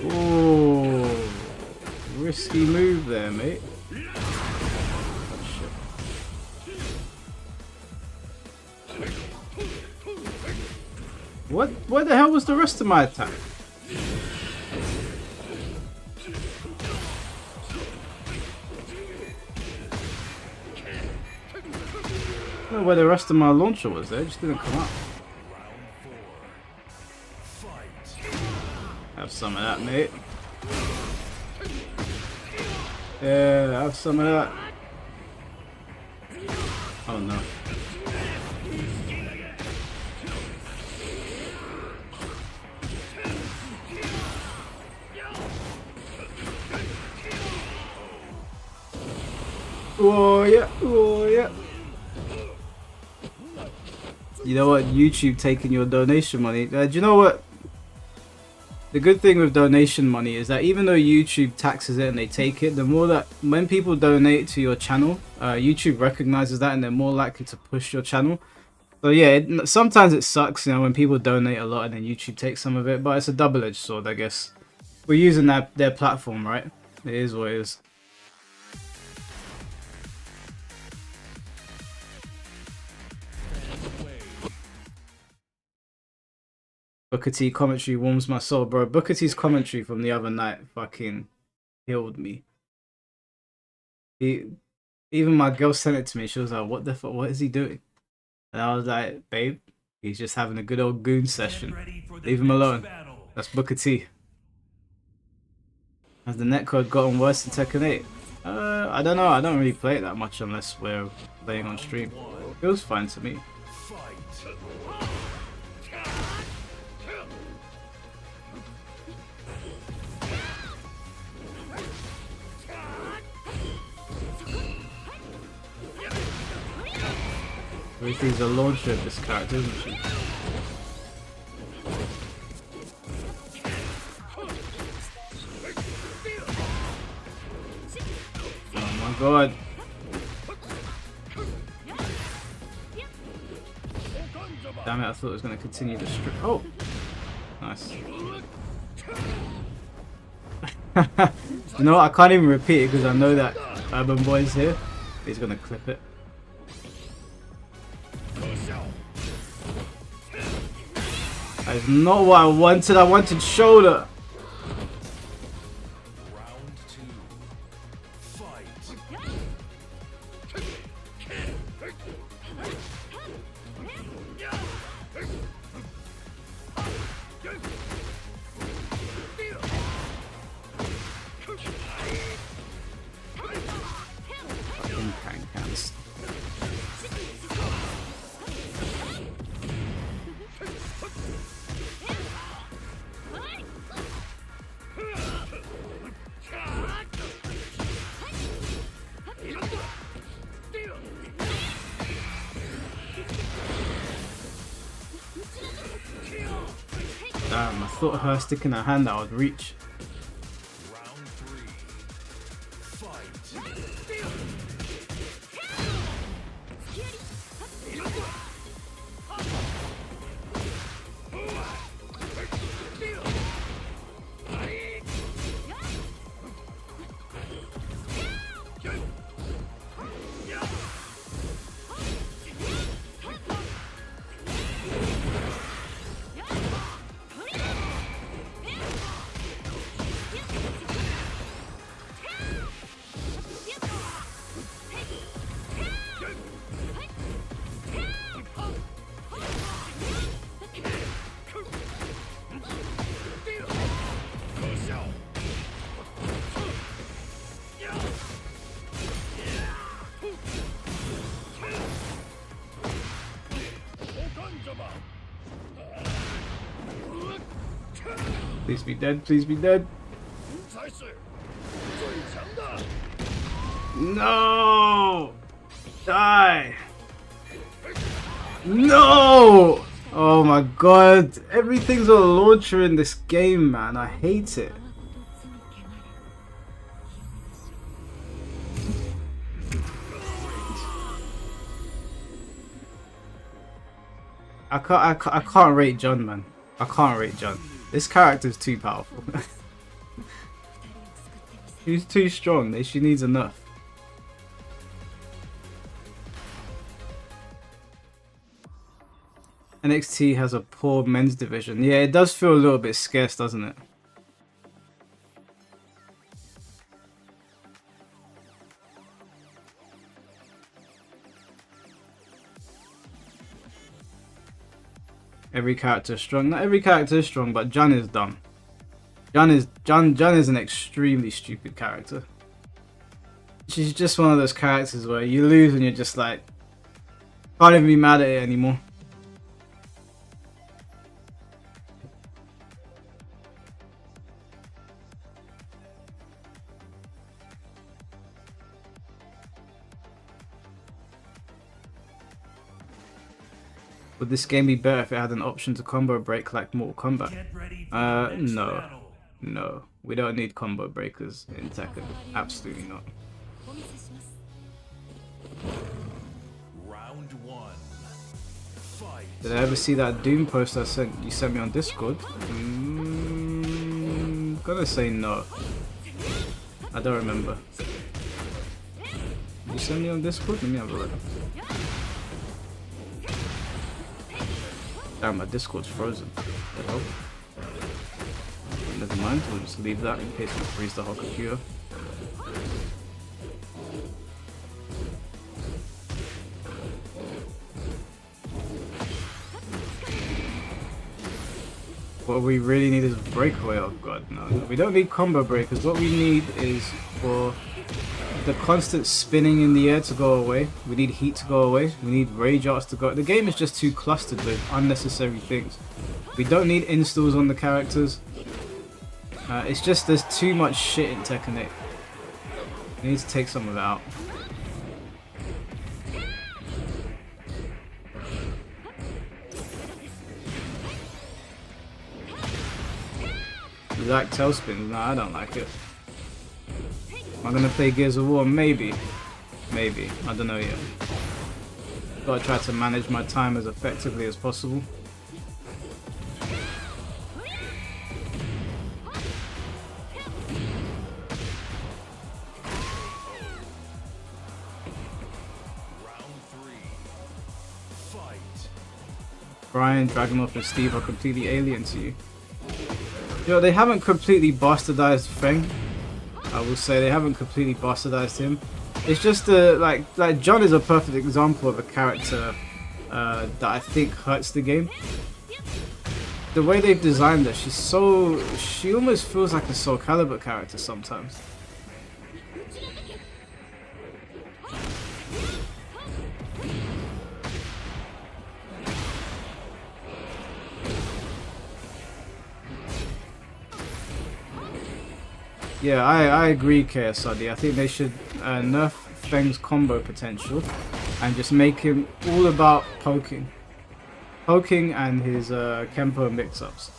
Ooh. Risky move there, mate. Oh, shit. What? Where the hell was the rest of my attack? I don't know where the rest of my launcher was there, it just didn't come up. Have some of that, mate. Yeah, have some of that. Oh no. Oh yeah, oh yeah. You know what? YouTube taking your donation money. Do you know what? The good thing with donation money is that even though YouTube taxes it and they take it, the more that when people donate to your channel, YouTube recognizes that and they're more likely to push your channel. So yeah, sometimes it sucks, you know, when people donate a lot and then YouTube takes some of it, but it's a double-edged sword, I guess. We're using their platform, right? It is what it is. Booker T commentary warms my soul, bro. Booker T's commentary from the other night fucking killed me. Even my girl sent it to me. She was like, "What the fuck? What is he doing?" And I was like, "Babe, he's just having a good old goon session. Leave him alone." That's Booker T. Has the netcode gotten worse in Tekken 8? I don't know. I don't really play it that much unless we're playing on stream. It feels fine to me. Everything's a launcher of this character, isn't she? Oh my god. Damn it, I thought it was going to continue to strip. Oh! Nice. You know what? I can't even repeat it because I know that Urban Boy's here. He's going to clip it. That is not what I wanted. I wanted shoulder. Round 2. Fight. Fucking can-cans. Damn, I thought her sticking her hand out would reach. Round 3. Fight. Please be dead, please be dead. No! Die! No! Oh my god, everything's a launcher in this game, man. I hate it. I can't rate John, man. I can't rate John. This character's too powerful. He's too strong. She needs a nerf. NXT has a poor men's division. Yeah, it does feel a little bit scarce, doesn't it? Every character is strong. Not every character is strong, but John is dumb. John is an extremely stupid character. She's just one of those characters where you lose and you're just like, can't even be mad at it anymore. Would this game be better if it had an option to combo break like Mortal Kombat? Get ready for the next No. battle. No. We don't need combo breakers in Tekken. Absolutely not. Round one. Fight. Did I ever see that Doom post you sent me on Discord? Gonna say no. I don't remember. You sent me on Discord? Let me have a look. Damn, my Discord's frozen. What the hell? Never mind, we'll just leave that in case we freeze the whole computer. What we really need is breakaway. Oh god, no. We don't need combo breakers. What we need is for the constant spinning in the air to go away. We need heat to go away. We need rage arts to go. The game is just too clustered with unnecessary things. We don't need installs on the characters. It's just there's too much shit in Tekken 8. We need to take some of it out. You like tailspins? No, I don't like it. Am I gonna play Gears of War? Maybe. Maybe. I don't know yet. Gotta try to manage my time as effectively as possible. Brian, Dragunov and Steve are completely alien to you. Yo, they haven't completely bastardized Feng. I will say they haven't completely bastardized him. It's just like John is a perfect example of a character that I think hurts the game. The way they've designed her, she almost feels like a Soul Calibur character sometimes. Yeah, I agree, KSRD. I think they should nerf Feng's combo potential and just make him all about poking. Poking and his Kempo mix-ups.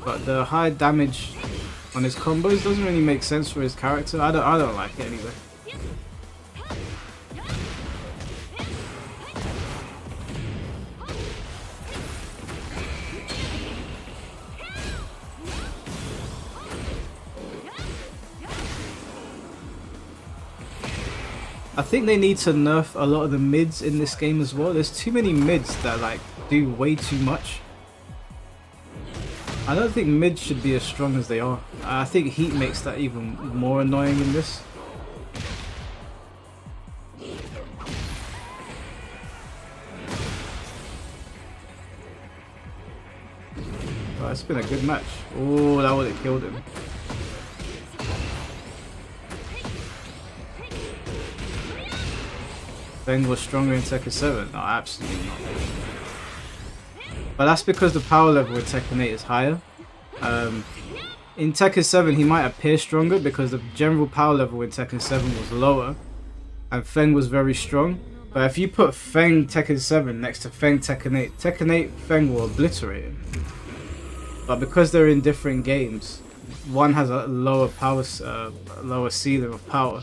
But the high damage on his combos doesn't really make sense for his character. I don't like it anyway. I think they need to nerf a lot of the mids in this game as well. There's too many mids that like do way too much. I don't think mids should be as strong as they are. I think heat makes that even more annoying in this. Oh, it's been a good match. Oh, that would have killed him. Feng was stronger in Tekken 7? No, absolutely not. But that's because the power level in Tekken 8 is higher. In Tekken 7 he might appear stronger because the general power level in Tekken 7 was lower and Feng was very strong. But if you put Feng Tekken 7 next to Feng Tekken 8, Tekken 8 Feng will obliterate him. But because they're in different games, one has a lower power, lower ceiling of power.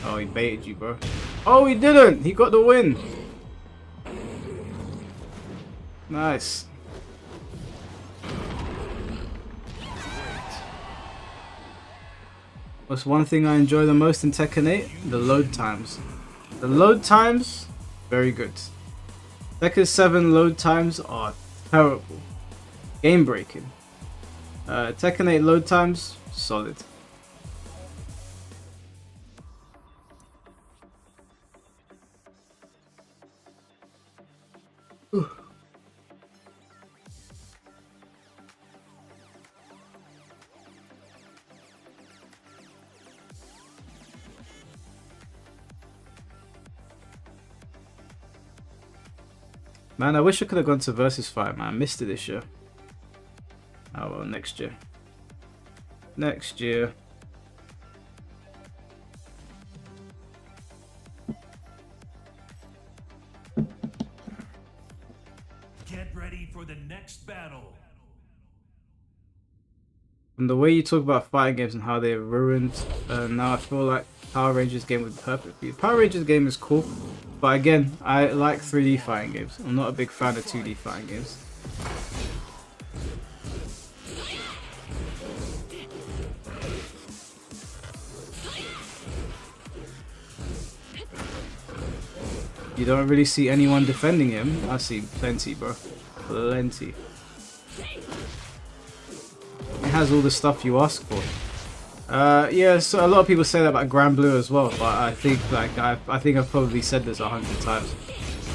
Oh, he baited you, bro. Oh, he didn't! He got the win! Nice. What's one thing I enjoy the most in Tekken 8? The load times. The load times, very good. Tekken 7 load times are terrible. Game breaking. Tekken 8 load times, solid. Man, I wish I could have gone to Versus Fight, man. I missed it this year. Oh well, next year. Next year. Get ready for the next battle. And the way you talk about fighting games and how they're ruined, now I feel like Power Rangers game would be perfect for you. Power Rangers game is cool, but again, I like 3D fighting games. I'm not a big fan of 2D fighting games. You don't really see anyone defending him. I see plenty, bro. Plenty. It has all the stuff you ask for. Yeah, so a lot of people say that about Grand Blue as well, but I think I think I've probably said this 100 times.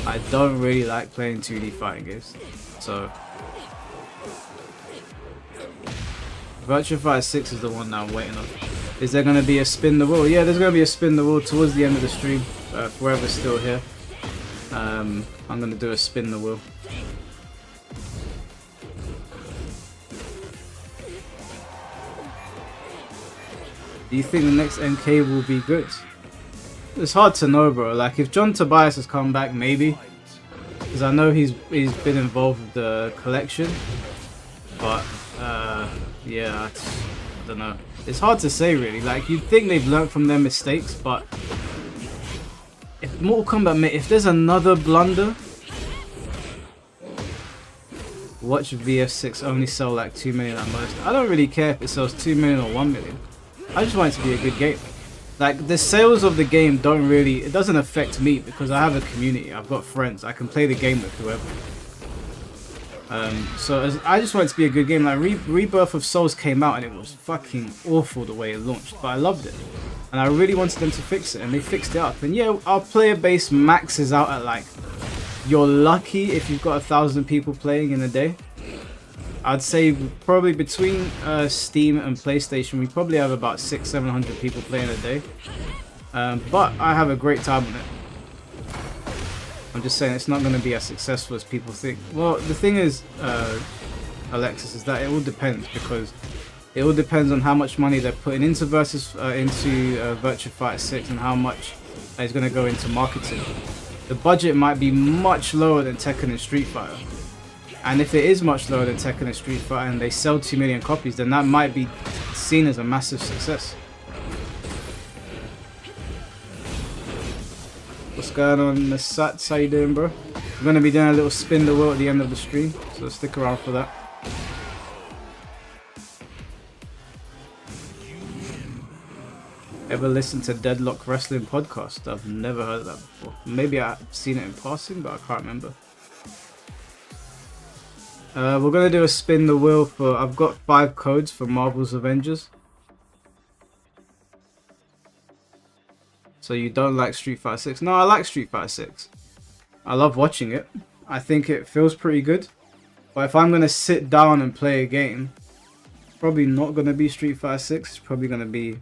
I don't really like playing 2D fighting games. So Virtua Fighter 6 is the one that I'm waiting on. Is there gonna be a spin the wheel? Yeah, there's gonna be a spin the wheel towards the end of the stream. Whoever's still here. I'm gonna do a spin the wheel. Do you think the next MK will be good? It's hard to know, bro. Like, if John Tobias has come back, maybe. Because I know he's been involved with the collection. But, yeah, I don't know. It's hard to say, really. Like, you'd think they've learned from their mistakes, but if Mortal Kombat, if there's another blunder, watch VF6 only sell like 2 million at most. I don't really care if it sells 2 million or 1 million. I just want it to be a good game. Like, the sales of the game don't really, it doesn't affect me because I have a community, I've got friends, I can play the game with whoever. So I just want it to be a good game. Like, Rebirth of Souls came out and it was fucking awful the way it launched, but I loved it. And I really wanted them to fix it, and they fixed it up. And yeah, our player base maxes out at like, you're lucky if you've got 1,000 people playing in a day. I'd say probably between Steam and PlayStation, we probably have about 600-700 people playing a day. But I have a great time on it. I'm just saying it's not going to be as successful as people think. Well, the thing is, Alexis, is that it all depends, because it all depends on how much money they're putting into Virtua Fighter 6 and how much is going to go into marketing. The budget might be much lower than Tekken and Street Fighter. And if it is much lower than Tekken and Street Fighter and they sell 2 million copies, then that might be seen as a massive success. What's going on, Sats? How you doing, bro? We're going to be doing a little spin the wheel at the end of the stream, so stick around for that. Ever listen to Deadlock Wrestling Podcast? I've never heard of that before. Maybe I've seen it in passing, but I can't remember. We're going to do a spin the wheel for... I've got 5 codes for Marvel's Avengers. So you don't like Street Fighter 6? No, I like Street Fighter 6. I love watching it. I think it feels pretty good. But if I'm going to sit down and play a game, it's probably not going to be Street Fighter 6. It's probably going to be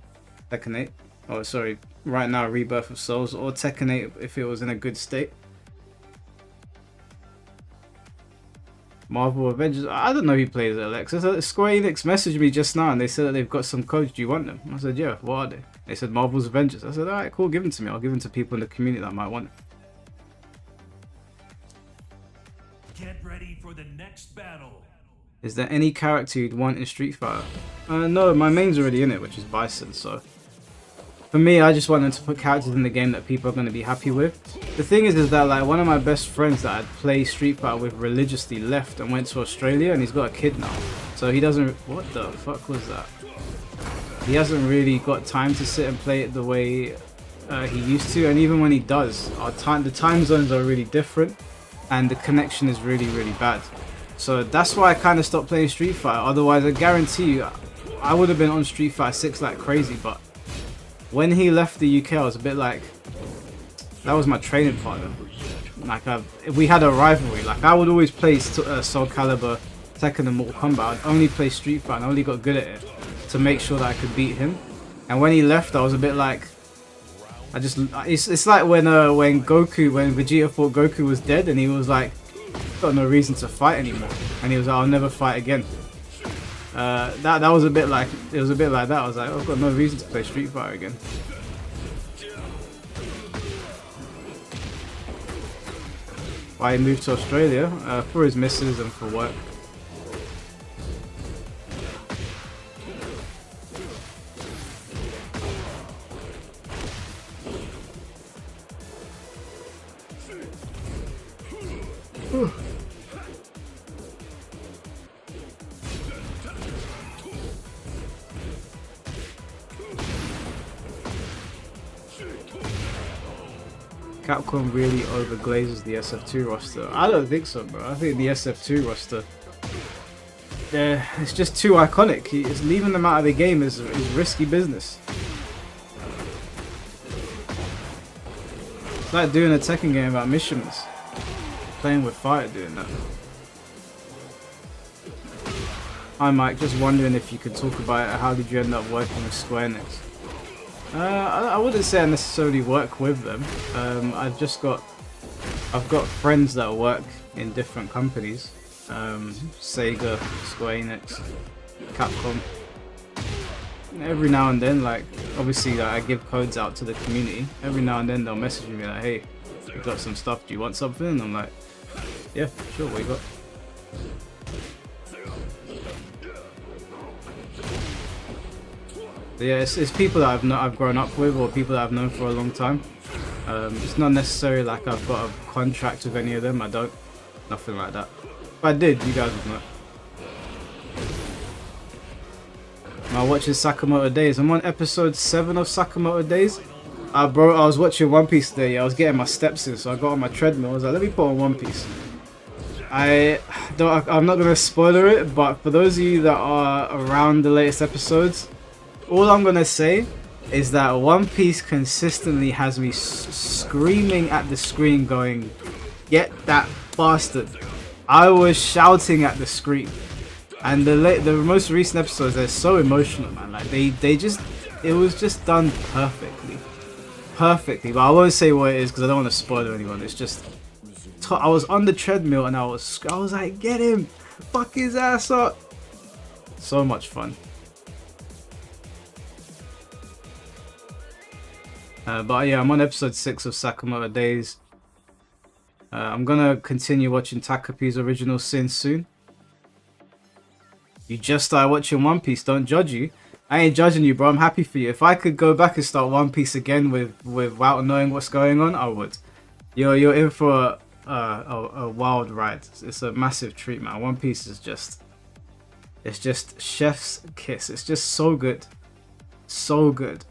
Tekken 8. Oh, sorry. Right now, Rebirth of Souls or Tekken 8 if it was in a good state. Marvel Avengers. I don't know who plays it, Alexis. Square Enix messaged me just now and they said that they've got some codes. Do you want them? I said, yeah. What are they? They said Marvel's Avengers. I said, alright, cool. Give them to me. I'll give them to people in the community that might want it. Get ready for the next battle. Is there any character you'd want in Street Fighter? No, my main's already in it, which is Bison, so... For me, I just want them to put characters in the game that people are going to be happy with. The thing is that like one of my best friends that I'd play Street Fighter with religiously left and went to Australia, and he's got a kid now. So he doesn't... What the fuck was that? He hasn't really got time to sit and play it the way he used to, and even when he does, the time zones are really different, and the connection is really, really bad. So that's why I kind of stopped playing Street Fighter. Otherwise, I guarantee you, I would have been on Street Fighter 6 like crazy, but when he left the UK, I was a bit like, that was my training partner. Like, we had a rivalry. Like, I would always play Soul Calibur, Tekken and Mortal Kombat. I'd only play Street Fighter and I only got good at it to make sure that I could beat him. And when he left, I was a bit like, it's like when Vegeta thought Goku was dead and he was like, got no reason to fight anymore. And he was like, I'll never fight again. That was a bit like, it was a bit like that. I was like, I've got no reason to play Street Fighter again. Why he moved to Australia? For his missus and for work. Capcom really overglazes the SF2 roster. I don't think so, bro. I think the SF2 roster, it's just too iconic. It's leaving them out of the game is risky business. It's like doing a Tekken game about missions. Playing with fire doing that. Hi Mike, just wondering if you could talk about it. How did you end up working with Square Enix? I wouldn't say I necessarily work with them. I've got friends that work in different companies. Sega, Square Enix, Capcom. Every now and then, like, obviously I give codes out to the community. Every now and then they'll message me like, hey, we got some stuff, do you want something? And I'm like, yeah, sure, what you got? But yeah, it's people that I've grown up with or people that I've known for a long time. It's not necessarily like I've got a contract with any of them. I don't. Nothing like that. If I did, you guys would know. Am I watching Sakamoto Days? I'm on episode 7 of Sakamoto Days. Bro, I was watching One Piece today. I was getting my steps in, so I got on my treadmill. I was like, let me put on One Piece. I'm not gonna spoiler it, but for those of you that are around the latest episodes, all I'm gonna say is that One Piece consistently has me screaming at the screen going, get that bastard. I was shouting at the screen. And the most recent episodes, they're so emotional, man. Like it was just done perfectly. Perfectly. But I won't say what it is because I don't want to spoil anyone. It's just, I was on the treadmill and I was like, get him. Fuck his ass up. So much fun. But yeah, I'm on episode 6 of Sakamoto Days. I'm gonna continue watching Takapi's Original Sin soon. You just started watching One Piece, don't judge you. I ain't judging you, bro. I'm happy for you. If I could go back and start One Piece again without knowing what's going on, I would. You're in for a wild ride. It's a massive treat, man. One Piece is just, it's just chef's kiss. It's just so good, so good.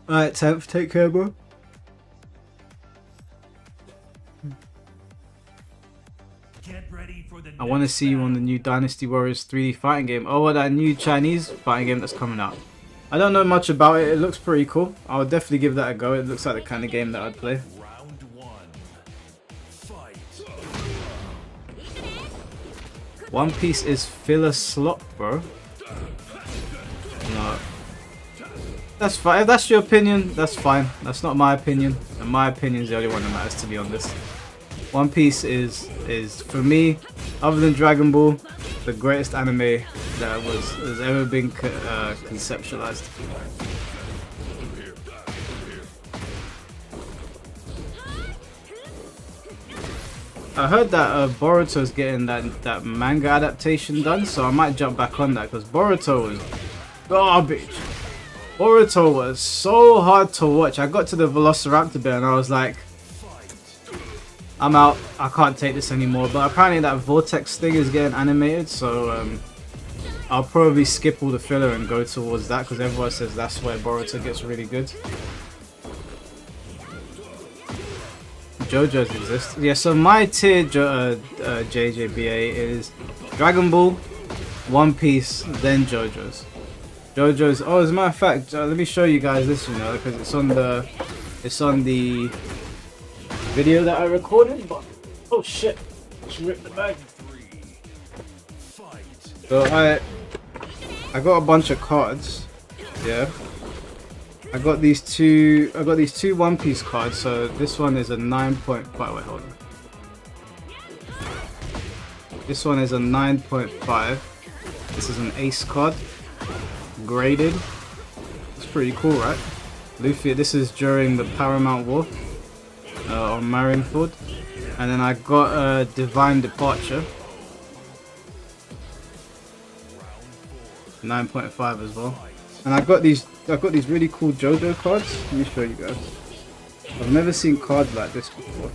Alright, 10th, take care, bro. Get ready for the I want to see you on the new Dynasty Warriors 3D fighting game. Oh, that new Chinese fighting game that's coming out. I don't know much about it. It looks pretty cool. I would definitely give that a go. It looks like the kind of game that I'd play. Round 1. Fight. One Piece is filler slop, bro. No. That's fine. If that's your opinion, that's fine. That's not my opinion. And my opinion is the only one that matters, to be honest. One Piece is for me, other than Dragon Ball, the greatest anime that has ever been conceptualized. I heard that Boruto's getting that manga adaptation done, so I might jump back on that because Boruto was garbage. Boruto was so hard to watch. I got to the Velociraptor bit and I was like, I'm out. I can't take this anymore. But apparently that Vortex thing is getting animated, so I'll probably skip all the filler and go towards that because everyone says that's where Boruto gets really good. JoJo's exist. Yeah, so my tier JJBA is Dragon Ball, One Piece, then JoJo's. JoJo's. Oh, as a matter of fact, let me show you guys this, you know, because it's on the video that I recorded. But oh shit, just ripped the bag. So I got a bunch of cards. Yeah. I got these two One Piece cards. So this one is a 9.5. Wait, hold on. This one is a 9.5. This is an ace card, graded. It's pretty cool, right? Luffy. This is during the Paramount War on Marineford, and then I got a Divine Departure, 9.5 as well. And I got these really cool JoJo cards. Let me show you guys. I've never seen cards like this before.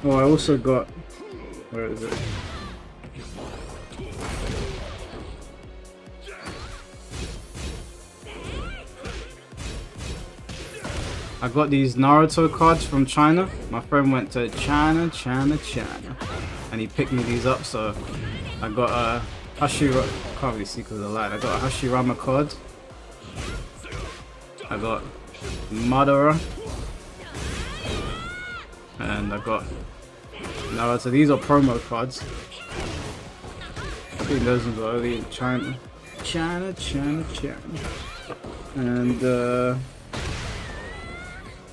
Oh, I also got, where is it? I got these Naruto cards from China. My friend went to China, and he picked me these up. So I got a Hashirama. Can't really see because of the light. I got a Hashirama card. I got Madara, and I got Naruto. These are promo cards. I think those ones are only in China. And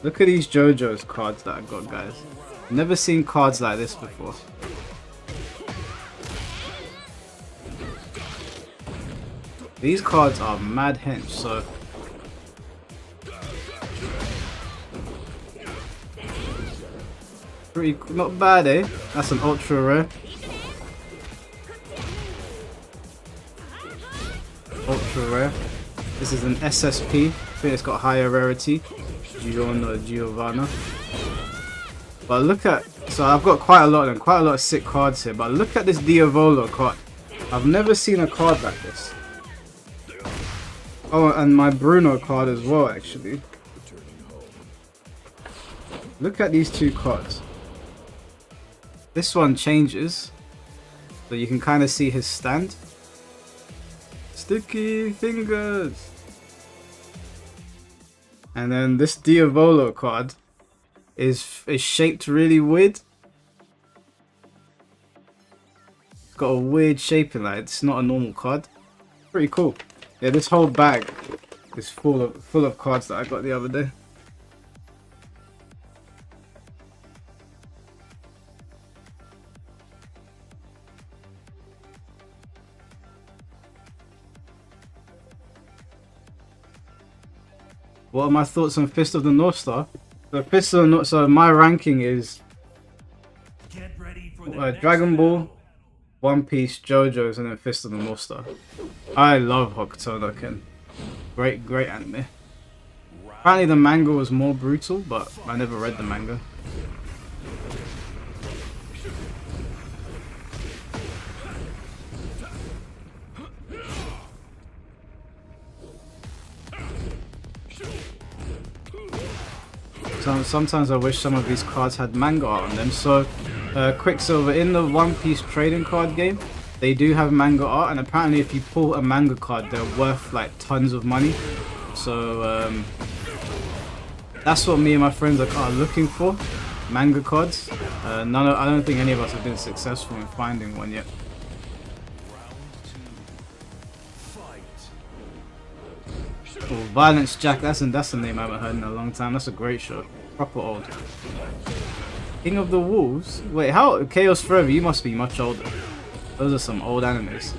look at these JoJo's cards that I got, guys. Never seen cards like this before. These cards are mad hench, so pretty not bad, eh? That's an ultra rare. Ultra rare. This is an SSP. I think it's got higher rarity. Giovanna. But look at, so I've got quite a lot of sick cards here, but look at this Diavolo card. I've never seen a card like this. Oh, and my Bruno card as well, actually. Look at these two cards. This one changes, so you can kind of see his stand. Sticky fingers. And then this Diavolo card is shaped really weird. It's got a weird shaping, like it's not a normal card. Pretty cool. Yeah, this whole bag is full of cards that I got the other day. What are my thoughts on Fist of the North Star? So Fist of the North Star, my ranking is Get ready for the next Dragon Ball, battle. One Piece, JoJo's, and then Fist of the North Star. I love Hokuto no Ken. Great anime. Apparently the manga was more brutal, but I never read the manga. Sometimes I wish some of these cards had manga art on them. So, Quicksilver, in the One Piece trading card game, they do have manga art, and apparently if you pull a manga card, they're worth like tons of money. So that's what me and my friends are looking for, manga cards. I don't think any of us have been successful in finding one yet. Oh, Violence Jack, that's a name I haven't heard in a long time. That's a great show, proper old. King of the Wolves? Wait, how? Chaos Forever, you must be much older. Those are some old animes.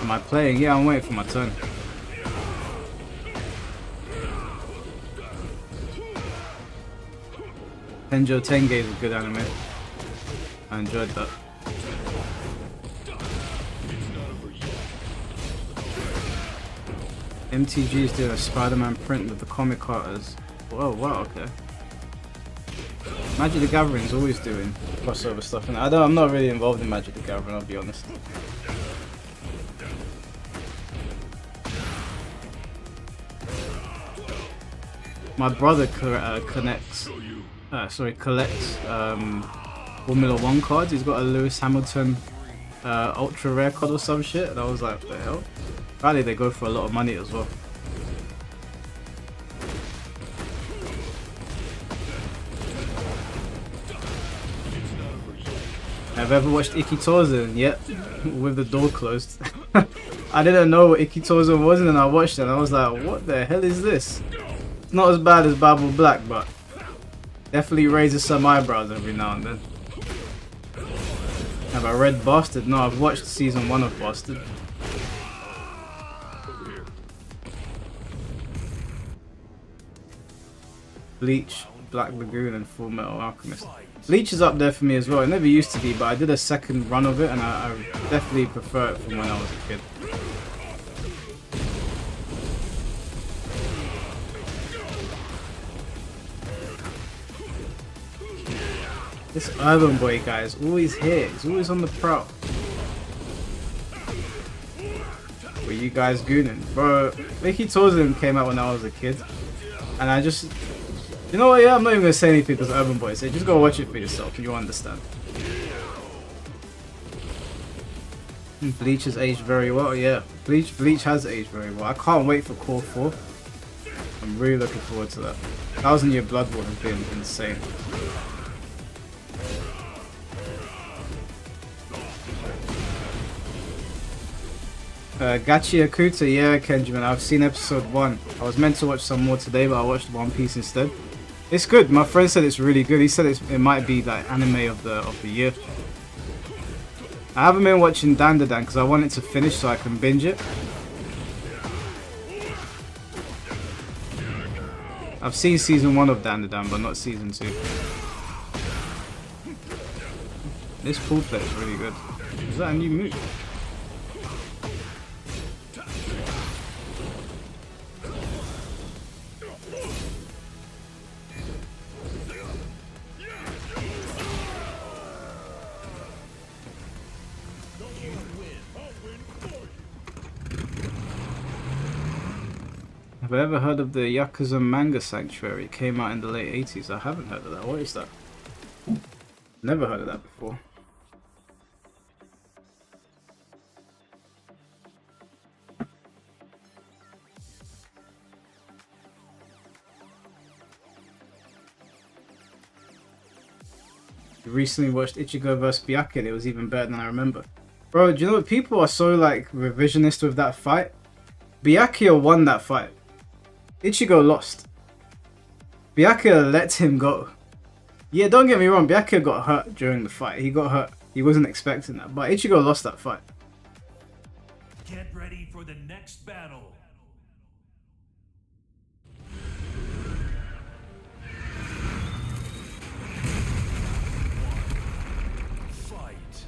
Am I playing? Yeah, I'm waiting for my turn. Tenjo Tenge is a good anime. I enjoyed that. MTG is doing a Spider-Man print with the comic artists. Whoa, wow, okay. Magic the Gathering is always doing crossover stuff, and I'm not really involved in Magic the Gathering, I'll be honest. My brother collects Formula 1 cards. He's got a Lewis Hamilton ultra rare card or some shit, and I was like, what the hell? Apparently they go for a lot of money as well. Have you ever watched Ikitozen? Yep, with the door closed. I didn't know what Ikitozen was, and then I watched it and I was like, what the hell is this? It's not as bad as Bible Black, but definitely raises some eyebrows every now and then. Have I read Bastard? No, I've watched season 1 of Bastard. Bleach, Black Lagoon, and Full Metal Alchemist. Bleach is up there for me as well. It never used to be, but I did a second run of it, and I definitely prefer it from when I was a kid. This Urban Boy guy is always here. He's always on the prowl. Were you guys gooning? Bro, Ikitozen came out when I was a kid, and I just... You know what, yeah, I'm not even gonna say anything because Urban Boy said, just go watch it for yourself, you'll understand. Bleach has aged very well, yeah. Bleach has aged very well. I can't wait for Core 4. I'm really looking forward to that. 1000 Year Blood would have been insane. Gachi Akuta, yeah, Kenjamin, I've seen episode 1. I was meant to watch some more today, but I watched One Piece instead. It's good. My friend said it's really good. He said it might be like anime of the year. I haven't been watching Dandadan because I want it to finish so I can binge it. I've seen season 1 of Dandadan, but not season 2. This pool play is really good. Is that a new move? Have I ever heard of the Yakuza Manga Sanctuary? It came out in the late 80s. I haven't heard of that. What is that? Never heard of that before. Recently watched Ichigo vs Byakuya and it was even better than I remember. Bro, do you know what? People are so like revisionist with that fight. Byakuya won that fight. Ichigo lost. Byakuya let him go. Yeah, don't get me wrong, Byakuya got hurt during the fight. He got hurt. He wasn't expecting that. But Ichigo lost that fight. Get ready for the next battle. Fight.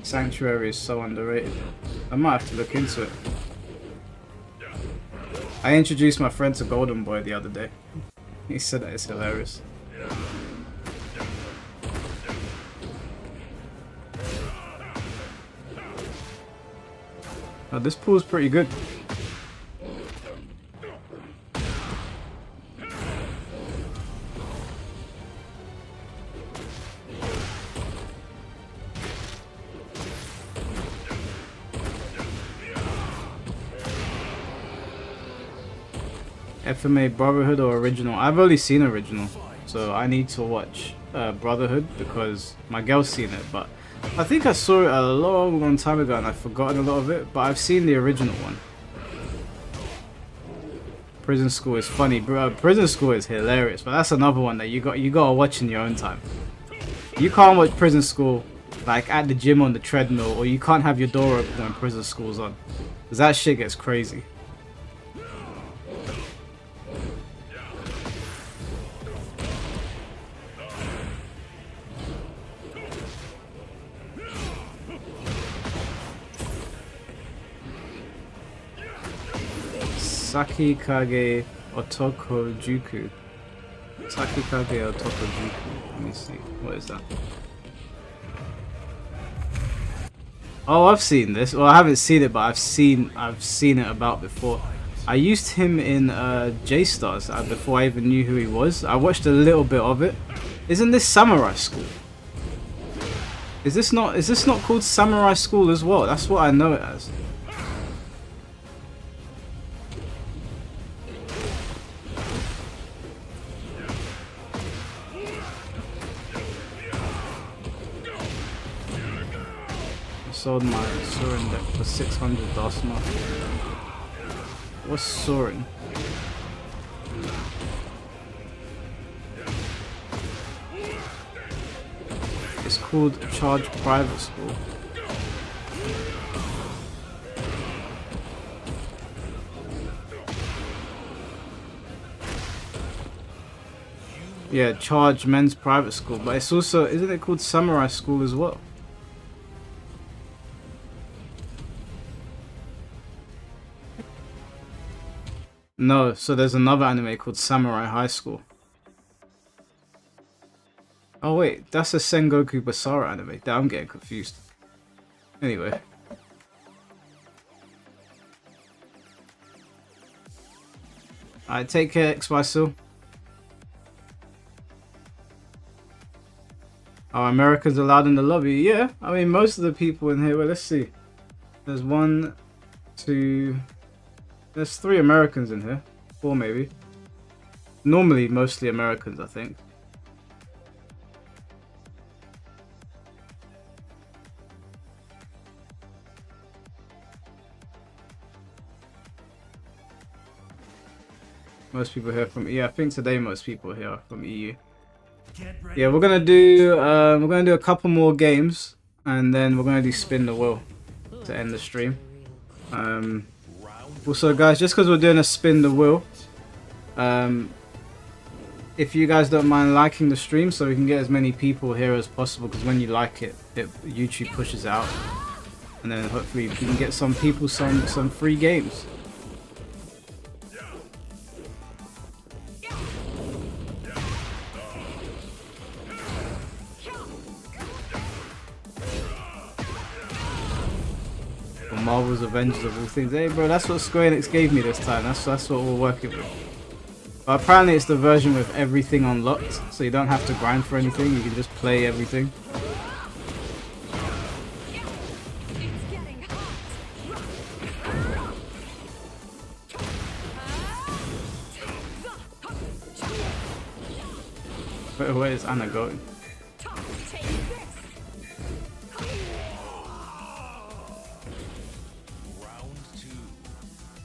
Sanctuary is so underrated. I might have to look into it. I introduced my friend to Golden Boy the other day. He said that it's hilarious. Oh, this pool's pretty good. FMA Brotherhood or original? I've only seen original, so I need to watch Brotherhood because my girl's seen it. But I think I saw it a long time ago and I've forgotten a lot of it. But I've seen the original one. Prison School is funny, bro. Prison School is hilarious, but that's another one that you gotta watch in your own time. You can't watch Prison School like at the gym on the treadmill, or you can't have your door open when Prison School's on, because that shit gets crazy. Sakikage Otokojuku. Sakikage Otokojuku. Let me see. What is that? Oh, I've seen this. Well, I haven't seen it, but I've seen it about before. I used him in J-Stars before I even knew who he was. I watched a little bit of it. Isn't this Samurai School? Is this not called Samurai School as well? That's what I know it as. Sold my Soren deck for 600 last month. What's Soren? It's called Charge Private School. Yeah, Charge Men's Private School, but it's also, isn't it called Samurai School as well? No, so there's another anime called Samurai High School. Oh wait, that's a Sengoku Basara anime. I'm getting confused. Anyway. Alright, take care, Xysil. Are Americans allowed in the lobby? Yeah, I mean most of the people in here, well let's see. There's 1, 2... There's 3 Americans in here. 4 maybe. Normally mostly Americans, I think. Most people here from I think today most people here are from EU. Yeah, we're gonna do a couple more games and then we're gonna do spin the wheel to end the stream. Also guys, just because we're doing a spin the wheel, if you guys don't mind liking the stream so we can get as many people here as possible, because when you like it, YouTube pushes out, and then hopefully we can get some people some free games. Marvel's Avengers of all things. Hey bro, that's what Square Enix gave me this time. That's what we're working with. But apparently it's the version with everything unlocked, so you don't have to grind for anything, you can just play everything. Where is Anna going?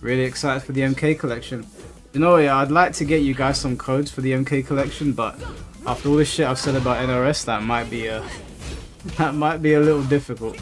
Really excited for the MK collection. You know, yeah, I'd like to get you guys some codes for the MK collection, but after all this shit I've said about NRS, that might be a little difficult.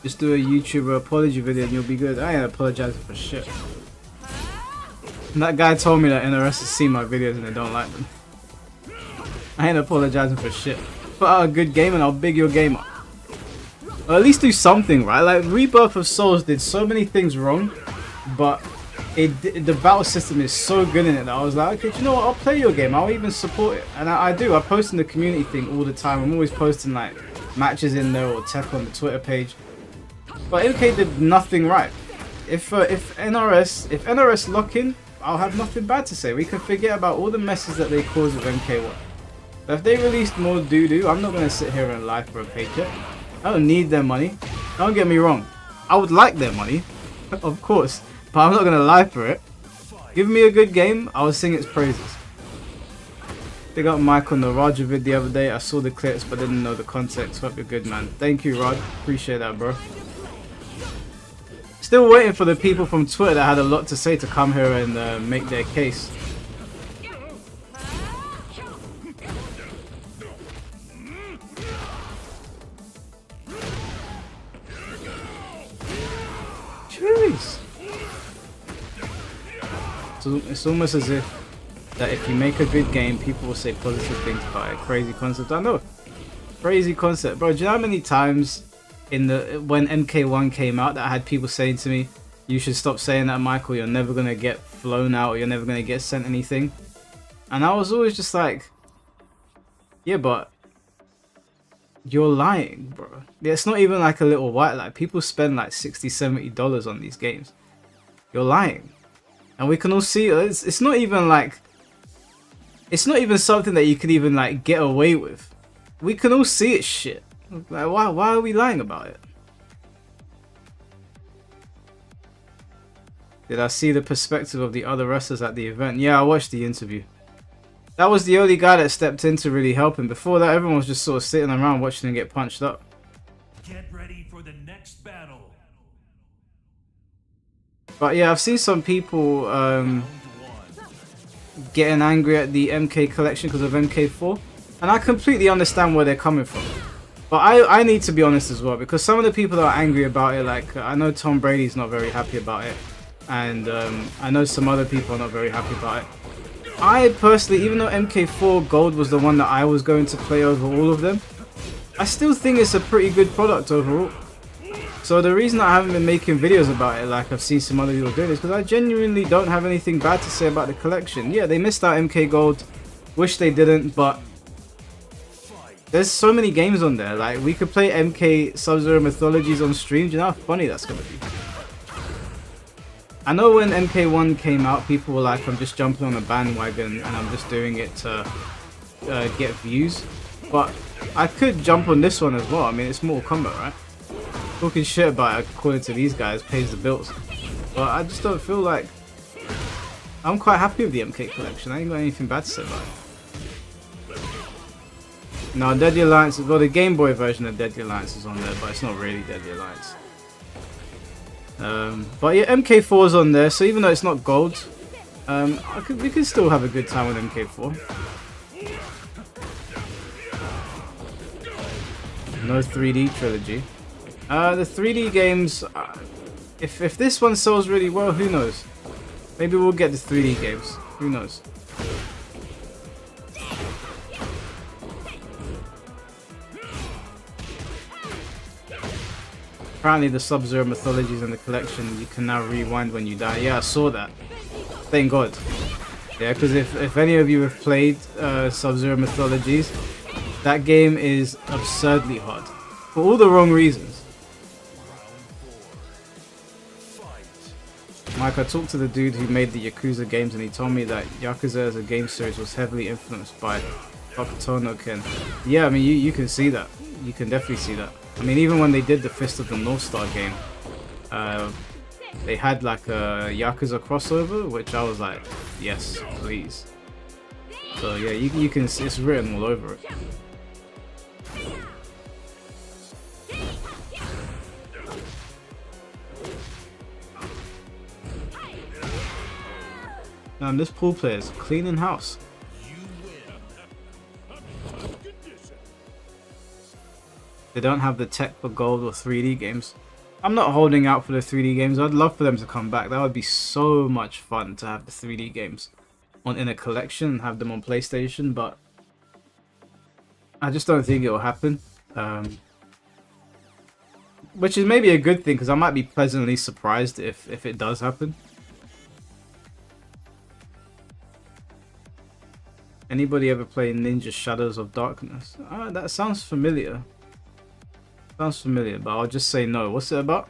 Just do a YouTuber apology video and you'll be good. I ain't apologizing for shit. That guy told me that NRS has seen my videos and they don't like them. I ain't apologizing for shit. Put out a good game and I'll big your game up. Or at least do something, right? Like Rebirth of Souls did so many things wrong, but the battle system is so good in it that I was like, okay, do you know what? I'll play your game. I'll even support it, and I do. I post in the community thing all the time. I'm always posting like matches in there or Tekken on the Twitter page. But MK did nothing right. If NRS lock in, I'll have nothing bad to say. We can forget about all the messes that they caused with MK1. But if they released more doo-doo, I'm not gonna sit here and lie for a paycheck. I don't need their money. Don't get me wrong. I would like their money, of course. But I'm not gonna lie for it. Give me a good game, I will sing its praises. Big up Mike on the Roger vid the other day. I saw the clips but didn't know the context. Hope you're good, man. Thank you, Rod. Appreciate that, bro. Still waiting for the people from Twitter that had a lot to say to come here and make their case. Jeez. So it's almost as if that if you make a good game, people will say positive things about it. Crazy concept. I know. Crazy concept. Bro, do you know how many times when MK1 came out that I had people saying to me, you should stop saying that, Michael, you're never going to get flown out or you're never going to get sent anything. And I was always just like, yeah, but you're lying, bro. Yeah, it's not even like a little white lie. People spend like $60-$70 on these games. You're lying. And we can all see it's not even like, it's not even something that you can even like get away with. We can all see it's shit. Like, why are we lying about it? Did I see the perspective of the other wrestlers at the event? Yeah, I watched the interview. That was the only guy that stepped in to really help him. Before that, everyone was just sort of sitting around watching him get punched up. Get ready for the next battle. But yeah, I've seen some people getting angry at the MK collection because of MK4. And I completely understand where they're coming from. But I need to be honest as well, because some of the people that are angry about it, like I know Tom Brady's not very happy about it. And I know some other people are not very happy about it. I personally, even though MK4 Gold was the one that I was going to play over all of them, I still think it's a pretty good product overall. So the reason I haven't been making videos about it like I've seen some other people doing is because I genuinely don't have anything bad to say about the collection. Yeah, they missed out MK Gold, wish they didn't, but there's so many games on there. Like, we could play MK Sub-Zero Mythologies on stream. Do you know how funny that's gonna be? I know when MK1 came out, people were like, I'm just jumping on a bandwagon and I'm just doing it to get views. But I could jump on this one as well. I mean, it's Mortal Kombat, right? Talking shit about it, according to these guys, pays the bills. But I just don't feel like... I'm quite happy with the MK collection. I ain't got anything bad to say about it. No, Deadly Alliance, well, the Game Boy version of Deadly Alliance is on there, but it's not really Deadly Alliance. But yeah, MK4's on there, so even though it's not gold, we could still have a good time with MK4. No 3D trilogy. The 3D games, if this one sells really well, who knows? Maybe we'll get the 3D games. Who knows? Apparently the Sub-Zero Mythologies in the collection, you can now rewind when you die. Yeah, I saw that. Thank God. Yeah, because if any of you have played Sub-Zero Mythologies, that game is absurdly hard. For all the wrong reasons. Mike, I talked to the dude who made the Yakuza games and he told me that Yakuza as a game series was heavily influenced by Hokuto no Ken. Yeah, I mean, you can see that. You can definitely see that. I mean, even when they did the Fist of the North Star game, they had like a Yakuza crossover, which I was like, yes, please. So yeah, you can see it's written all over it. Man, this pool player is cleaning house. They don't have the tech for gold or 3D games. I'm not holding out for the 3D games. I'd love for them to come back. That would be so much fun to have the 3D games in a collection and have them on PlayStation, but I just don't think it will happen. Which is maybe a good thing, because I might be pleasantly surprised if it does happen. Anybody ever play Ninja Shadows of Darkness? That sounds familiar. Sounds familiar, but I'll just say no. What's it about?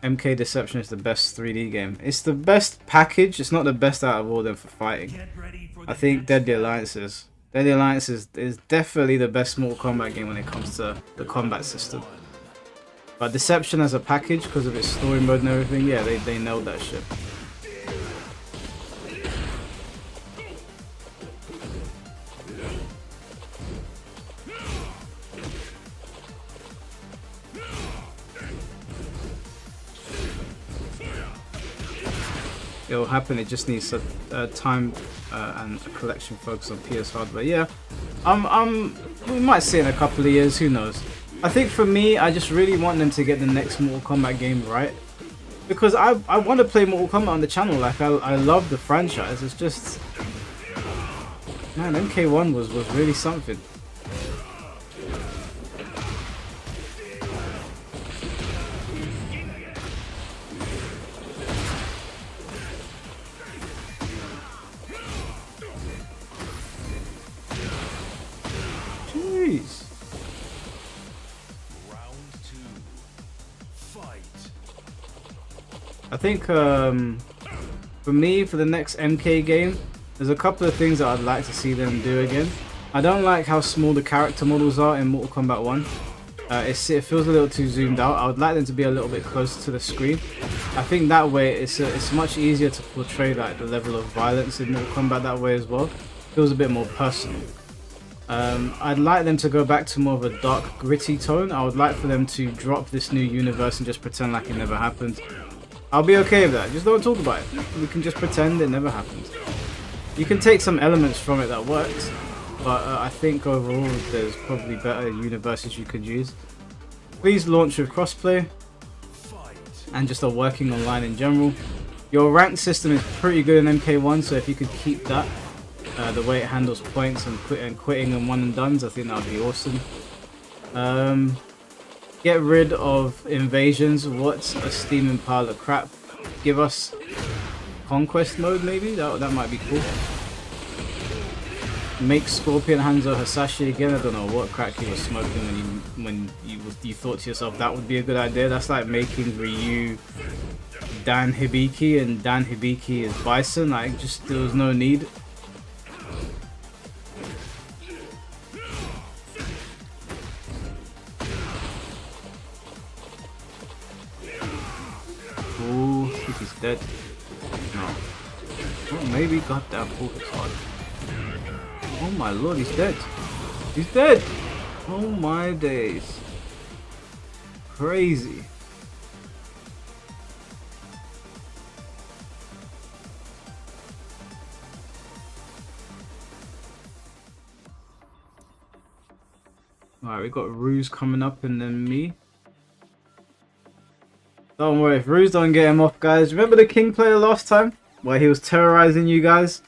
MK Deception is the best 3D game. It's the best package. It's not the best out of all of them for fighting. Get ready for I the think next Deadly Alliances. Deadly Alliances is definitely the best Mortal Kombat game when it comes to the combat system. But Deception as a package, because of its story mode and everything, yeah, they nailed that shit. It'll happen. It just needs time and a collection focus on PS hardware. Yeah, we might see it in a couple of years. Who knows? I think for me, I just really want them to get the next Mortal Kombat game right, because I want to play Mortal Kombat on the channel. Like I love the franchise. It's just, man, MK1 was really something. Jeez. round 2. Fight. I think for me, for the next MK game, there's a couple of things that I'd like to see them do again. I don't like how small the character models are in Mortal Kombat 1. It feels a little too zoomed out. I would like them to be a little bit closer to the screen. I think that way it's much easier to portray like the level of violence in Mortal Kombat that way as well. Feels a bit more personal. I'd like them to go back to more of a dark, gritty tone. I would like for them to drop this new universe and just pretend like it never happened. I'll be okay with that. Just don't talk about it. We can just pretend it never happened. You can take some elements from it that worked, but I think overall there's probably better universes you could use. Please launch with crossplay and just a working online in general. Your rank system is pretty good in MK1, so if you could keep that, the way it handles points and quitting and one and dones, I think that would be awesome. Get rid of invasions. What's a steaming pile of crap? Give us conquest mode, maybe. That might be cool. Make Scorpion Hanzo Hasashi again. I don't know what crack he was smoking when you thought to yourself that would be a good idea. That's like making Ryu Dan Hibiki and Dan Hibiki is Bison. Like, just there was no need. Ooh, I think he's dead. No. Oh, maybe. Goddamn, pull his hard. Oh my lord, he's dead. He's dead! Oh my days. Crazy. Alright, we got Ruse coming up and then me. Don't worry, if Ruse don't get him off, guys. Remember the King player last time? Where he was terrorizing you guys?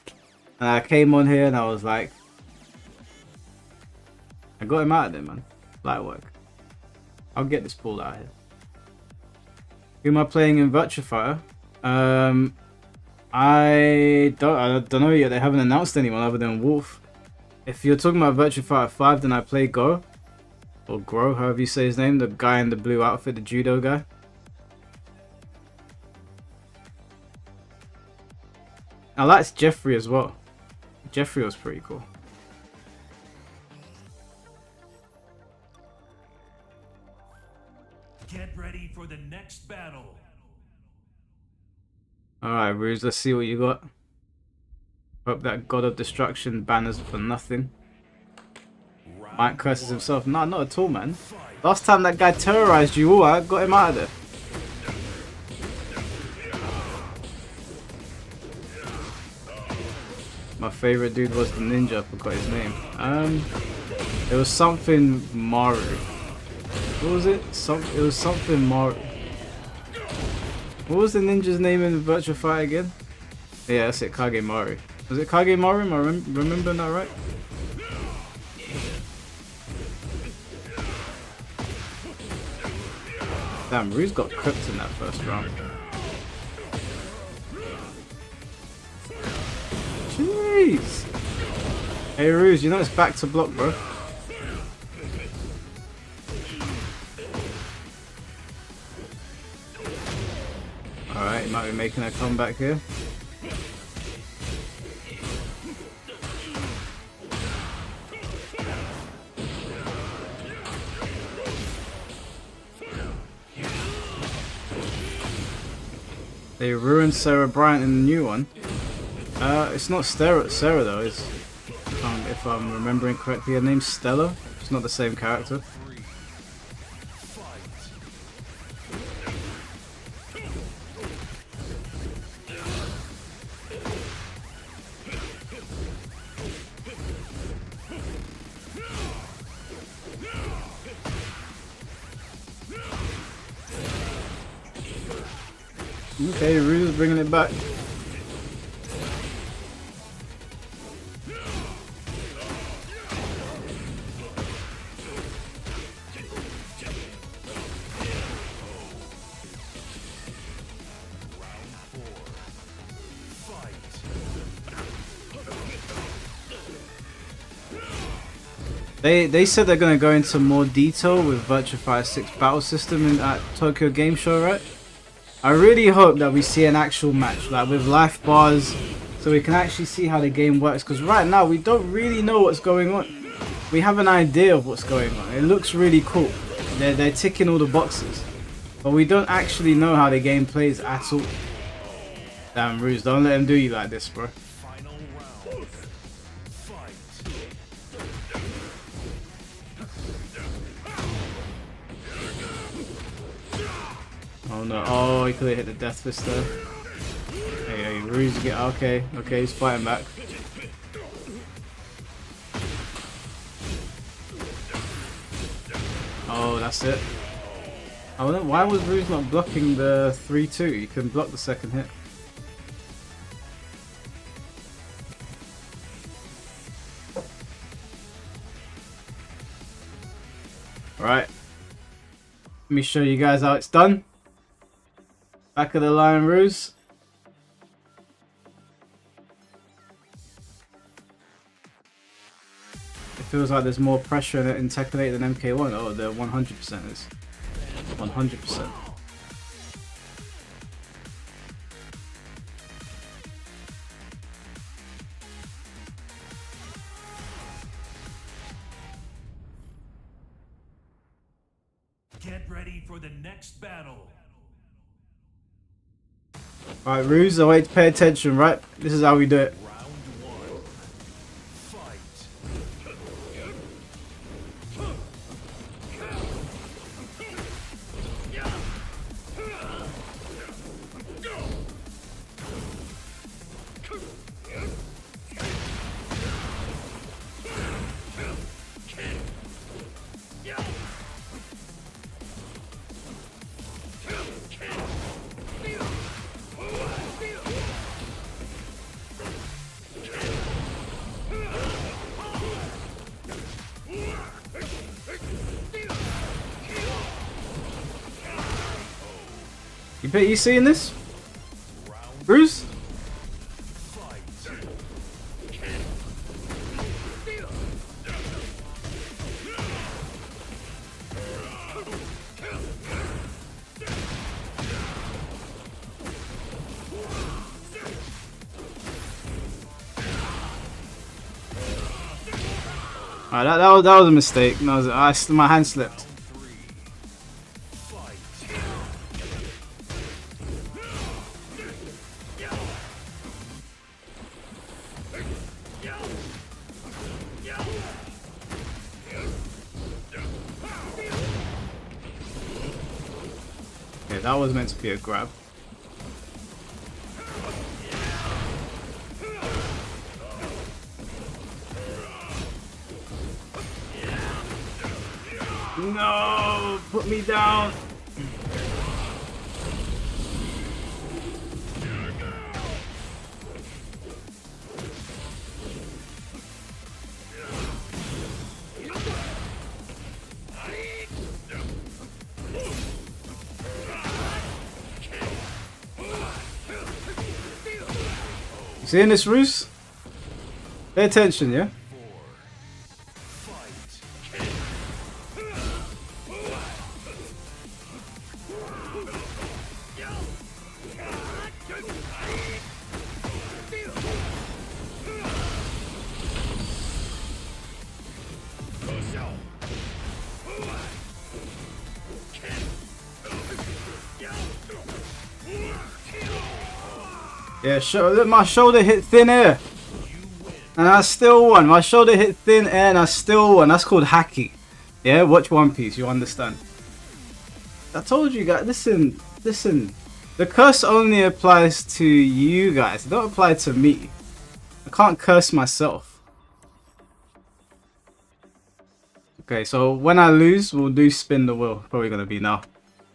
And I came on here and I was like, I got him out of there, man. Light work. I'll get this ball out of here. Who am I playing in Virtua Fighter? I don't know yet. They haven't announced anyone other than Wolf. If you're talking about Virtua Fighter 5, then I play Go. Or Gro, however you say his name. The guy in the blue outfit, the judo guy. I liked Jeffrey as well. Jeffrey was pretty cool. Get ready for the next battle. Alright, Ruse, let's see what you got. Hope that God of Destruction banners for nothing. Mike curses himself. Nah, not at all, man. Last time that guy terrorized you all, I got him out of there. My favorite dude was the ninja, I forgot his name. It was something Maru. What was it? It was something Maru. What was the ninja's name in Virtua Fighter again? Yeah, that's it, Kagemaru. Was it Kagemaru? Am I remembering that right? Damn, Ruse got cooked in that first round. Jeez. Hey Ruse, you know it's back to block, bro. Alright, he might be making a comeback here. They ruined Sarah Bryant in the new one. It's not Sarah though, if I'm remembering correctly. Her name's Stella. It's not the same character. Okay, Rude's bringing it back. They said they're going to go into more detail with Virtua Fighter 6 battle system in at Tokyo Game Show, right? I really hope that we see an actual match, like with life bars, so we can actually see how the game works. Because right now we don't really know what's going on. We have an idea of what's going on. It looks really cool. They're ticking all the boxes, but we don't actually know how the game plays at all. Damn, Ruse, don't let him do you like this, bro. Oh no, oh, he could have hit the death fist there. Hey, Ruse, get, okay, he's fighting back. Oh, that's it. Oh, no, why was Ruse not blocking the 3-2? He couldn't block the second hit. Alright. Let me show you guys how it's done. Back of the line, Ruse. It feels like there's more pressure in Tekken 8 than MK1. Oh, there 100% is. 100%. Get ready for the next battle. Alright, Ruse, I want you to pay attention, right? This is how we do it. Round one. Fight. You seeing this? Bruce? Alright, that was a mistake. My hand slipped. Okay, that was meant to be a grab. No, put me down. You seeing this, Roos? Pay attention, yeah? Yeah, look, my shoulder hit thin air. And I still won. My shoulder hit thin air and I still won. That's called hacky. Yeah, watch One Piece, you understand. I told you guys, listen. The curse only applies to you guys. It don't apply to me. I can't curse myself. Okay, so when I lose, we'll do spin the wheel. Probably gonna be now.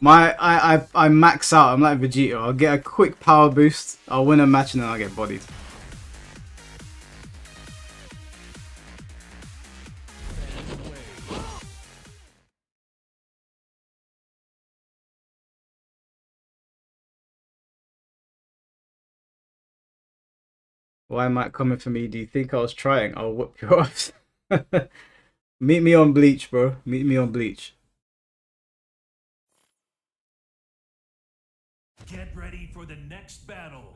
I max out. I'm like Vegeta. I'll get a quick power boost. I'll win a match and then I'll get bodied. Why am I coming for me? Do you think I was trying? I'll whoop your ass. Meet me on Bleach, bro. Meet me on Bleach. Get ready for the next battle.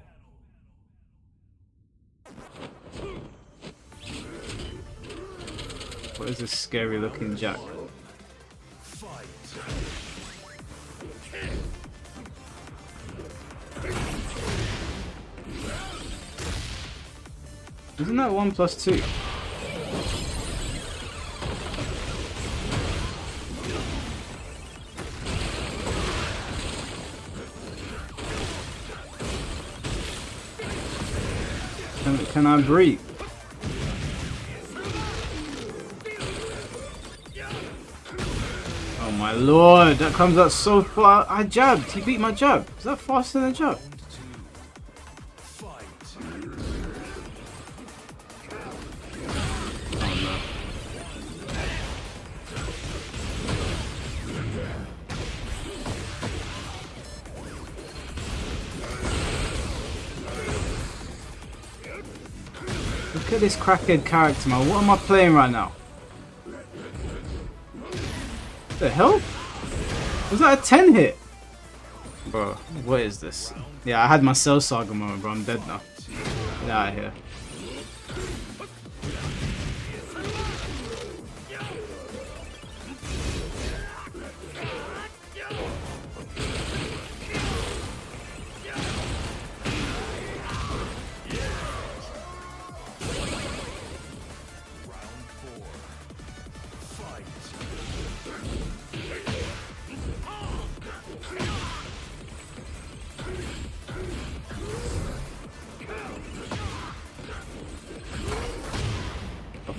What is this scary looking Jack? Fight. Isn't that 1+2? Can I breathe? Oh my lord, that comes out so far. I jabbed. He beat my jab. Is that faster than a jab? Look at this crackhead character, man. What am I playing right now? What the hell? Was that a 10 hit? Bro, what is this? Yeah, I had my Cell Saga moment, bro. I'm dead now. Get out of here.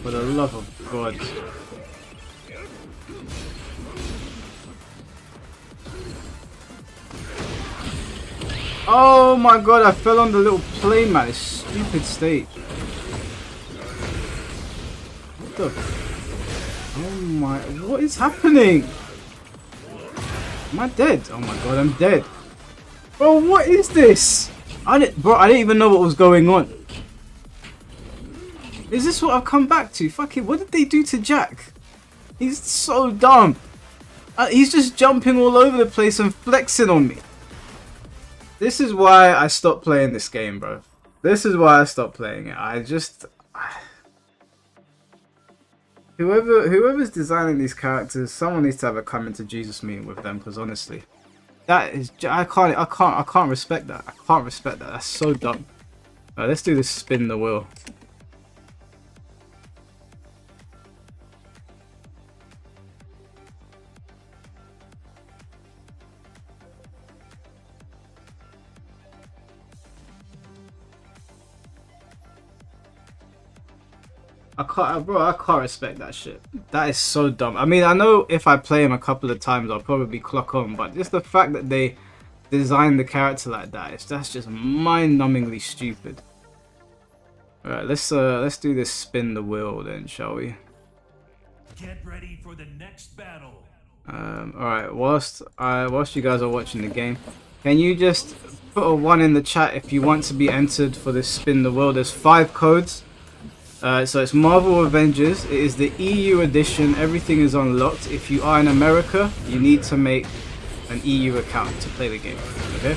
For the love of God. Oh my God, I fell on the little plane, man. This stupid stage. What the? Oh my, what is happening? Am I dead? Oh my God, I'm dead. Bro, what is this? I didn't even know what was going on. Is this what I've come back to? Fuck it, what did they do to Jack? He's so dumb. He's just jumping all over the place and flexing on me. This is why I stopped playing this game, bro. This is why I stopped playing it. Whoever's designing these characters, someone needs to have a come into Jesus meeting with them, because honestly, that is, I can't respect that. I can't respect that. That's so dumb. Alright, let's do this spin the wheel. I can't respect that shit. That is so dumb. I mean, I know if I play him a couple of times, I'll probably clock on, but just the fact that they designed the character like that, that's just mind-numbingly stupid. Alright, let's do this spin the wheel then, shall we? Get ready for the next battle. Alright, whilst you guys are watching the game, can you just put a 1 in the chat if you want to be entered for this spin the wheel? There's 5 codes. So it's Marvel Avengers. It is the EU edition. Everything is unlocked. If you are in America, you need to make an EU account to play the game. Okay.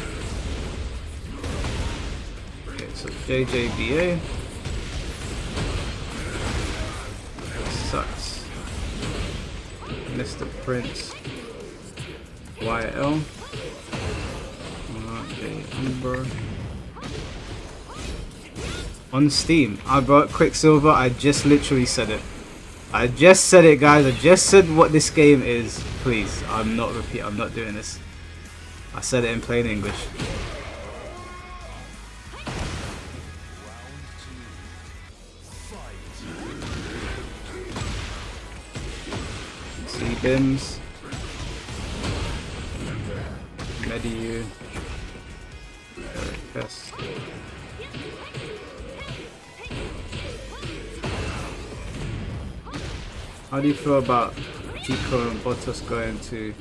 Okay. So JJBA. Sucks. Mr. Prince. YL. Amber. On Steam. I brought Quicksilver. I just literally said it. I just said it, guys. I just said what this game is. Please, I'm not doing this. I said it in plain English. C-Bims. Mediu. Yes. How do you feel about Chico and Bottas going to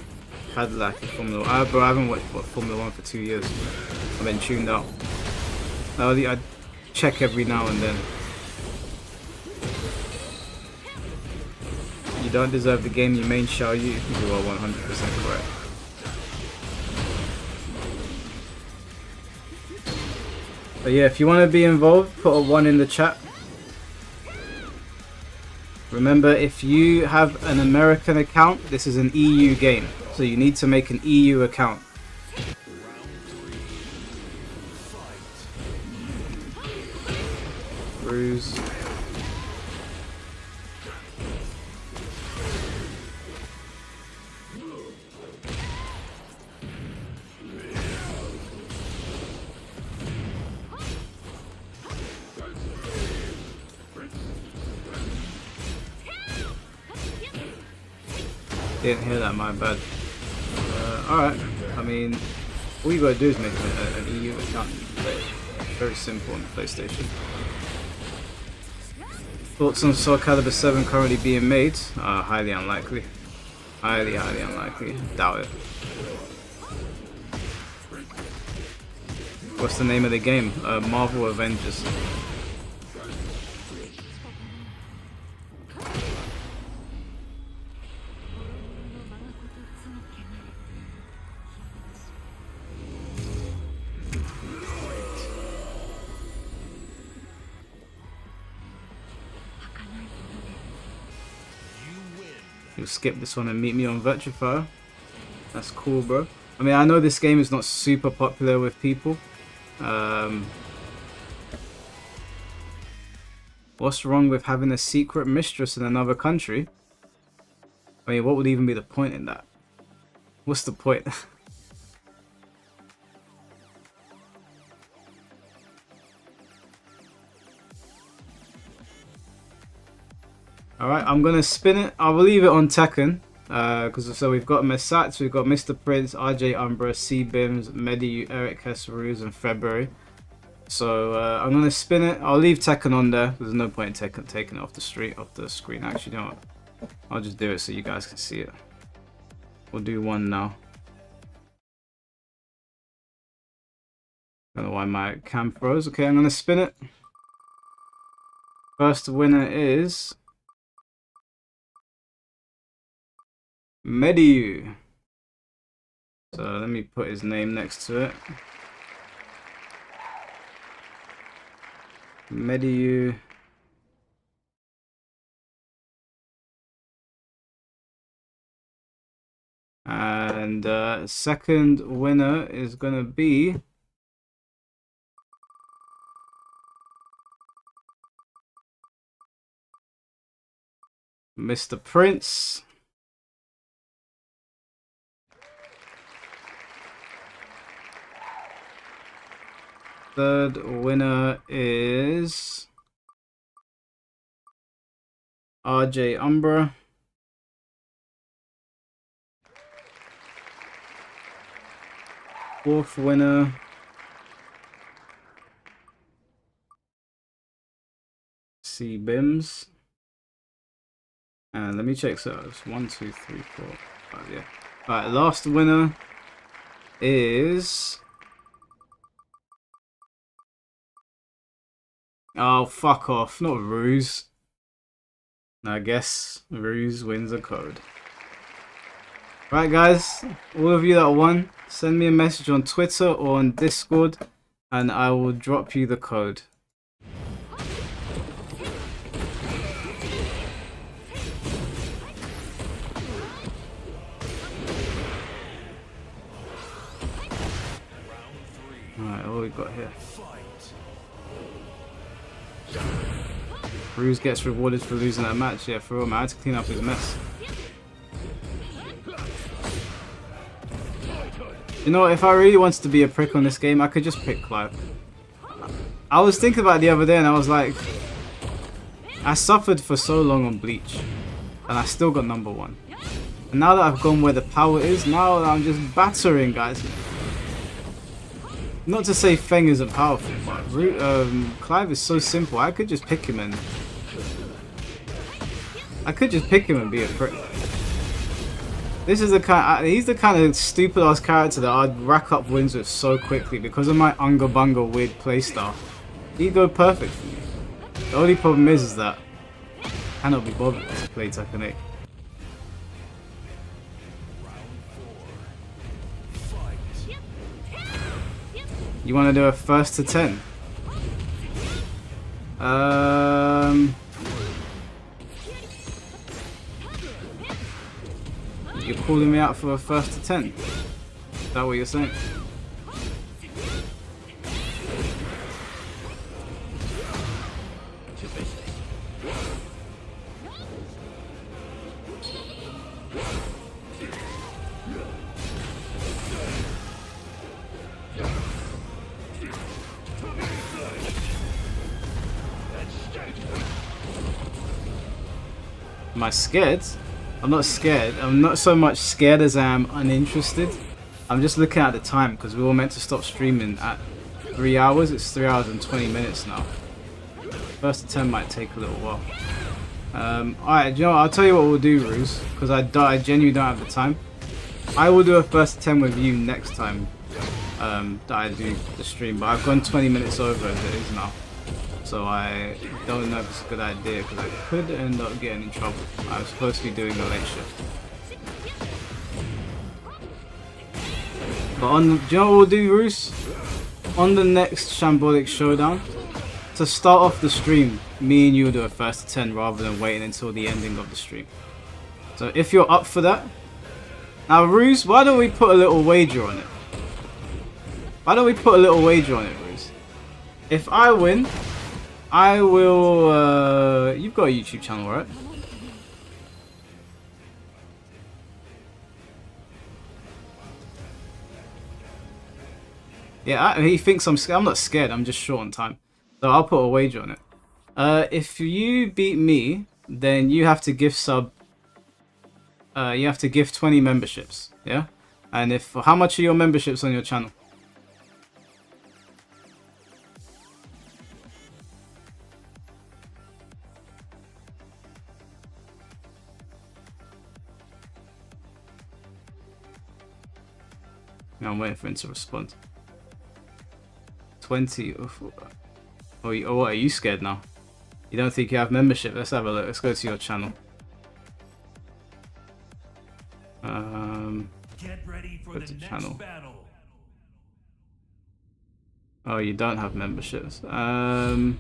Cadillac in Formula 1? Bro, I haven't watched Formula 1 for 2 years. I've been tuned out. I check every now and then. You don't deserve the game you main, shall you? You are 100% correct. But yeah, if you want to be involved, put a 1 in the chat. Remember, if you have an American account, this is an EU game. So you need to make an EU account. Bruise. Didn't hear that, my bad. Alright, I mean, all you gotta do is make an EU account and play it. Very simple on the PlayStation. Thoughts on Soul Calibur 7 currently being made? Highly unlikely. Highly unlikely. Doubt it. What's the name of the game? Marvel Avengers. You'll skip this one and meet me on Virtuefire. That's cool, bro. I mean, I know this game is not super popular with people. What's wrong with having a secret mistress in another country? I mean, what would even be the point in that? What's the point? Alright, I'm gonna spin it. I will leave it on Tekken. Because so we've got Mesats, we've got Mr. Prince, RJ Umbra, C-Bims, Mediu, Eric Hesperus, and February. So I'm gonna spin it. I'll leave Tekken on there. There's no point in taking it off the screen. Actually, you know what? I'll just do it so you guys can see it. We'll do one now. Don't know why my cam froze. Okay, I'm gonna spin it. First winner is Mediu. So let me put his name next to it. Mediu. And second winner is gonna be Mr. Prince. Third winner is RJ Umbra. Fourth winner C-Bims. And let me check, so it's 1, 2, 3, 4, 5, yeah. Alright, last winner is Oh, fuck off. Not Ruse. I guess Ruse wins a code. Right, guys. All of you that won, send me a message on Twitter or on Discord, and I will drop you the code. Alright, what we got here? Ruse gets rewarded for losing that match. Yeah, for real, man. I had to clean up his mess. You know what, if I really wanted to be a prick on this game, I could just pick Clive. I was thinking about it the other day and I was like, I suffered for so long on Bleach and I still got number 1. And now that I've gone where the power is, now I'm just battering guys. Not to say Feng isn't powerful, but Clive is so simple. I could just pick him and be a prick. This is the kind. He's the kind of stupid ass character that I'd rack up wins with so quickly because of my unga bunga weird playstyle. He'd go perfect for me. The only problem is that I cannot be bothered to play Tekken 8. You want to do a first to 10? You're calling me out for a first to 10? Is that what you're saying? Am I scared? I'm not scared. I'm not so much scared as I am uninterested. I'm just looking at the time because we were meant to stop streaming at 3 hours. It's 3 hours and 20 minutes now. First to 10 might take a little while. Alright, you know what? I'll tell you what we'll do, Ruse, because I genuinely don't have the time. I will do a first to 10 with you next time that I do the stream, but I've gone 20 minutes over as it is now. So I don't know if it's a good idea because I could end up getting in trouble. I was supposed to be doing a late shift. But do you know what we'll do, Roos? On the next Shambolic Showdown, to start off the stream, me and you will do a first to 10 rather than waiting until the ending of the stream. So if you're up for that, now Roos, why don't we put a little wager on it? Why don't we put a little wager on it, Roos? If I win, I will, you've got a YouTube channel, right? Yeah, he thinks I'm scared. I'm not scared, I'm just short on time. So I'll put a wager on it. If you beat me, then you have to gift sub, you have to gift 20 memberships, yeah? And how much are your memberships on your channel? Now I'm waiting for him to respond. 20. Oh, what, are you scared now? You don't think you have membership? Let's have a look. Let's go to your channel. Get ready for Go the to next channel. battle. Oh, you don't have memberships. When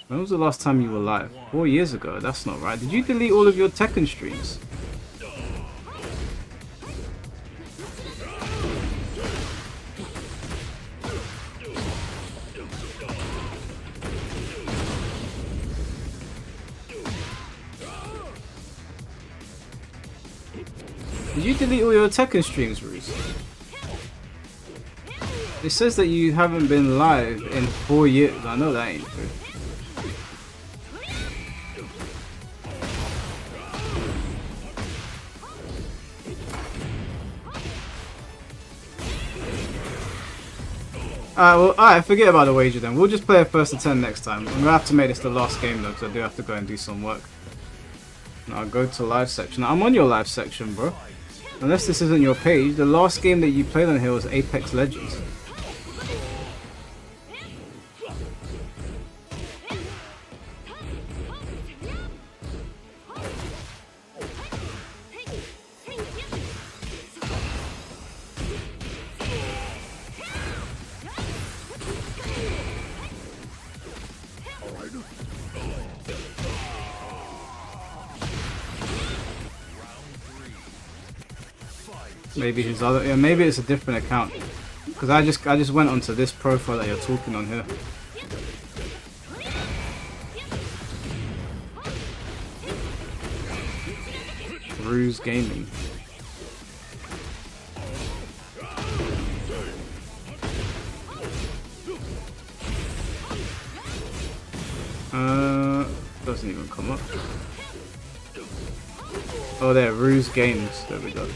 was the last time you were live? 4 years ago. That's not right. Did you delete all of your Tekken streams? Did you delete all your Tekken streams, Reese? It says that you haven't been live in 4 years. I know that ain't true. Alright, forget about the wager then. We'll just play a first to 10 next time. I'm gonna have to make this the last game though, because I do have to go and do some work. Now I'll go to live section. I'm on your live section, bro. Unless this isn't your page, the last game that you played on here was Apex Legends. Maybe his other, yeah, maybe it's a different account. Because I just went onto this profile that you're talking on here. Ruse Gaming. Doesn't even come up. Oh, there, Ruse Games. There we go.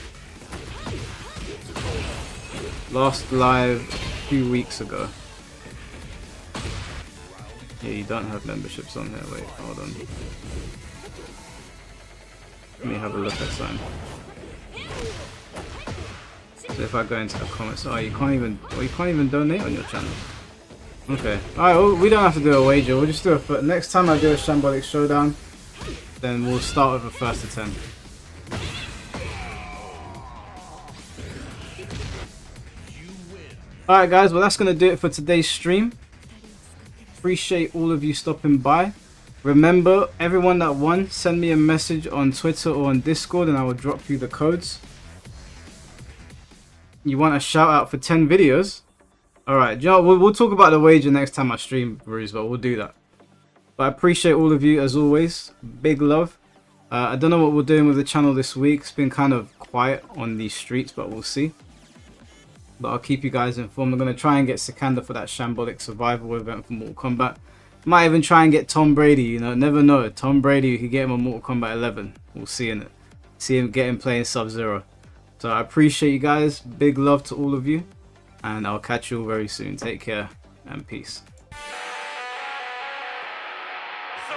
Last live a few weeks ago. Yeah, you don't have memberships on here. Wait, hold on. Let me have a look at something. So if I go into the comments, oh, you can't even donate on your channel. Okay. Alright, well, we don't have to do a wager. We'll just do a next time I do a Shambolic Showdown, then we'll start with a first to 10. Alright guys, well that's going to do it for today's stream. Appreciate all of you stopping by. Remember, everyone that won, send me a message on Twitter or on Discord and I will drop you the codes. You want a shout out for 10 videos? Alright, you know, we'll talk about the wager next time I stream, Bruce, but we'll do that. But I appreciate all of you as always. Big love. I don't know what we're doing with the channel this week. It's been kind of quiet on these streets, but we'll see. But I'll keep you guys informed. I'm going to try and get Sikander for that Shambolic Survival event for Mortal Kombat. Might even try and get Tom Brady, you know, never know. Tom Brady, you could get him on Mortal Kombat 11. We'll see in it. See him get him playing Sub-Zero. So I appreciate you guys. Big love to all of you. And I'll catch you all very soon. Take care and peace. So